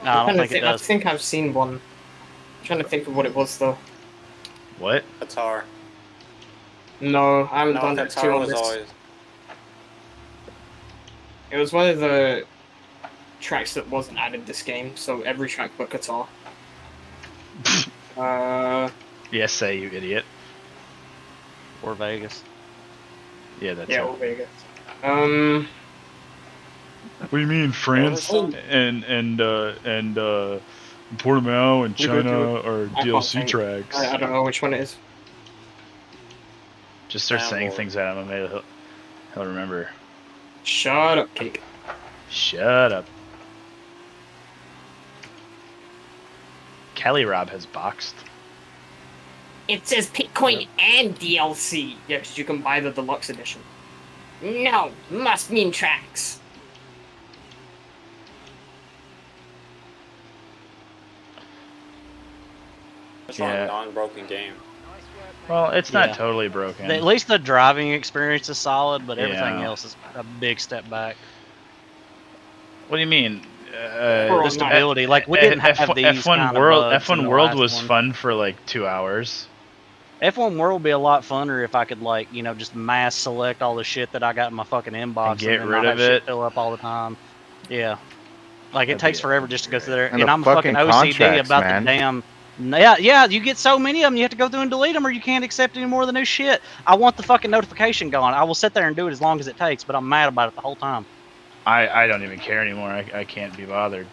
No, I don't think it I does. think I've seen one. I'm trying to think of what it was, though. What? Qatar. No, I haven't No, done F2 Qatar on was this. always. It was one of the tracks that wasn't added this game, so every track but Qatar. Yes, say you idiot. Or Vegas. Yeah, that's Yeah, it. or Vegas. What do you mean, France and Portimao and You go China to it. are I can't DLC think. tracks? I don't know which one it is. Just start Yeah, saying well- things at him, and he'll remember. Shut up, Cake. Shut up. Kelly Rob has boxed. It says Bitcoin and DLC. Yeah, because you can buy the deluxe edition. No, must mean tracks. It's Yeah. a non-broken game. Well, it's not Yeah. totally broken. At least the driving experience is solid, but everything Yeah. else is a big step back. What do you mean? The stability, like we didn't have these F1 kind of World. bugs in F1 the World last was one. fun for like 2 hours. F1 World would be a lot funner if I could, like, you know, just mass select all the shit that I got in my fucking inbox And get then rid not have of shit it. fill up all the time. Yeah. Like, it That'd takes be forever just to go through there. And And the I'm a fucking fucking OCD contracts, about man. the damn... Yeah, you get so many of them, you have to go through and delete them or you can't accept any more of the new shit. I want the fucking notification gone. I will sit there and do it as long as it takes, but I'm mad about it the whole time. I don't even care anymore. I can't be bothered.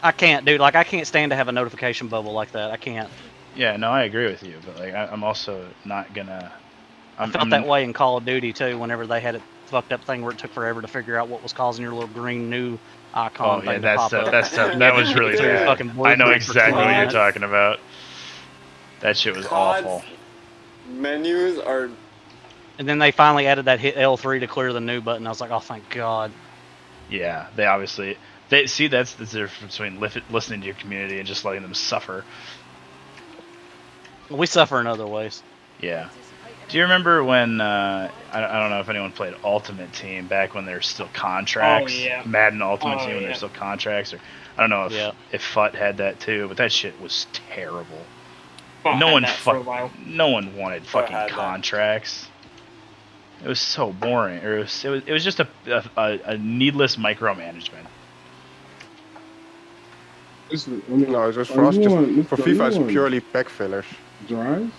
I can't, dude. Like, I can't stand to have a notification bubble like that. I can't. Yeah, no, I agree with you, but like I'm also not gonna. I felt that way in Call of Duty too. Whenever they had a fucked up thing where it took forever to figure out what was causing your little green new icon Oh thing yeah, to that's pop up. that was really Through your bad. fucking I know blueprint for exactly 20 what you're minutes. talking about. That shit was COD's awful. Menus are. And then they finally added that hit L3 to clear the new button. I was like, oh, thank God. Yeah, they obviously they see that's the difference between listening to your community and just letting them suffer. We suffer in other ways. Yeah. Do you remember when I don't know if anyone played Ultimate Team back when there were still contracts? Oh, yeah. Madden Ultimate Oh, Team when yeah. there's still contracts, or I don't know if FUT had that too, but that shit was terrible. But No I had one that for a while. no one wanted fucking had that. contracts. It was so boring. Or it was just a needless micromanagement. No, it's just for us. Just for FIFA, it's purely pack fillers. Drives?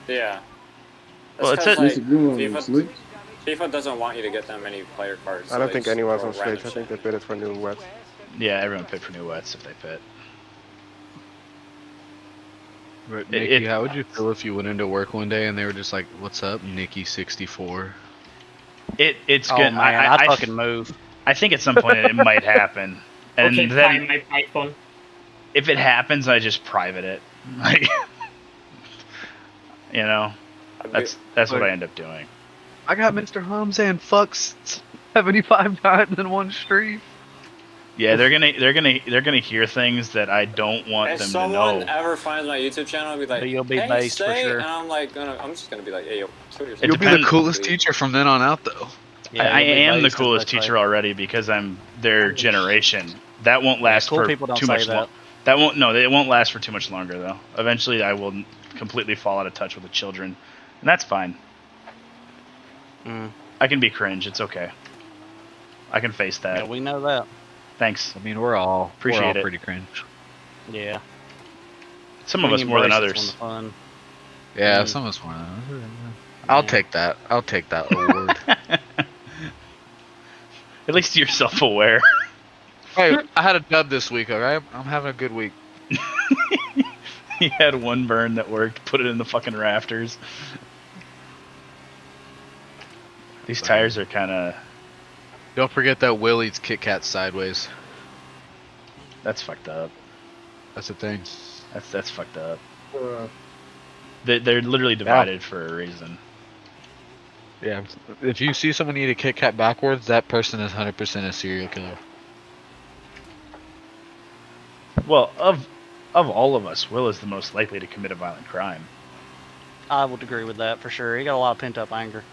Yeah. Well, That's it's 'cause, It's good on the FIFA, slicks. FIFA doesn't want you to get that many player cards. I so don't they think just anyone's throw on stage. random I think they shit. pit it for new wets. Yeah, everyone pit for new wets if they pit. But Nikki, how would you feel if you went into work one day and they were just like, "What's up, Nikki 64"? It's Oh good. man, I I'd fucking move. I think at some point it might happen, and Okay, then find my Python. if it happens, I just private it. Like, you know, that's what I end up doing. I got Mr. Hamzan fucks 75 times in one stream. Yeah, they're gonna hear things that I don't want If them to someone know. ever finds my YouTube channel, I'll be like, You'll be hey, based for stay, sure. and I'm just gonna be like, hey, yo, so you're You'll be the coolest teacher from then on out, though. Yeah, I you'll be am the based, as coolest they say. teacher already because I'm their generation. That won't last cool for people don't too say much that. That won't it won't last for too much longer though. Eventually, I will completely fall out of touch with the children, and that's fine. I can be cringe. It's okay. I can face that. Yeah, we know that. Thanks. I mean, we're all Appreciate it. pretty cringe. Yeah. Some of us more than others. Fun. Yeah, some of us more than others. I'll take that. I'll take that award. At least you're self-aware. Hey, I had a dub this week. All right, I'm having a good week. He had one burn that worked. Put it in the fucking rafters. These tires are kind of. Don't forget that Will eats Kit Kat sideways. That's fucked up. That's the thing. That's fucked up. They're literally divided for a reason. Yeah, if you see someone eat a Kit Kat backwards, that person is 100% a serial killer. Well, of all of us, Will is the most likely to commit a violent crime. I would agree with that for sure. He got a lot of pent up anger.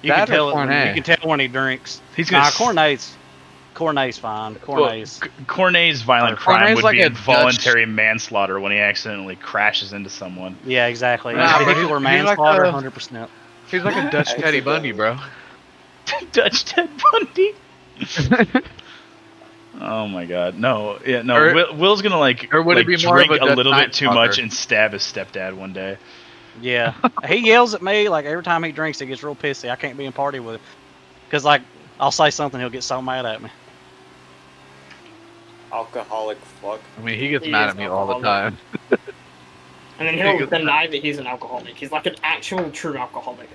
You That can tell or it. Cornet? You can tell when he drinks. He's gonna Cornet's fine. Cornet's. Cornet's violent crime Cornet's would like be a involuntary manslaughter when he accidentally crashes into someone. Yeah, exactly. Nah, but Vehicular he's like manslaughter, a- 100%. He's like a Dutch Teddy Bundy, bro. Dutch Ted Bundy. Oh my God, no, yeah, no. Or- Will's gonna or would it be more drink of a a little Dutch bit too Night much Stalker? and stab his stepdad one day. Yeah, he yells at me like every time he drinks. He gets real pissy. I can't be in party with him because like I'll say something, he'll get so mad at me. alcoholic fuck. I mean, he gets He mad is at me all the alcoholic. time. And then he'll deny that he's an alcoholic. He's like an actual true alcoholic.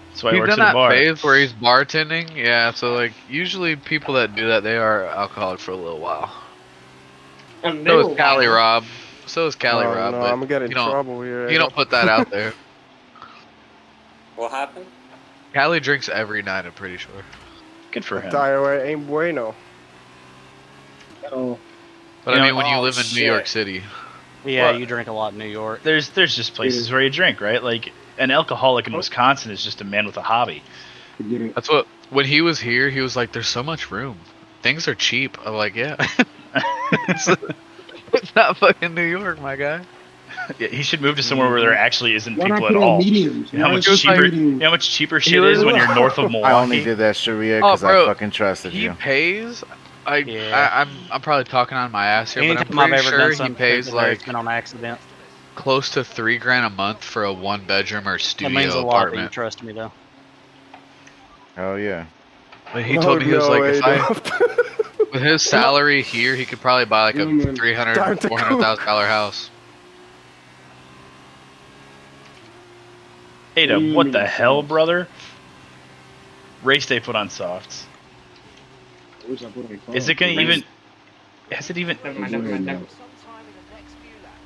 That's why he He's works done at a that bar. phase where he's bartending. Yeah, so like usually people that do that, they are alcoholic for a little while. And So is Cali Rob. So is Cali Oh, Rob. no, but I'm gonna get in you don't- trouble here. You don't put that out there. What happened? Cali drinks every night, I'm pretty sure. Good for him. Diarrhea ain't bueno. Oh, But You I know- mean, when you Oh, live in New York shit. City, Yeah, Well, you drink a lot in New York. There's just places where you drink, right? Like an alcoholic in Wisconsin is just a man with a hobby. forget it. that's what. When he was here, he was like, "There's so much room. Things are cheap." I'm like, "Yeah." It's not fucking New York, my guy. Yeah, he should move to somewhere where there actually isn't Why not people put at on all. mediums? You know how Why much is it cheaper? medium? You know how much cheaper shit is when you're north of I only Milwaukee. did that Sharia Oh, because I bro, fucking trusted He you. pays. Yeah. I'm probably talking on my ass here, but I'm Anytime I've pretty ever sure done he something pays stupid there, it's like been on accident. close to $3,000 a month for a 1-bedroom or That studio means a lot that you apartment. trust me though. Hell yeah. But he told me he was No, like, if Adolf. with his salary here, he could probably buy like a Yeah, man. $300,000, Time to $400,000 house. Adam, what the hell, brother? Race day put on softs. I wish I put on Is it gonna even? Has it even? Never mind, never mind, never mind.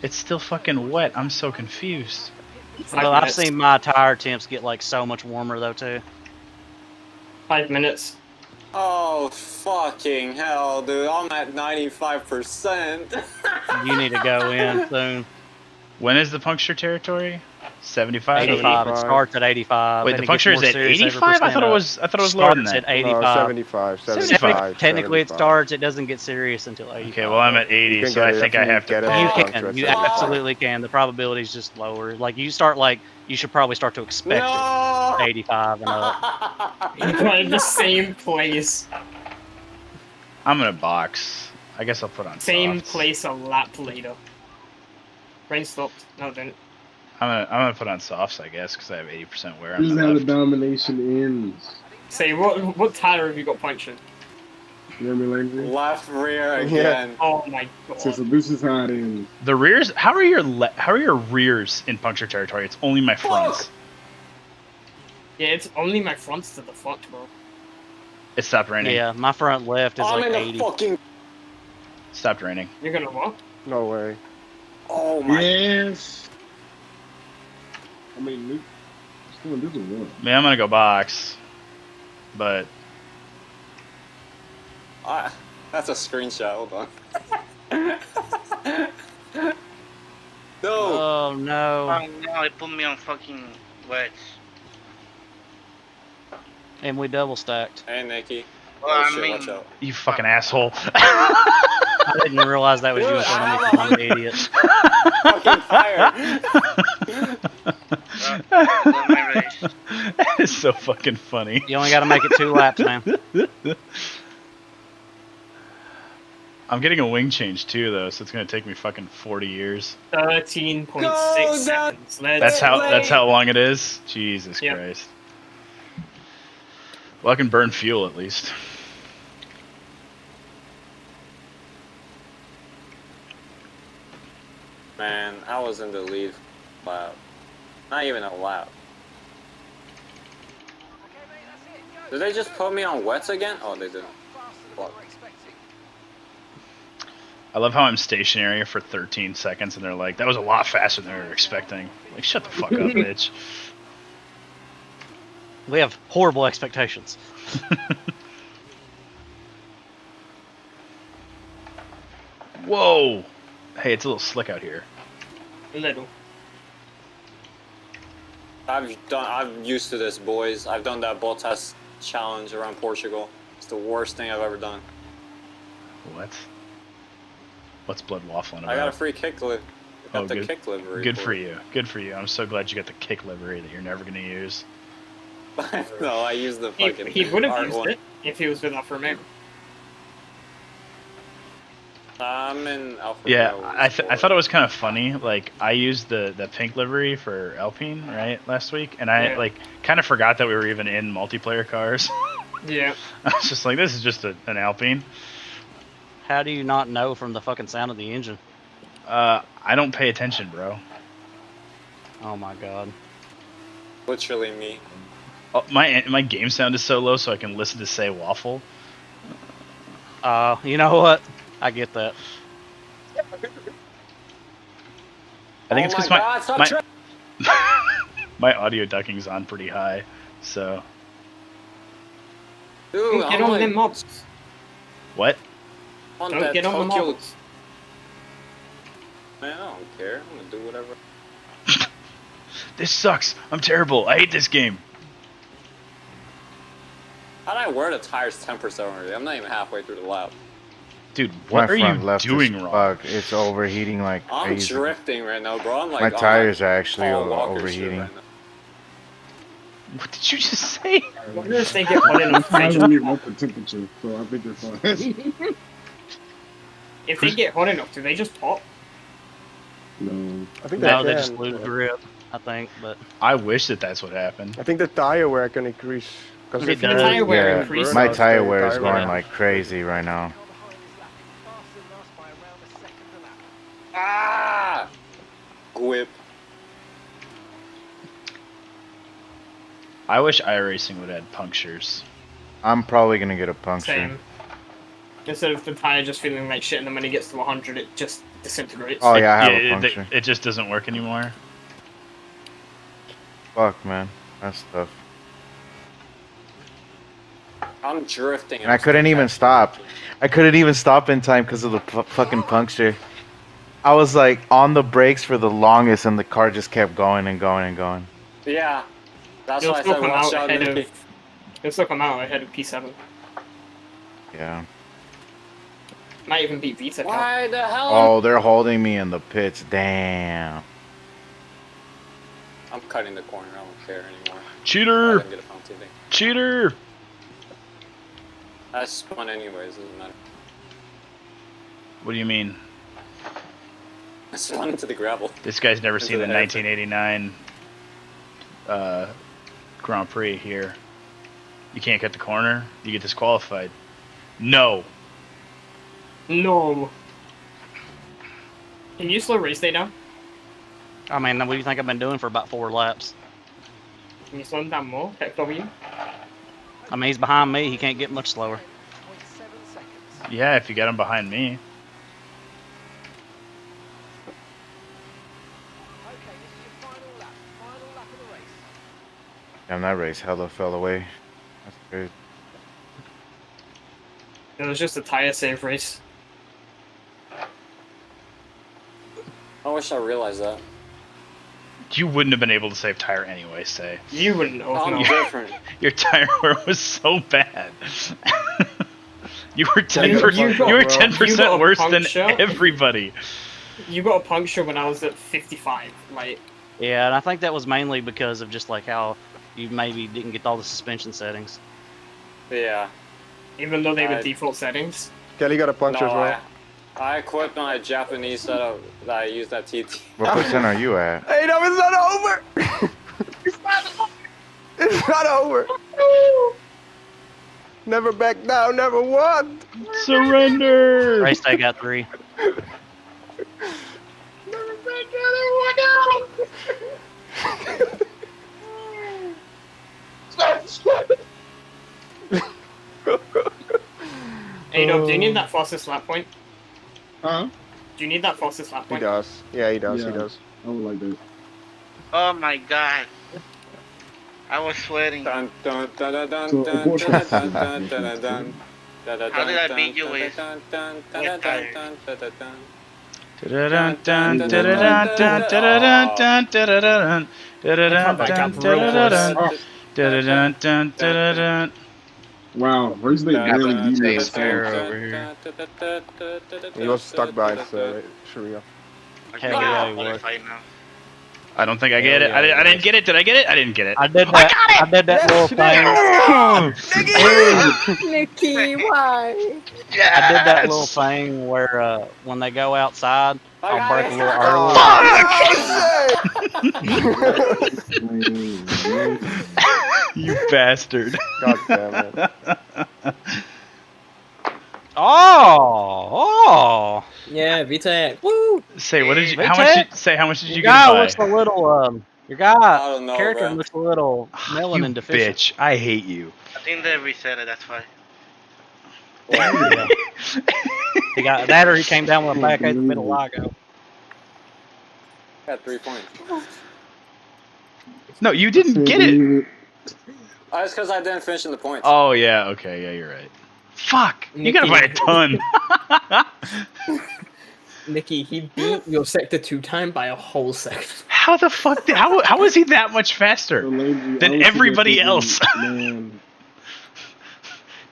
It's still fucking wet. I'm so confused. Although I've seen my tire temps get like so much warmer though too. 5 minutes. Oh, fucking hell, dude. I'm at 95%. You need to go in soon. When is the puncture territory? 75. 85. It starts at 85. Wait, and the it gets puncture more is at serious every 85. I thought it percent up. was lower than Starts that. at No, 85. 75, 75. 75. Technically, it 75. starts. It doesn't get serious until 85. Okay, well I'm at You 80, can so get I it think if I you have to. get it You at can. puncture at You 75. absolutely can. The probability is just lower. Like you start like you should probably start to expect No! it 85 and up. You put in the same place. I'm gonna box. I guess I'll put on Same softs. place a lap later. Rain stopped. No, it didn't. I'm gonna put on softs, I guess, because I have 80% wear on This is my how the left. domination ends. Say, what tire have you got punctured? You know what I mean, Landry? Left rear again. Oh my god. So this is how it ends. The rears. How are your rears in puncture territory? It's only my fronts. Yeah, it's only my fronts to the fucked, bro. It stopped raining. Yeah, my front left is I'm like in 80. the fucking. Stopped raining. You're gonna what? No way. Oh my. Yes. I mean, Luke, still this is what? Man, I'm gonna go box, but That's a screenshot. Hold on. No. Oh no. Oh no, it put me on fucking wet. And we double stacked. Hey, Nikki. Well, Oh I shit, mean- watch out. you fucking asshole. I didn't realize that was you in front of me 'cause I'm an idiot. Fucking fire. Well, my race. That is so fucking funny. You only got to make it 2 laps, man. I'm getting a wing change too, though, so it's gonna take me fucking 40 years. 13.6 Go, seconds. That's how long it is. Jesus Yep. Christ. Well, I can burn fuel at least. Man, I was in the lead lap. Not even a lap. Did they just put me on wets again? Oh, they didn't. Fuck. I love how I'm stationary for 13 seconds, and they're like, "That was a lot faster than we were expecting." Like, shut the fuck up, bitch. We have horrible expectations. Whoa! Hey, it's a little slick out here. A little. I'm used to this, boys. I've done that ball test challenge around Portugal. It's the worst thing I've ever done. What? What's blood waffling about? I got a free kick livery. Oh, the good. kick livery. Good for you. Good for you. I'm so glad you got the kick livery that you're never gonna use. No, I used the fucking. He would have art used one. it if he was with Alfa Romeo. I'm in Alpha. Yeah, Romeo I Sport. thought it was kind of funny. Like, I used the pink livery for Alpine, right, last week, and I Yeah. kind of forgot that we were even in multiplayer cars. Yeah. I was just like, this is just an Alpine. How do you not know from the fucking sound of the engine? I don't pay attention, bro. Oh my god. Literally me. Oh, my game sound is so low, so I can listen to Say Waffle. You know what? I get that. I think it's because my God, stop my audio ducking's on pretty high, so Dude, Get I'm on like, them mobs. what? on Don't that get on the Tokyo. mobs. Man, I don't care. I'm gonna do whatever. This sucks. I'm terrible. I hate this game. How'd I wear the tires 10% already? I'm not even halfway through the lap. Dude, what My are front you left doing is wrong? fucked. It's overheating like I'm crazy. drifting right now, bro. I'm like My on tires that are actually Paul Walker shit overheating. right now. What did you just say? I wonder if they get hot enough. They I just don't even pop. up the temperature, so I think they're fine. If they get hot enough, do they just pop? No. I think No, they they can. just lose grip, I think. But I wish that's what happened. I think the tire wear can increase. Because It if does. you Tire wear Yeah, increases. my burn tire out, wear is tire going wear. like crazy right now. Ah! Whip. I wish iRacing would add punctures. I'm probably gonna get a puncture. Same. Instead of the tire just feeling like shit, and then when it gets to 100, it just disintegrates. Oh yeah, I have a it, puncture. it just doesn't work anymore. Fuck man, that's tough. I'm drifting. And I couldn't even stop. I couldn't even stop in time because of the fucking puncture. I was like on the brakes for the longest, and the car just kept going and going and going. Yeah, that's It'll why I still said come watch out out, ahead Nicky. of. It'll still come out ahead of P7. Yeah. Might even beat Vita. Count. Why the hell? Oh, they're holding me in the pits. Damn. I'm cutting the corner. I don't care anymore. Cheater! I didn't get a penalty thing. Cheater! I spun anyways. Doesn't matter. What do you mean? I spun into the gravel. This guy's never Into seen the the airplane. 1989 Grand Prix here. You can't cut the corner. You get disqualified. No. No. Can you slow race day down? I mean, what do you think I've been doing for about 4 laps? Can you slow him down more? Heck over you. I mean, he's behind me. He can't get much slower. Yeah, if you got him behind me. Damn, that race hella fell away. That's crazy. It was just a tire save race. I wish I realized that. You wouldn't have been able to save tire anyway, say. You wouldn't know. I'm No. different. Your tire wear was so bad. You were 10%. You got- You were you got 10% a worse than puncture. everybody. You got a puncture when I was at 55. Like, Yeah, and I think that was mainly because of just like how you maybe didn't get all the suspension settings. Yeah. even though they were I- default settings. Kelly got a puncture as well. I quit on a Japanese setup that I used at TT. What percent are you at? Hey, no, it's not over. It's not over. It's not over. Never back down, never won. Surrender. Race day got 3. Never back down, never won. Hey, do you need that fastest lap point? Huh? Do you need that fastest lap He point? does. Yeah, he does. He Yeah. does. I would like that. Oh my god. I was sweating. Dun, dun, dun, dun, dun, So, dun, unfortunately- dun, dun, dun, dun, dun. How did I beat you with wet tires? Wow, race day barely beat me. Chase Fair over here. He was stuck by Sharia. I Hell can yeah, get he was. qualified now. I don't think I get it. I didn't get it. Did I get it? I didn't get it. I did that. I did that little thing. Nicky, why? I did that little thing where when they go outside, I'll break a little early. You bastard. God damn it. Oh! Yeah, VTEC. Woo! Say what did you? Big How much? tech. Say how much did you Your get guy by? looks a little your guy I don't know, character bro. looks a little You melanin deficient. bitch! I hate you. I think they reset it, that's why. Yeah. He got that, or he came down with a back eight middle Ligo. Got 3 points. No, you didn't get it. Oh, it's because I didn't finish in the points. Oh yeah. Okay. Yeah, you're right. Fuck! You gotta buy a ton. Nicky, he beat your sector 2 time by a whole second. How the fuck? How is he that much faster than everybody else? Man,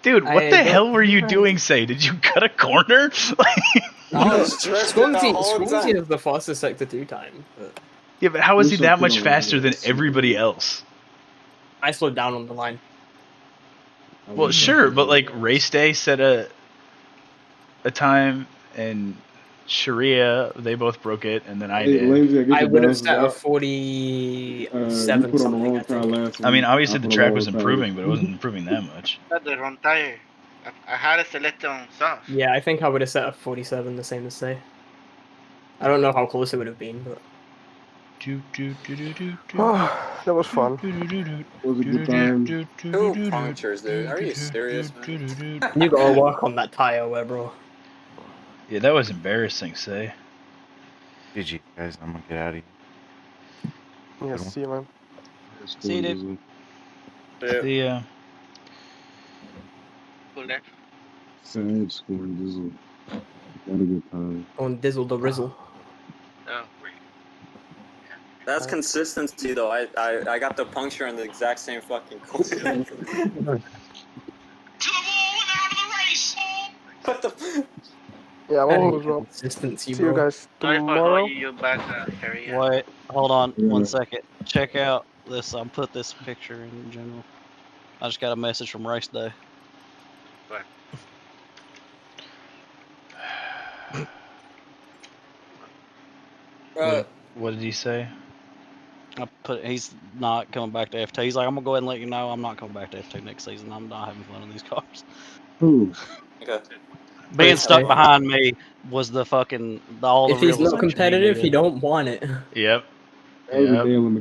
Dude, what I the don't hell were you know. doing? Say, did you cut a corner? Oh, drifting the whole Squinty time. is the fastest sector 2 time. But Yeah, but how is he You're so that much cool. faster than everybody else? I slowed down on the line. Well, sure, but like race day set a time, and Sharia they both broke it, and then I Hey, did. Lindsay, I, get I your would have glasses set a out. 47 you put on the something. wrong I car think. last I mean, week. obviously the put on track was wrong tire. improving, but it wasn't improving that much. That's the wrong tire. I had to select on soft. Yeah, I think I would have set a 47, the same as say. I don't know how close it would have been, but That was fun. Was a good time. 2 punctures, dude. Are you serious, man? you gotta work on that tire wear, bro. Yeah, that was embarrassing. Say, GG, guys. I'm gonna get out of here. Yeah, see you, man. It's See you, cool, dude. isn't it? the school there? Sad scoring Dizzle. Had a good time. On Dizzle the Rizzle. Oh, great. That's consistency, though. I got the puncture in the exact same fucking corner. What the? Yeah, I'm almost up. Consistency, See you bro. guys Sorry for tomorrow. holding you back, Harry. Wait, hold on Yeah. 1 second. Check out this. I'll put this picture in general. I just got a message from race day. What? What did he say? He's not coming back to FT. He's like, I'm gonna go ahead and let you know I'm not coming back to FT next season. I'm not having fun in these cars. Who? Okay. Being stuck Okay. behind me was the fucking all the If he's not realization he competitive, he needed. don't want it. Yep. That was the Yep. nail in the